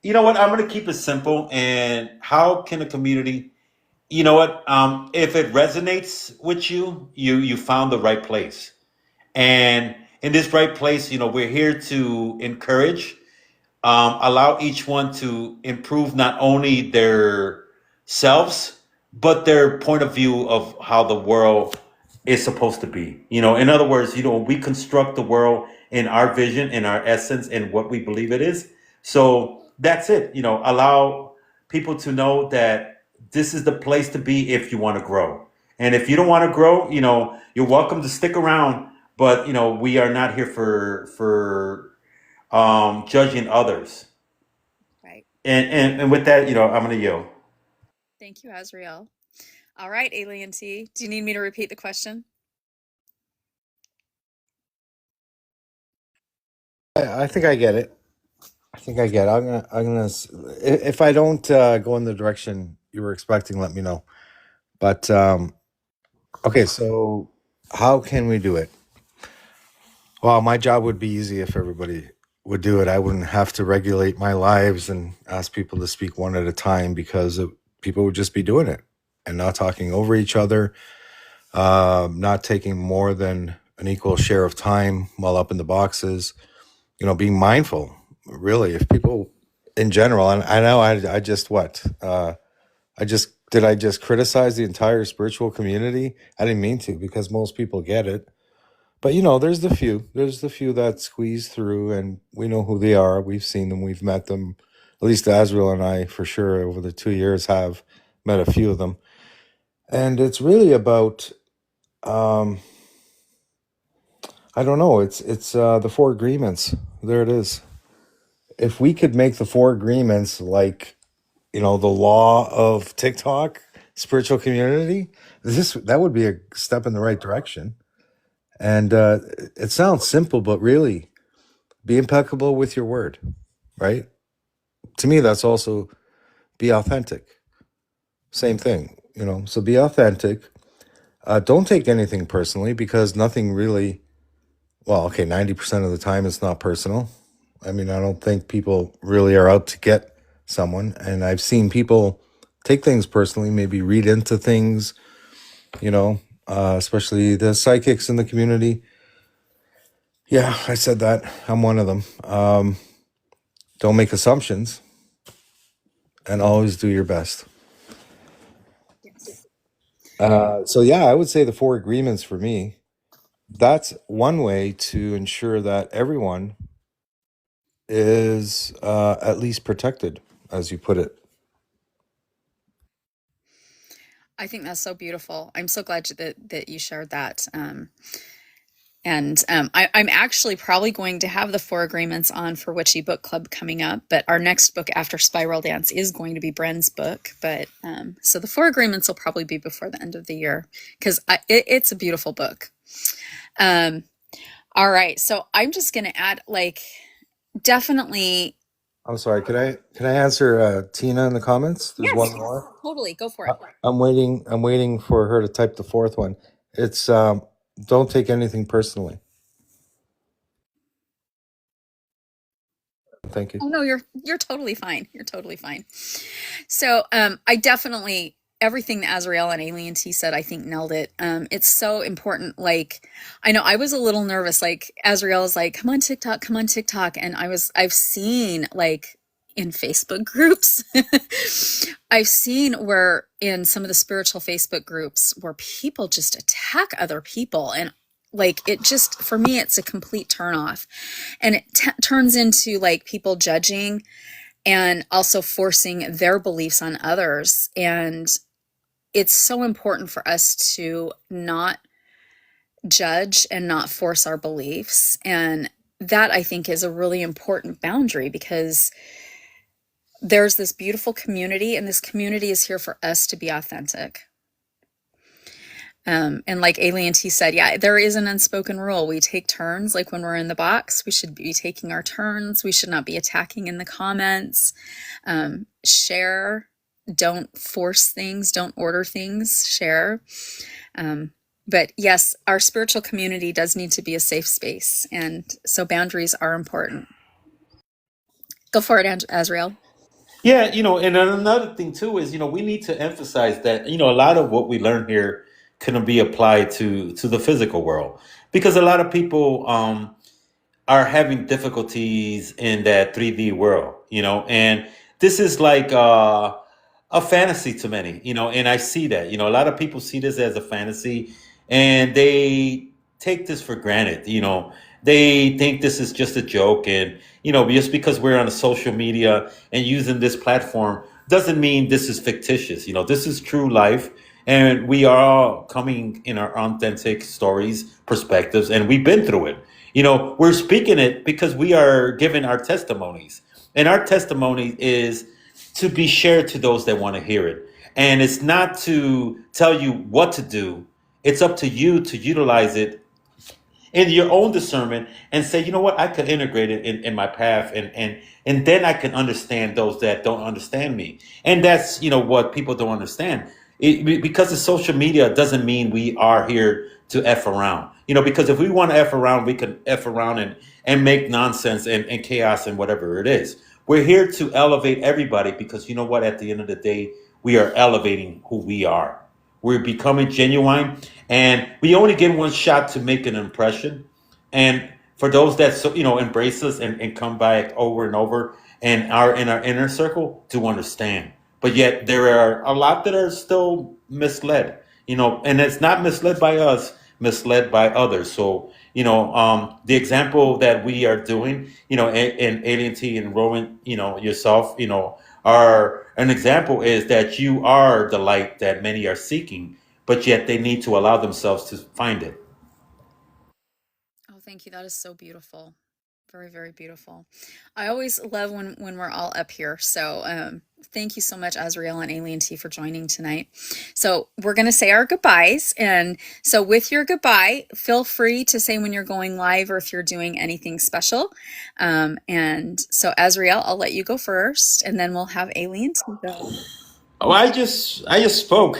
You know what? I'm going to keep it simple. And how can a community, you know what? If it resonates with you, you found the right place. And in this right place, we're here to encourage, allow each one to improve not only their selves, but their point of view of how the world is supposed to be. In other words, we construct the world in our vision, in our essence, and what we believe it is. So that's it. Allow people to know that this is the place to be if you want to grow. And if you don't want to grow, you're welcome to stick around. But we are not here for judging others. Right. And with that, I'm going to yield. Thank you, Azrael. All right, Alien T, do you need me to repeat the question? I think I get it. I think I get it. If I don't go in the direction you were expecting, let me know. But okay, so how can we do it? Well, my job would be easy if everybody would do it. I wouldn't have to regulate my lives and ask people to speak one at a time because people would just be doing it and not talking over each other, not taking more than an equal share of time while up in the boxes. Being mindful. Really, if people in general, and I know I just what I just criticize the entire spiritual community? I didn't mean to because most people get it. But there's the few that squeeze through, and we know who they are. We've seen them, we've met them. At least Azrael and I, for sure, over the 2 years, have met a few of them. And it's really about, I don't know. It's the four agreements. There it is. If we could make the four agreements like, the law of TikTok, spiritual community, that would be a step in the right direction. And it sounds simple, but really, be impeccable with your word, right? To me, that's also be authentic. Same thing, So be authentic. Don't take anything personally because nothing really. Well, okay, 90% of the time it's not personal. I mean, I don't think people really are out to get someone, and I've seen people take things personally, maybe read into things, especially the psychics in the community. Yeah, I said that. I'm one of them. Don't make assumptions and always do your best. Yes. So yeah, I would say the four agreements for me, that's one way to ensure that everyone is at least protected, as you put it. I think that's so beautiful. I'm so glad that you shared that. I'm actually probably going to have the four agreements on for Witchy Book Club coming up, but our next book after Spiral Dance is going to be Bren's book. But so the four agreements will probably be before the end of the year because it's a beautiful book. All right, so I'm just going to add definitely. I'm sorry. Can I answer Tina in the comments? There's Yes, one more. totally. Go for it. I'm waiting for her to type the fourth one. It's don't take anything personally. Thank you. Oh no, you're totally fine. You're totally fine. So I definitely everything that Azrael and Alien T said, I think nailed it. It's so important. I know I was a little nervous. Azrael is like, come on TikTok, and I've seen in Facebook groups, I've seen where in some of the spiritual Facebook groups where people just attack other people, and it just for me it's a complete turnoff, and it turns into people judging and also forcing their beliefs on others. And it's so important for us to not judge and not force our beliefs. And that I think is a really important boundary because there's this beautiful community, and this community is here for us to be authentic. And like Alien T said, yeah, there is an unspoken rule. We take turns. When we're in the box, we should be taking our turns. We should not be attacking in the comments. Share. Don't force things. Don't order things. Share. But yes, our spiritual community does need to be a safe space. And so boundaries are important. Go for it, Azrael. Yeah, and another thing too is, we need to emphasize that, a lot of what we learn here can be applied to the physical world because a lot of people are having difficulties in that 3D world, and this is like a fantasy to many, and I see that, a lot of people see this as a fantasy and they take this for granted, they think this is just a joke. And, just because we're on a social media and using this platform doesn't mean this is fictitious. This is true life. And we are all coming in our authentic stories, perspectives, and we've been through it. We're speaking it because we are giving our testimonies. And our testimony is to be shared to those that want to hear it. And it's not to tell you what to do. It's up to you to utilize it in your own discernment and say, you know what, I could integrate it in my path, and then I can understand those that don't understand me. And that's, what people don't understand. Because of social media doesn't mean we are here to F around. Because if we want to F around, we can F around and make nonsense and chaos and whatever it is. We're here to elevate everybody because you know what, at the end of the day, we are elevating who we are. We're becoming genuine, and we only get one shot to make an impression. And for those that embrace us and come back over and over and are in our inner circle to understand. But yet there are a lot that are still misled, and it's not misled by us, misled by others. So the example that we are doing, in Alien T and Rowan, yourself, are an example is that you are the light that many are seeking, but yet they need to allow themselves to find it. Oh, thank you. That is so beautiful. Very, very beautiful. I always love when we're all up here. So thank you so much, Azrael and Alien T, for joining tonight. So we're going to say our goodbyes. And so with your goodbye, feel free to say when you're going live or if you're doing anything special. And so Azrael, I'll let you go first, and then we'll have Alien T go. Oh, I just spoke.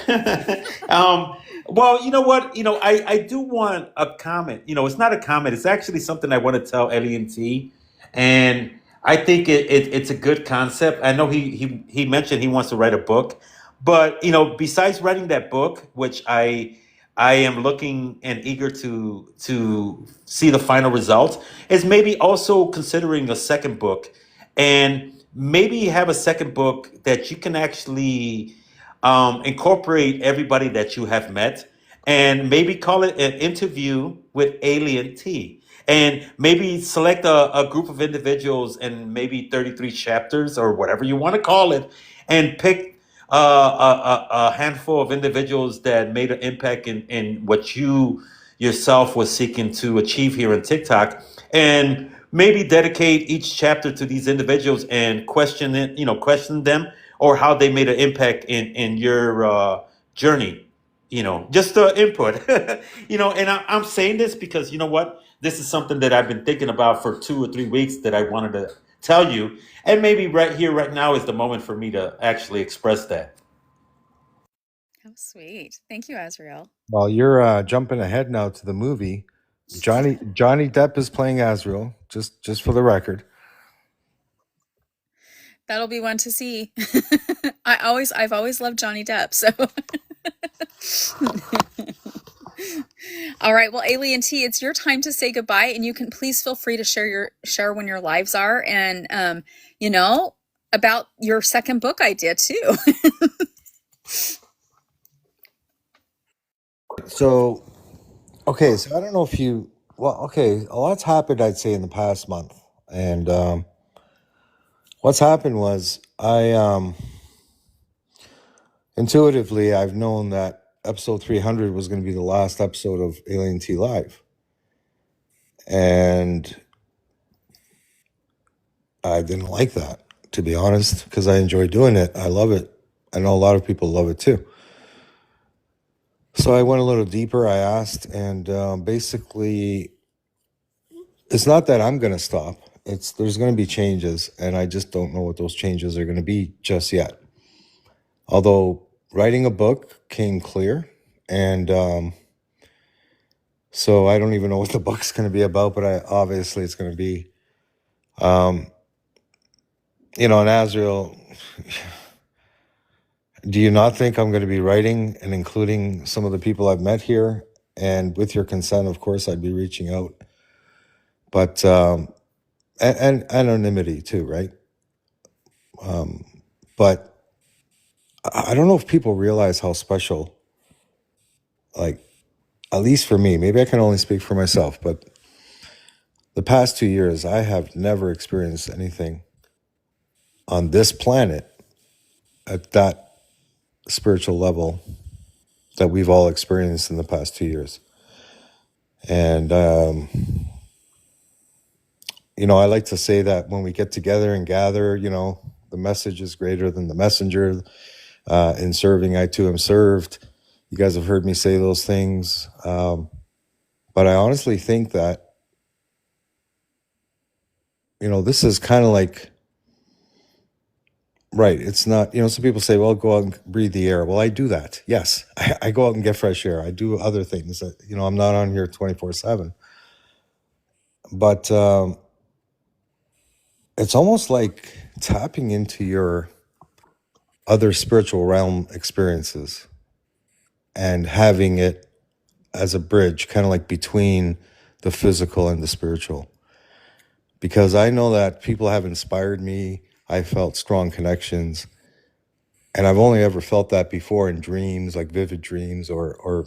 Well, you know what? I do want a comment. It's not a comment. It's actually something I want to tell Ellie and T, and I think it's a good concept. I know he mentioned he wants to write a book, but besides writing that book, which I am looking and eager to see the final results, is maybe also considering a second book, and maybe have a second book that you can actually incorporate everybody that you have met, and maybe call it an interview with Alien T. And maybe select a group of individuals and maybe 33 chapters or whatever you want to call it, and pick a handful of individuals that made an impact in what you yourself was seeking to achieve here in TikTok, and maybe dedicate each chapter to these individuals and question them, or how they made an impact in your journey. Just the input. And I'm saying this because you know what, this is something that I've been thinking about for 2 or 3 weeks that I wanted to tell you, and maybe right here, right now is the moment for me to actually express that. How sweet. Thank you, Azrael. Well, you're jumping ahead now to the movie. Johnny Depp is playing Azrael, just for the record. That'll be one to see. I've always loved Johnny Depp, so. All right, well, Alien T, it's your time to say goodbye, and you can please feel free to share when your lives are, and about your second book idea too. So, okay, so I don't know if a lot's happened, I'd say, in the past month. And what's happened was intuitively, I've known that episode 300 was going to be the last episode of Alien T Live. And I didn't like that, to be honest, because I enjoy doing it. I love it. I know a lot of people love it too. So I went a little deeper. I asked, and basically, it's not that I'm going to stop. There's going to be changes, and I just don't know what those changes are going to be just yet. Although writing a book came clear, and so I don't even know what the book's going to be about, but obviously it's going to be, and Azrael, do you not think I'm going to be writing and including some of the people I've met here? And with your consent, of course, I'd be reaching out. But and anonymity too, right? But I don't know if people realize how special, like, at least for me, maybe I can only speak for myself, but the past 2 years, I have never experienced anything on this planet at that spiritual level that we've all experienced in the past 2 years. And, I like to say that when we get together and gather, The message is greater than the messenger. In serving, I too am served. You guys have heard me say those things. But I honestly think that, this is kind of like, right. It's not, some people say, well, go out and breathe the air. Well, I do that. Yes. I go out and get fresh air. I do other things that, I'm not on here 24/7. But it's almost like tapping into your other spiritual realm experiences and having it as a bridge, kind of like between the physical and the spiritual. Because I know that people have inspired me. I felt strong connections. And I've only ever felt that before in dreams, like vivid dreams or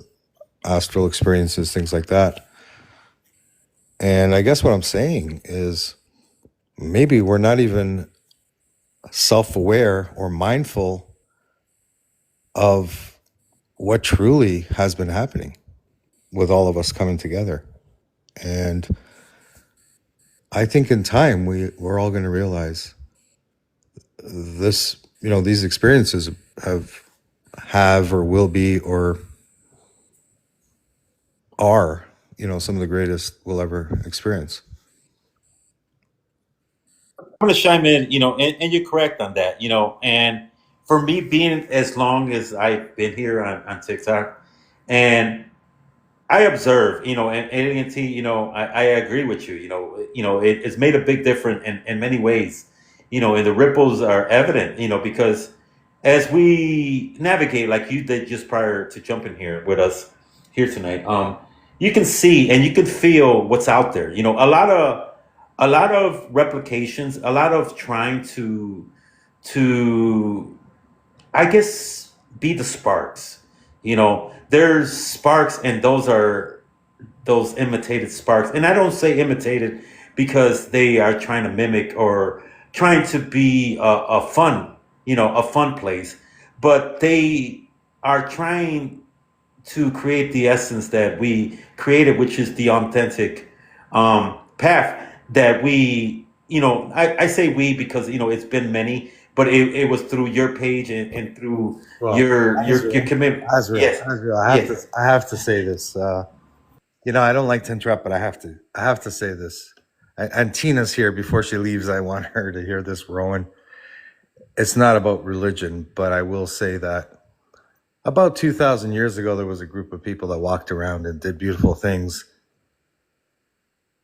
astral experiences, things like that. And I guess what I'm saying is maybe we're not even self-aware or mindful of what truly has been happening with all of us coming together. And I think in time we're all going to realize this, these experiences have or will be or are, some of the greatest we'll ever experience. I'm going to chime in, and you're correct on that, and for me being as long as I've been here on TikTok, and I observe, and AT&T, I agree with you, it's made a big difference in many ways, and the ripples are evident, because as we navigate, like you did just prior to jumping here with us here tonight, you can see and you can feel what's out there. A lot of replications, a lot of trying to I guess be the sparks. There's sparks, and those are those imitated sparks. And I don't say imitated because they are trying to mimic or trying to be a fun place, but they are trying to create the essence that we created, which is the authentic path that we, I say we because, it's been many, but it was through your page and through Well, your commitment. Azrael, Yes. Azrael, I have Yes. to, I have to say this. I don't like to interrupt, but I have to. I have to say this. And Tina's here. Before she leaves, I want her to hear this, Rowan. It's not about religion, but I will say that about 2,000 years ago, there was a group of people that walked around and did beautiful things.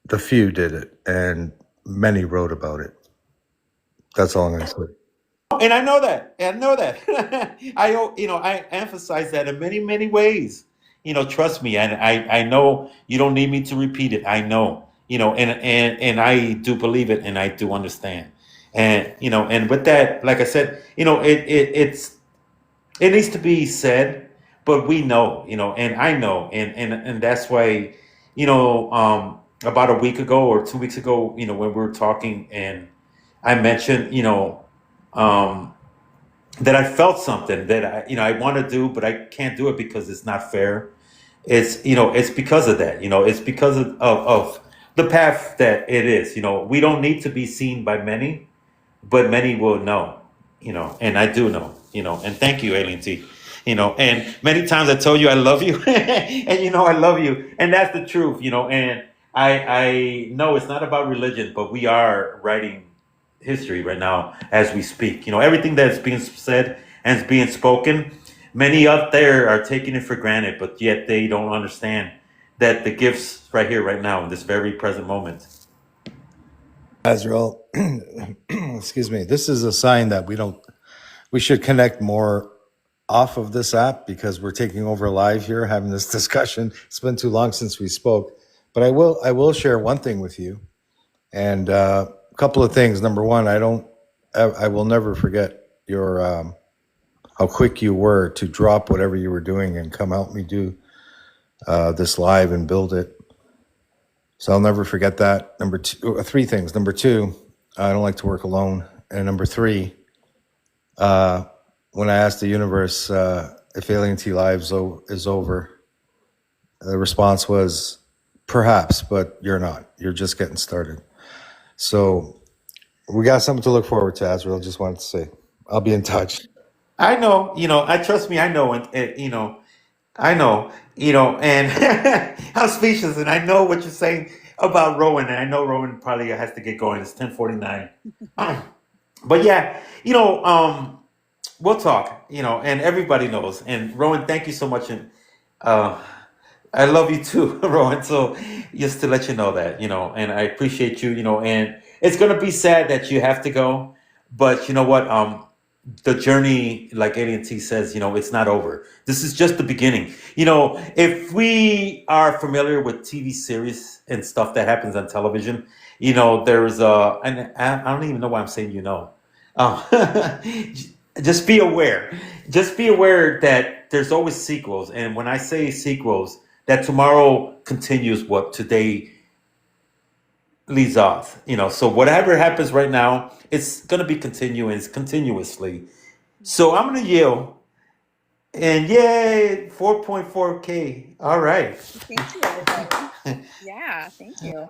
The few did it, and many wrote about it. That's all I'm going to say. And I know that. And I know that. I emphasize that in many, many ways. Trust me. And I know you don't need me to repeat it. I know, and I do believe it and I do understand. And, and with that, like I said, it needs to be said, but we know, and I know. And that's why, about a week ago or 2 weeks ago, when we were talking and I mentioned, um, that I felt something that I want to do, but I can't do it because it's not fair. It's because of that. It's because of the path that it is. We don't need to be seen by many, but many will know. And I do know. And thank you, Alien T. And many times I told you I love you, and I love you, and that's the truth. And I know it's not about religion, but we are writing history right now as we speak. Everything that's being said and is being spoken, many out there are taking it for granted, but yet they don't understand that the gifts right here, right now, in this very present moment. Azrael, excuse me. This is a sign that we should connect more off of this app because we're taking over live here, having this discussion. It's been too long since we spoke, but I will share one thing with you, and a couple of things. Number one, I will never forget your how quick you were to drop whatever you were doing and come help me do this live and build it. So I'll never forget that. Three things. Number two, I don't like to work alone. And number three, when I asked the universe if Alien T Lives is over, the response was, perhaps, but you're not. You're just getting started. So We got something to look forward to, Azrael. Just wanted to say. I'll be in touch. I know, I trust me, I know, I know, and I'm speechless, and I know what you're saying about Rowan, and I know Rowan probably has to get going. It's 10:49, but yeah, we'll talk, and everybody knows. And Rowan, thank you so much, and uh, I love you too, Rowan. So just to let you know that, and I appreciate you, and it's gonna be sad that you have to go, but you know what? The journey, like AT says, it's not over. This is just the beginning. If we are familiar with TV series and stuff that happens on television, there's and I don't even know why I'm saying, uh, just be aware. Just be aware that there's always sequels. And when I say sequels, that tomorrow continues what today leads off. So whatever happens right now, it's going to be continuing continuously. So I'm going to yell, and yay, 4.4K. All right. Thank you, everybody. Yeah, thank you.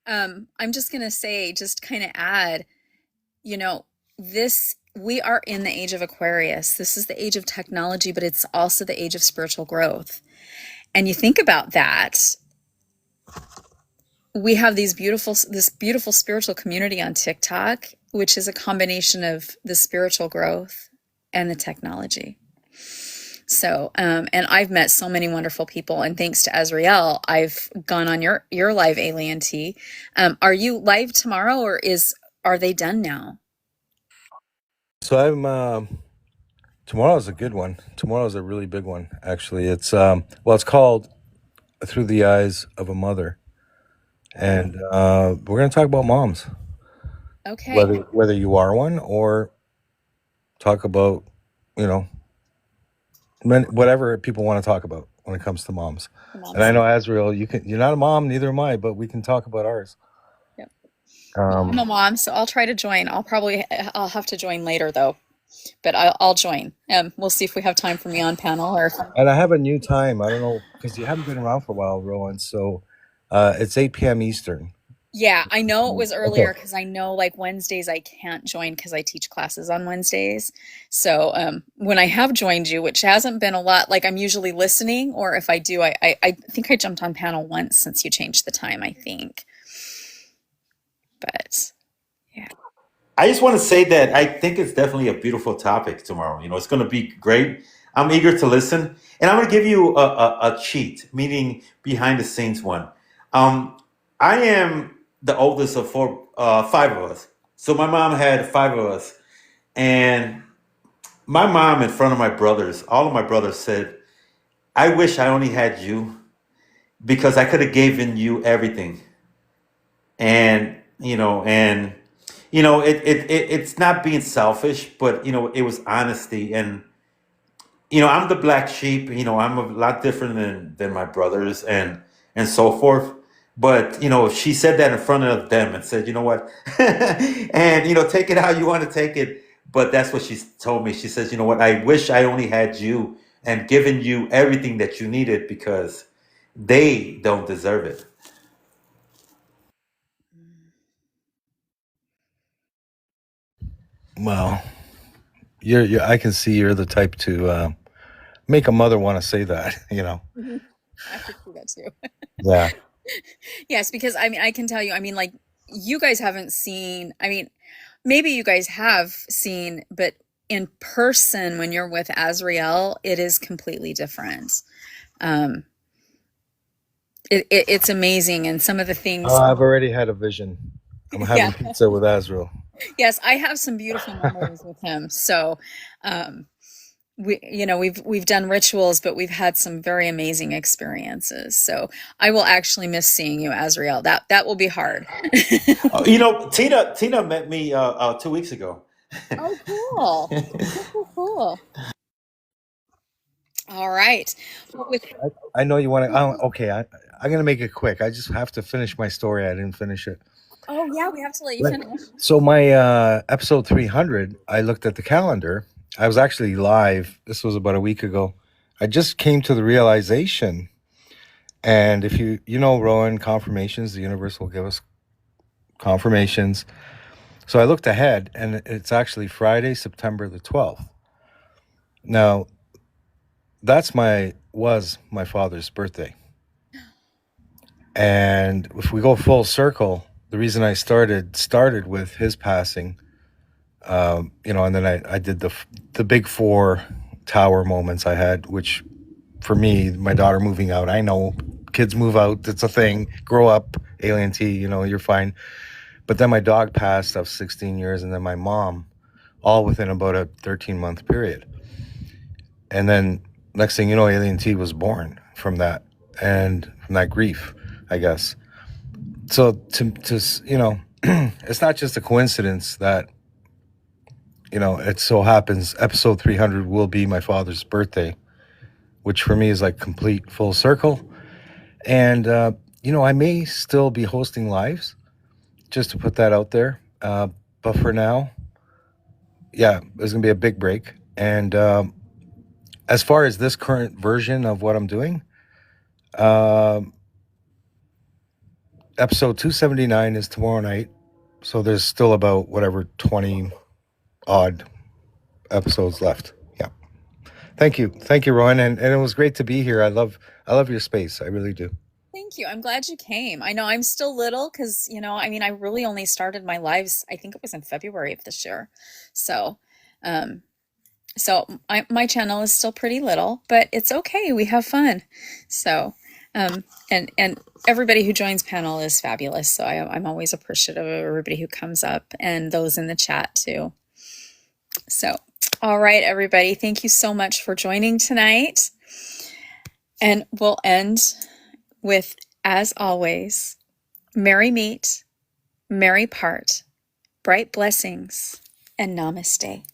I'm just gonna say, just kind of add, you know, we are in the age of Aquarius. This is the age of technology, but it's also the age of spiritual growth. And you think about that, we have this beautiful spiritual community on TikTok, which is a combination of the spiritual growth and the technology. So, and I've met so many wonderful people, and thanks to Azrael, I've gone on your live Alien Tea. Are you live tomorrow, or are they done now? So tomorrow's a good one. Tomorrow's a really big one, actually. It's it's called Through the Eyes of a Mother, and we're going to talk about moms. Okay. Whether you are one, or talk about, whatever people want to talk about when it comes to moms. And I know, Azrael, you're not a mom, neither am I, but we can talk about ours. Yep. I'm a mom, so I'll try to join. I'll have to join later though, but I'll join. We'll see if we have time for me on panel And I have a new time. I don't know, because you haven't been around for a while, Rowan. So it's 8 p.m. Eastern. Yeah, I know it was earlier because I know like Wednesdays I can't join because I teach classes on Wednesdays. So when I have joined you, which hasn't been a lot, like I'm usually listening, or if I do, I think I jumped on panel once since you changed the time, I think. But yeah. I just want to say that I think it's definitely a beautiful topic tomorrow. It's going to be great. I'm eager to listen, and I'm going to give you a cheat, meaning behind the scenes one. I am the oldest of five of us. So my mom had five of us, and my mom, in front of my brothers, all of my brothers said, "I wish I only had you because I could have given you everything." And it's not being selfish, but it was honesty. And I'm the black sheep. I'm a lot different than my brothers, and so forth. But she said that in front of them and said, "You know what?" And take it how you want to take it. But that's what she told me. She says, "You know what? I wish I only had you and given you everything that you needed because they don't deserve it." Well, I can see you're the type to make a mother want to say that, I could see that too. Yeah. Yes, because I can tell you, like you guys haven't seen, maybe you guys have seen, but in person when you're with Azrael, it is completely different. It's amazing, and some of the things. I've already had a vision. I'm having pizza with Azrael. Yes, I have some beautiful memories with him. So, we've done rituals, but we've had some very amazing experiences. So I will actually miss seeing you, Azrael. That will be hard. Tina met me 2 weeks ago. Oh, cool. Cool. All right. I know you want to. Okay, I'm going to make it quick. I just have to finish my story. I didn't finish it. Oh, yeah, we have to let you finish. So my episode 300, I looked at the calendar. I was actually live. This was about a week ago. I just came to the realization, and if Rowan, confirmations, the universe will give us confirmations. So I looked ahead, and it's actually Friday, September the 12th. Now, was my father's birthday. And if we go full circle, the reason I started with his passing, and then I did the big four tower moments I had, which for me, my daughter moving out, I know kids move out, it's a thing, grow up, alien T, you're fine. But then my dog passed of 16 years, and then my mom, all within about a 13-month period. And then next thing you know, Alien T was born from that, and from that grief, I guess. So to it's not just a coincidence that, it so happens episode 300 will be my father's birthday, which for me is like complete full circle. And, I may still be hosting lives, just to put that out there. But for now, yeah, there's going to be a big break. And as far as this current version of what I'm doing, episode 279 is tomorrow night. So there's still about 20 odd episodes left. Yeah. Thank you, Rowan, and it was great to be here. I love your space. I really do. Thank you. I'm glad you came. I know I'm still little because, I really only started my lives, I think it was in February of this year. So, my channel is still pretty little, but it's okay. We have fun. So, and everybody who joins panel is fabulous. So I'm always appreciative of everybody who comes up and those in the chat too. So, all right, everybody, thank you so much for joining tonight. And we'll end with, as always, merry meet, merry part, bright blessings, and namaste.